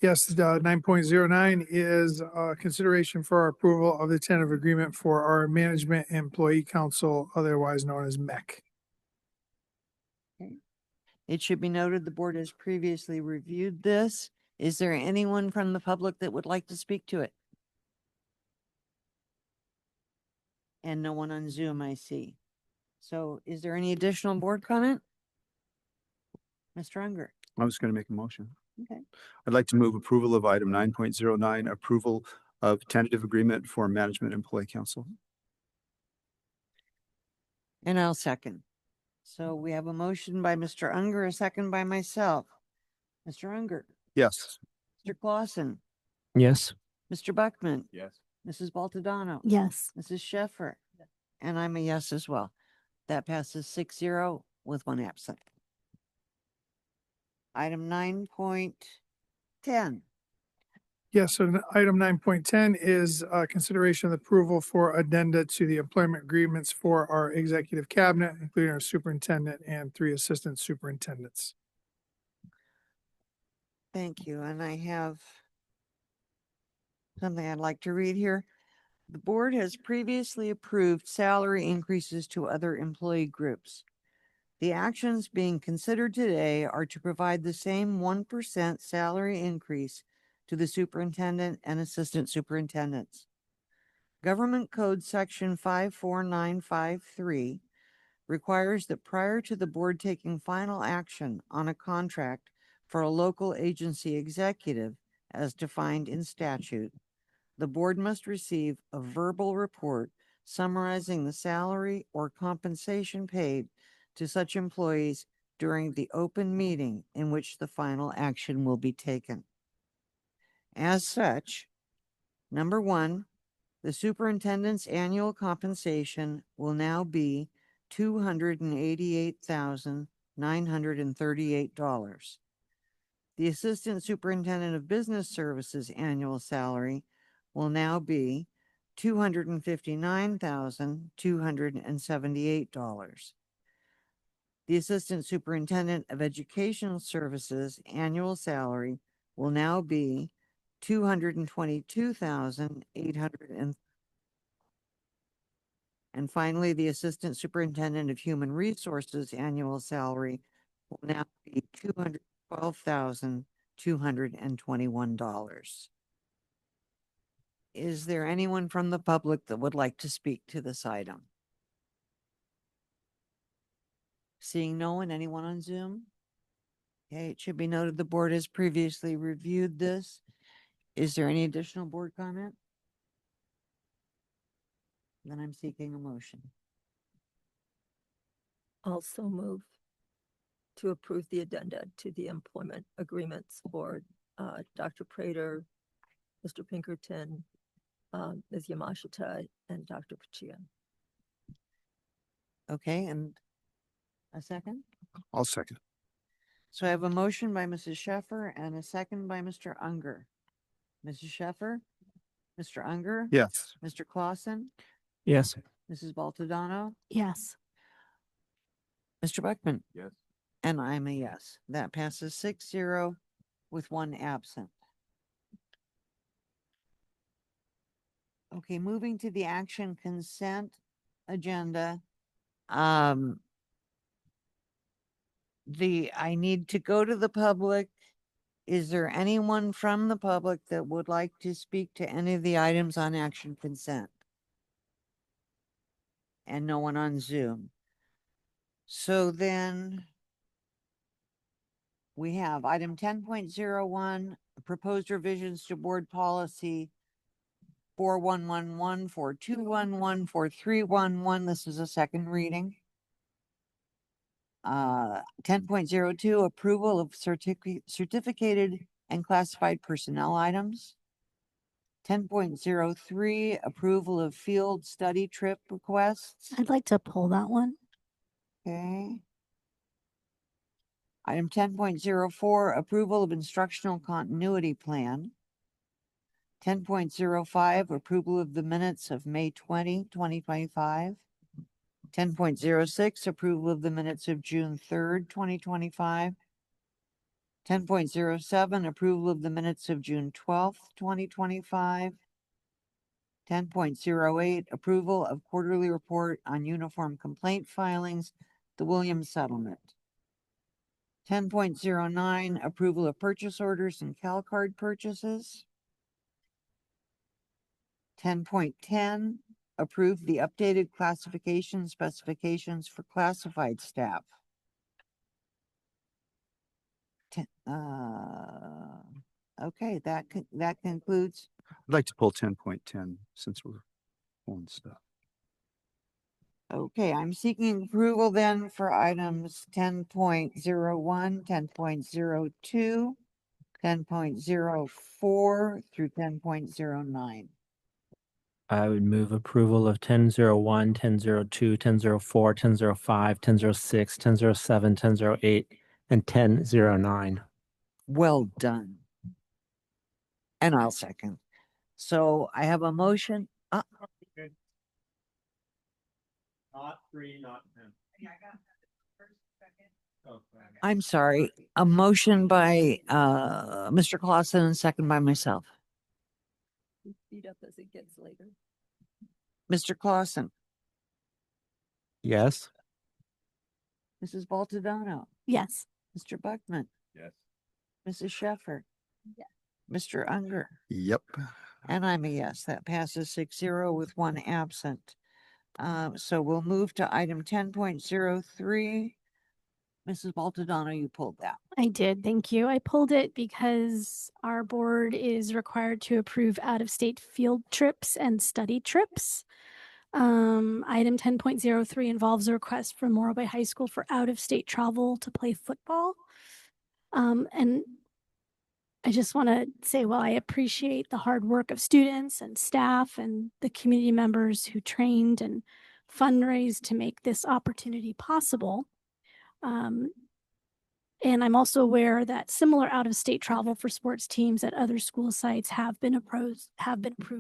Yes, 9.09 is consideration for our approval of the tentative agreement for our Management Employee Council, otherwise known as MEC. It should be noted the board has previously reviewed this. Is there anyone from the public that would like to speak to it? And no one on Zoom, I see. So is there any additional board comment? Mr. Unger? I was going to make a motion. Okay. I'd like to move approval of item 9.09, approval of tentative agreement for Management Employee Council. And I'll second. So we have a motion by Mr. Unger, a second by myself. Mr. Unger? Yes. Mr. Clausen? Yes. Mr. Buckman? Yes. Mrs. Baltadano? Yes. Mrs. Sheffer? And I'm a yes as well. That passes 6-0 with one absent. Item 9.10. Yes, so item 9.10 is consideration of approval for addenda to the employment agreements for our executive cabinet, including our superintendent and 3 assistant superintendents. Thank you. And I have something I'd like to read here. The board has previously approved salary increases to other employee groups. The actions being considered today are to provide the same 1% salary increase to the superintendent and assistant superintendents. Government Code Section 54953 requires that prior to the board taking final action on a contract for a local agency executive as defined in statute, the board must receive a verbal report summarizing the salary or compensation paid to such employees during the open meeting in which the final action will be taken. As such, number one, the superintendent's annual compensation will now be $288,938. The assistant superintendent of business services annual salary will now be $259,278. The assistant superintendent of educational services annual salary will now be $222,800. And finally, the assistant superintendent of human resources annual salary will now be $212,221. Is there anyone from the public that would like to speak to this item? Seeing no one, anyone on Zoom? Okay, it should be noted the board has previously reviewed this. Is there any additional board comment? Then I'm seeking a motion. Also move to approve the addenda to the employment agreements for Dr. Prater, Mr. Pinkerton, Ms. Yamashita, and Dr. Pachia. Okay, and a second? I'll second. So I have a motion by Mrs. Sheffer and a second by Mr. Unger. Mrs. Sheffer? Mr. Unger? Yes. Mr. Clausen? Yes. Mrs. Baltodano? Yes. Mr. Buckman? Yes. And I'm a yes. That passes 6-0 with one absent. Okay, moving to the action consent agenda. I need to go to the public. Is there anyone from the public that would like to speak to any of the items on action consent? And no one on Zoom. So then we have item 10.01, proposed revisions to board policy 4111, 4211, 4311. This is a second reading. 10.02, approval of certificated and classified personnel items. 10.03, approval of field study trip requests. I'd like to pull that one. Okay. Item 10.04, approval of instructional continuity plan. 10.05, approval of the minutes of May 20, 2025. 10.06, approval of the minutes of June 3rd, 2025. 10.07, approval of the minutes of June 12th, 2025. 10.08, approval of quarterly report on uniform complaint filings, the Williams settlement. 10.09, approval of purchase orders and CalCard purchases. 10.10, approve the updated classification specifications for classified staff. Okay, that concludes. I'd like to pull 10.10 since we're pulling stuff. Okay, I'm seeking approval then for items 10.01, 10.02, 10.04 through 10.09. I would move approval of 10.01, 10.02, 10.04, 10.05, 10.06, 10.07, 10.08, and 10.09. Well done. And I'll second. So I have a motion. Not 3, not 10. I'm sorry. A motion by Mr. Clausen and second by myself. Speed up as it gets later. Mr. Clausen, Yes. Mrs. Baltadano, Yes. Mr. Buckman, Yes. Mrs. Sheffer, Mr. Unger, Yep. and I'm a yes. That passes 6-0 with one absent. So we'll move to item 10.03. Mrs. Baltadano, you pulled that. I did, thank you. I pulled it because our board is required to approve out-of-state field trips and study trips. Item 10.03 involves a request from Morro Bay High School for out-of-state travel to play football. And I just want to say, well, I appreciate the hard work of students and staff and the community members who trained and fundraised to make this opportunity possible. And I'm also aware that similar out-of-state travel for sports teams at other school sites have been approved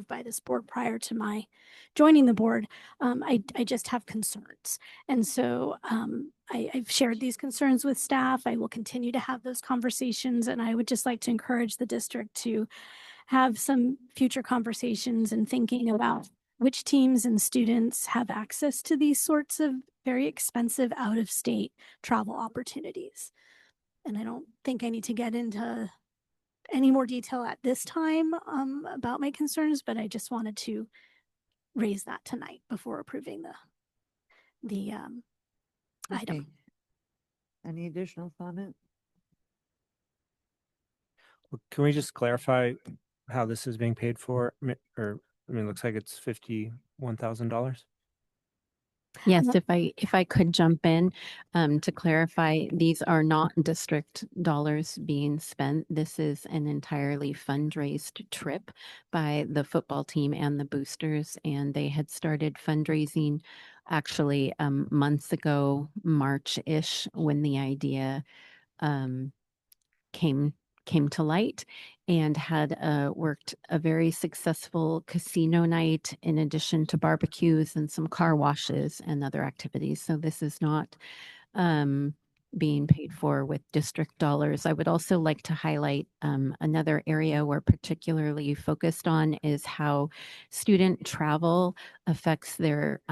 by this board prior to my joining the board. I just have concerns. And so I've shared these concerns with staff. I will continue to have those conversations. And I would just like to encourage the district to have some future conversations and thinking about which teams and students have access to these sorts of very expensive out-of-state travel opportunities. And I don't think I need to get into any more detail at this time about my concerns, but I just wanted to raise that tonight before approving the item. Okay. Any additional comment? Well, can we just clarify how this is being paid for? It looks like it's $51,000. Yes, if I could jump in to clarify, these are not district dollars being spent. This is an entirely fundraised trip by the football team and the boosters, and they had started fundraising actually months ago, March-ish, when the idea came to light, and had worked a very successful casino night in addition to barbecues and some car washes and other activities. So this is not being paid for with district dollars. I would also like to highlight another area we're particularly focused on is how student travel affects their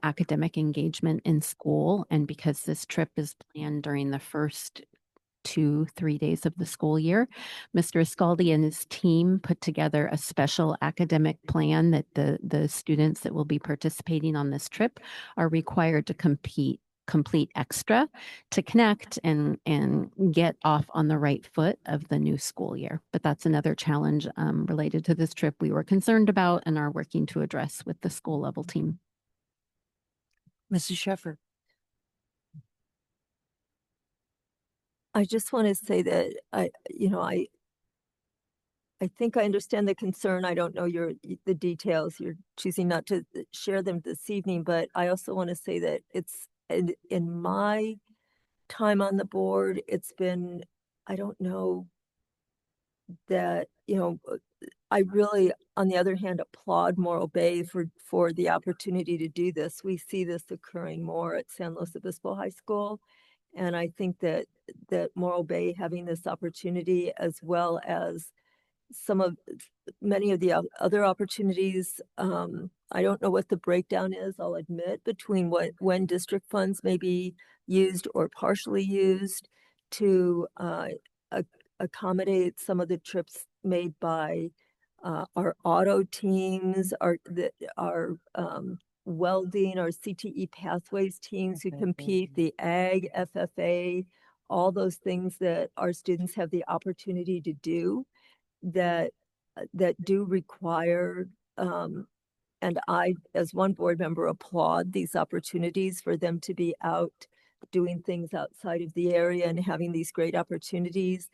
academic engagement in school. And because this trip is planned during the first 2-3 days of the school year, Mr. Ascaldi and his team put together a special academic plan that the students that will be participating on this trip are required to complete extra to connect and get off on the right foot of the new school year. But that's another challenge related to this trip we were concerned about and are working to address with the school level team. Mrs. Sheffer. I just want to say that I think I understand the concern. I don't know the details. You're choosing not to share them this evening, but I also want to say that it's in my time on the board, it's been, I don't know that, I really, on the other hand, applaud Morro Bay for the opportunity to do this. We see this occurring more at San Luis Obispo High School. And I think that Morro Bay having this opportunity, as well as many of the other opportunities, I don't know what the breakdown is, I'll admit, between when district funds may be used or partially used to accommodate some of the trips made by our auto teams, our welding, our CTE pathways teams who compete, the ag, FFA, all those things that our students have the opportunity to do that do require, and I, as one board member, applaud these opportunities for them to be out doing things outside of the area and having these great opportunities.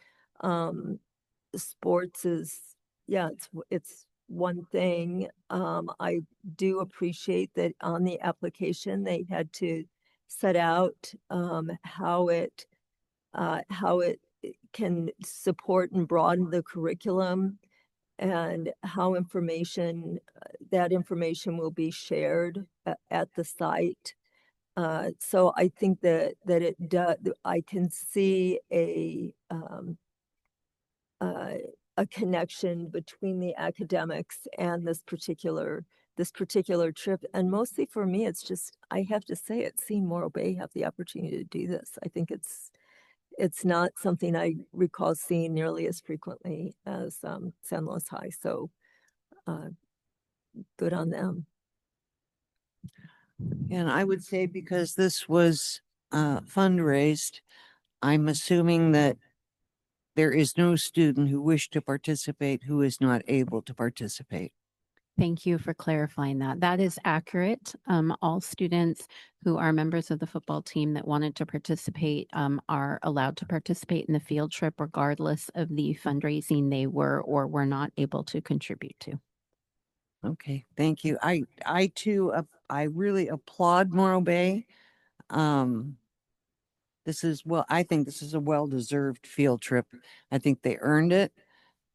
Sports is, it's one thing. I do appreciate that on the application they had to set out how it can support and broaden the curriculum, and how that information will be shared at the site. So I think that it does. I can see a connection between the academics and this particular this particular trip. And mostly for me, it's just, I have to say it, seeing Morro Bay have the opportunity to do this. I think it's not something I recall seeing nearly as frequently as San Luis High. So good on them. And I would say because this was fundraised, I'm assuming that there is no student who wished to participate who is not able to participate. Thank you for clarifying that. That is accurate. All students who are members of the football team that wanted to participate are allowed to participate in the field trip regardless of the fundraising they were or were not able to contribute to. Okay, thank you. I too, I really applaud Morro Bay. This is, well, I think this is a well-deserved field trip. I think they earned it.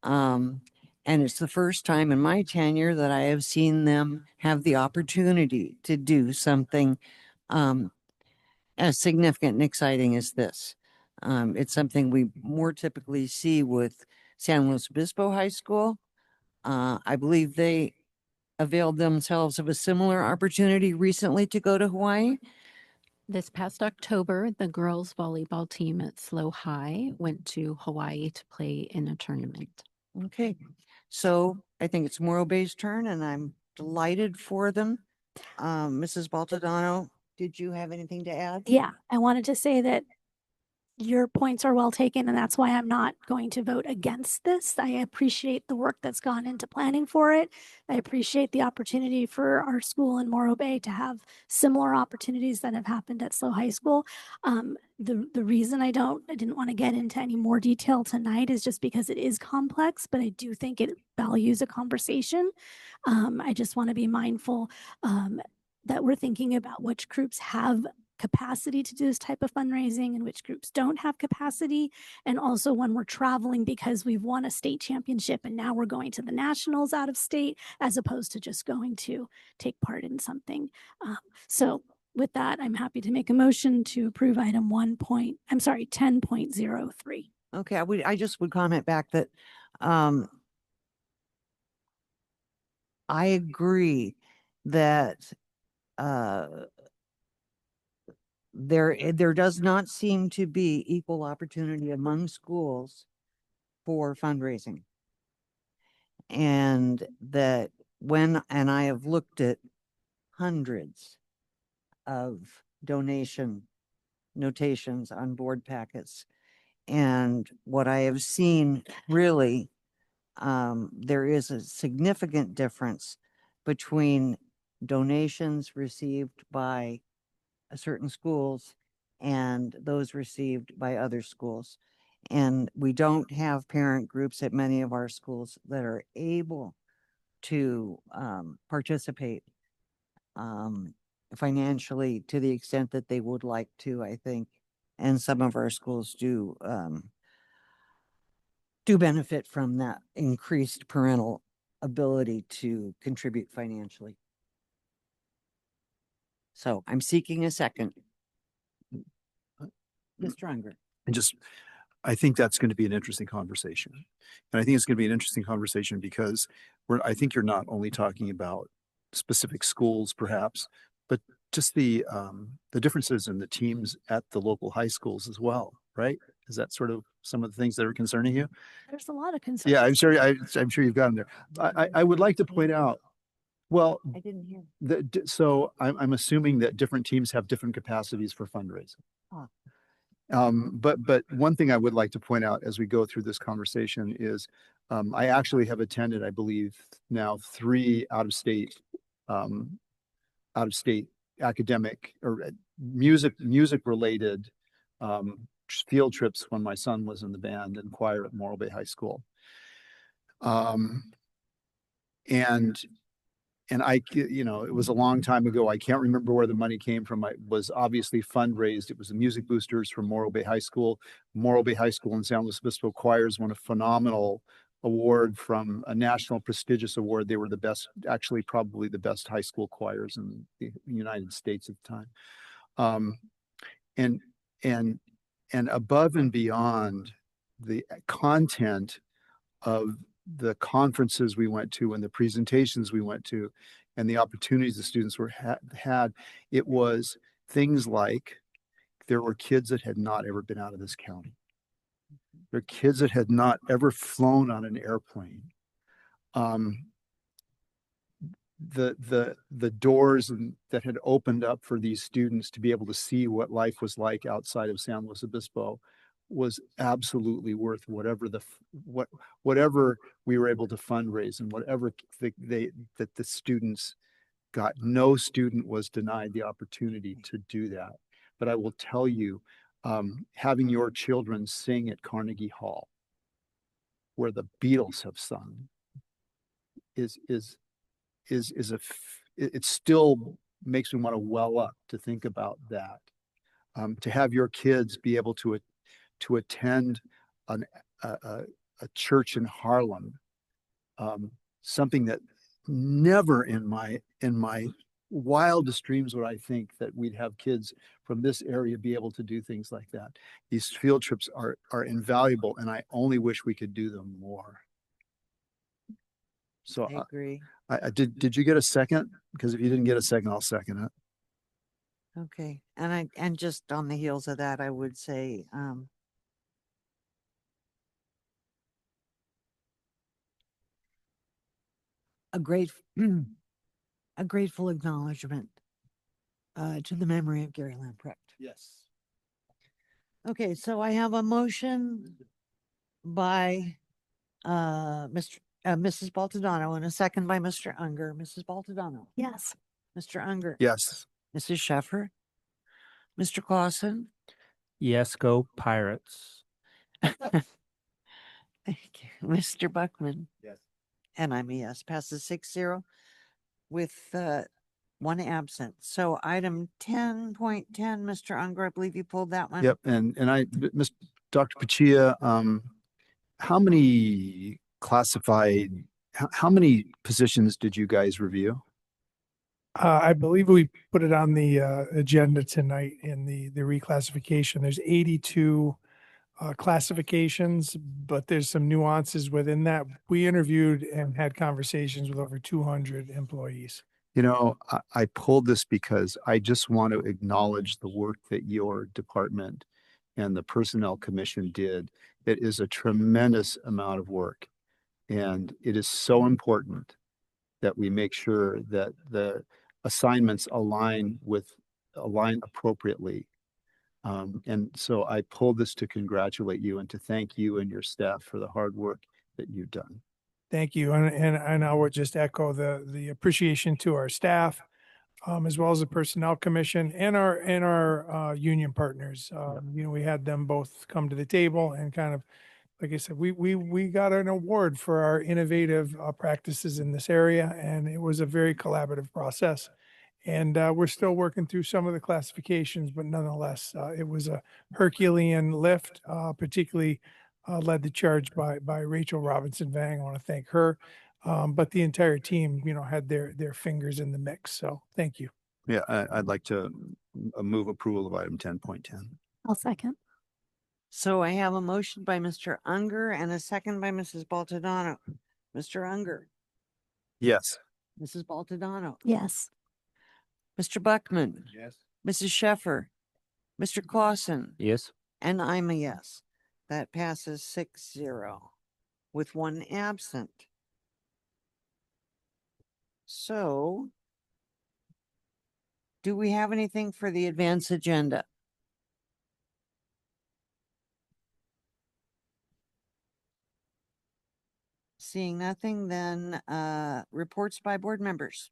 And it's the first time in my tenure that I have seen them have the opportunity to do something as significant and exciting as this. It's something we more typically see with San Luis Obispo High School. I believe they availed themselves of a similar opportunity recently to go to Hawaii. This past October, the girls volleyball team at SLO High went to Hawaii to play in a tournament. Okay, so I think it's Morro Bay's turn and I'm delighted for them. Mrs. Baltodano, did you have anything to add? Yeah, I wanted to say that your points are well taken, and that's why I'm not going to vote against this. I appreciate the work that's gone into planning for it. I appreciate the opportunity for our school in Morro Bay to have similar opportunities that have happened at SLO High School. The reason I didn't want to get into any more detail tonight is just because it is complex, but I do think it values a conversation. I just want to be mindful that we're thinking about which groups have capacity to do this type of fundraising and which groups don't have capacity. And also when we're traveling because we've won a state championship and now we're going to the nationals out of state, as opposed to just going to take part in something. So with that, I'm happy to make a motion to approve item 10.03. Okay, I just would comment back that I agree that there does not seem to be equal opportunity among schools for fundraising. And that and I have looked at hundreds of donation notations on board packets. And what I have seen really, there is a significant difference between donations received by certain schools and those received by other schools. And we don't have parent groups at many of our schools that are able to participate financially to the extent that they would like to, I think. And some of our schools do benefit from that increased parental ability to contribute financially. So I'm seeking a second. Mr. Unger. And I think that's going to be an interesting conversation. And I think it's going to be an interesting conversation because I think you're not only talking about specific schools perhaps, but just the differences in the teams at the local high schools as well, right? Is that sort of some of the things that are concerning you? There's a lot of concern. Yeah, I'm sure you've got them there. I would like to point out, well, I didn't hear. So I'm assuming that different teams have different capacities for fundraising. Huh. But one thing I would like to point out as we go through this conversation is I actually have attended, I believe now 3 out-of-state academic or music related field trips when my son was in the band and choir at Morro Bay High School. And I, it was a long time ago. I can't remember where the money came from. It was obviously fundraised. It was the music boosters from Morro Bay High School. Morro Bay High School and San Luis Obispo choirs won a phenomenal award from a national prestigious award. They were the best, actually probably the best high school choirs in the United States at the time. And above and beyond the content of the conferences we went to and the presentations we went to, and the opportunities the students had, it was things like there were kids that had not ever been out of this county. There are kids that had not ever flown on an airplane. The doors that had opened up for these students to be able to see what life was like outside of San Luis Obispo was absolutely worth whatever we were able to fundraise and whatever that the students got. No student was denied the opportunity to do that. But I will tell you, having your children sing at Carnegie Hall, where the Beatles have sung, it still makes me want to well up to think about that. To have your kids be able to attend a church in Harlem, something that never in my wildest dreams would I think that we'd have kids from this area be able to do things like that. These field trips are invaluable, and I only wish we could do them more. So I agree. Did you get a second? Because if you didn't get a second, I'll second it. Okay. And just on the heels of that, I would say, a grateful acknowledgement to the memory of Gary Lamprecht. Yes. Okay, so I have a motion by Mrs. Baltodano and a second by Mr. Unger. Mrs. Baltodano. Yes. Mr. Unger. Yes. Mrs. Sheffer. Mr. Clausen. Yes, go Pirates. Thank you. Mr. Buckman. Yes. And I'm a yes. Passes 6-0 with one absent. So item 10.10, Mr. Unger, I believe you pulled that one. Yep. And Dr. Pachia, how many how many positions did you guys review? I believe we put it on the agenda tonight in the reclassification. There's 82 classifications, but there's some nuances within that. We interviewed and had conversations with over 200 employees. You know, I pulled this because I just want to acknowledge the work that your department and the Personnel Commission did. It is a tremendous amount of work, and it is so important that we make sure that the assignments align appropriately. And so I pulled this to congratulate you and to thank you and your staff for the hard work that you've done. Thank you. And I would just echo the appreciation to our staff, as well as the Personnel Commission and our union partners. We had them both come to the table and kind of, like I said, we got an award for our innovative practices in this area, and it was a very collaborative process. And we're still working through some of the classifications, but nonetheless, it was a Herculean lift, particularly led the charge by Rachel Robinson Vang. I want to thank her. But the entire team, had their fingers in the mix. So thank you. Yeah, I'd like to move approval of item 10.10. I'll second. So I have a motion by Mr. Unger and a second by Mrs. Baltodano. Mr. Unger. Yes. Mrs. Baltodano. Yes. Mr. Buckman. Yes. Mrs. Sheffer. Mr. Clausen. Yes. And I'm a yes. That passes 6-0 with one absent. So, do we have anything for the advance agenda? Seeing nothing, then reports by board members.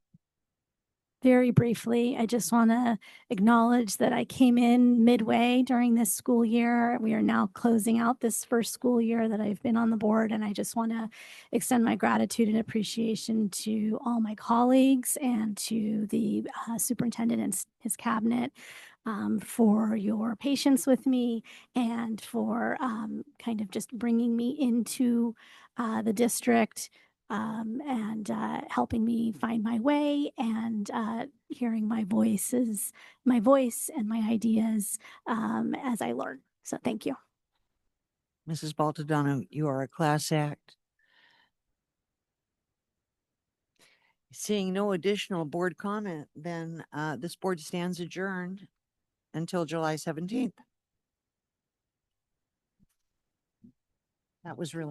Very briefly, I just want to acknowledge that I came in midway during this school year. We are now closing out this first school year that I've been on the board, and I just want to extend my gratitude and appreciation to all my colleagues and to the superintendent and his cabinet for your patience with me and for kind of just bringing me into the district. And helping me find my way and hearing my voice and my ideas as I learn. So thank you. Mrs. Baltodano, you are a class act. Seeing no additional board comment, then this board stands adjourned until July 17th. That was really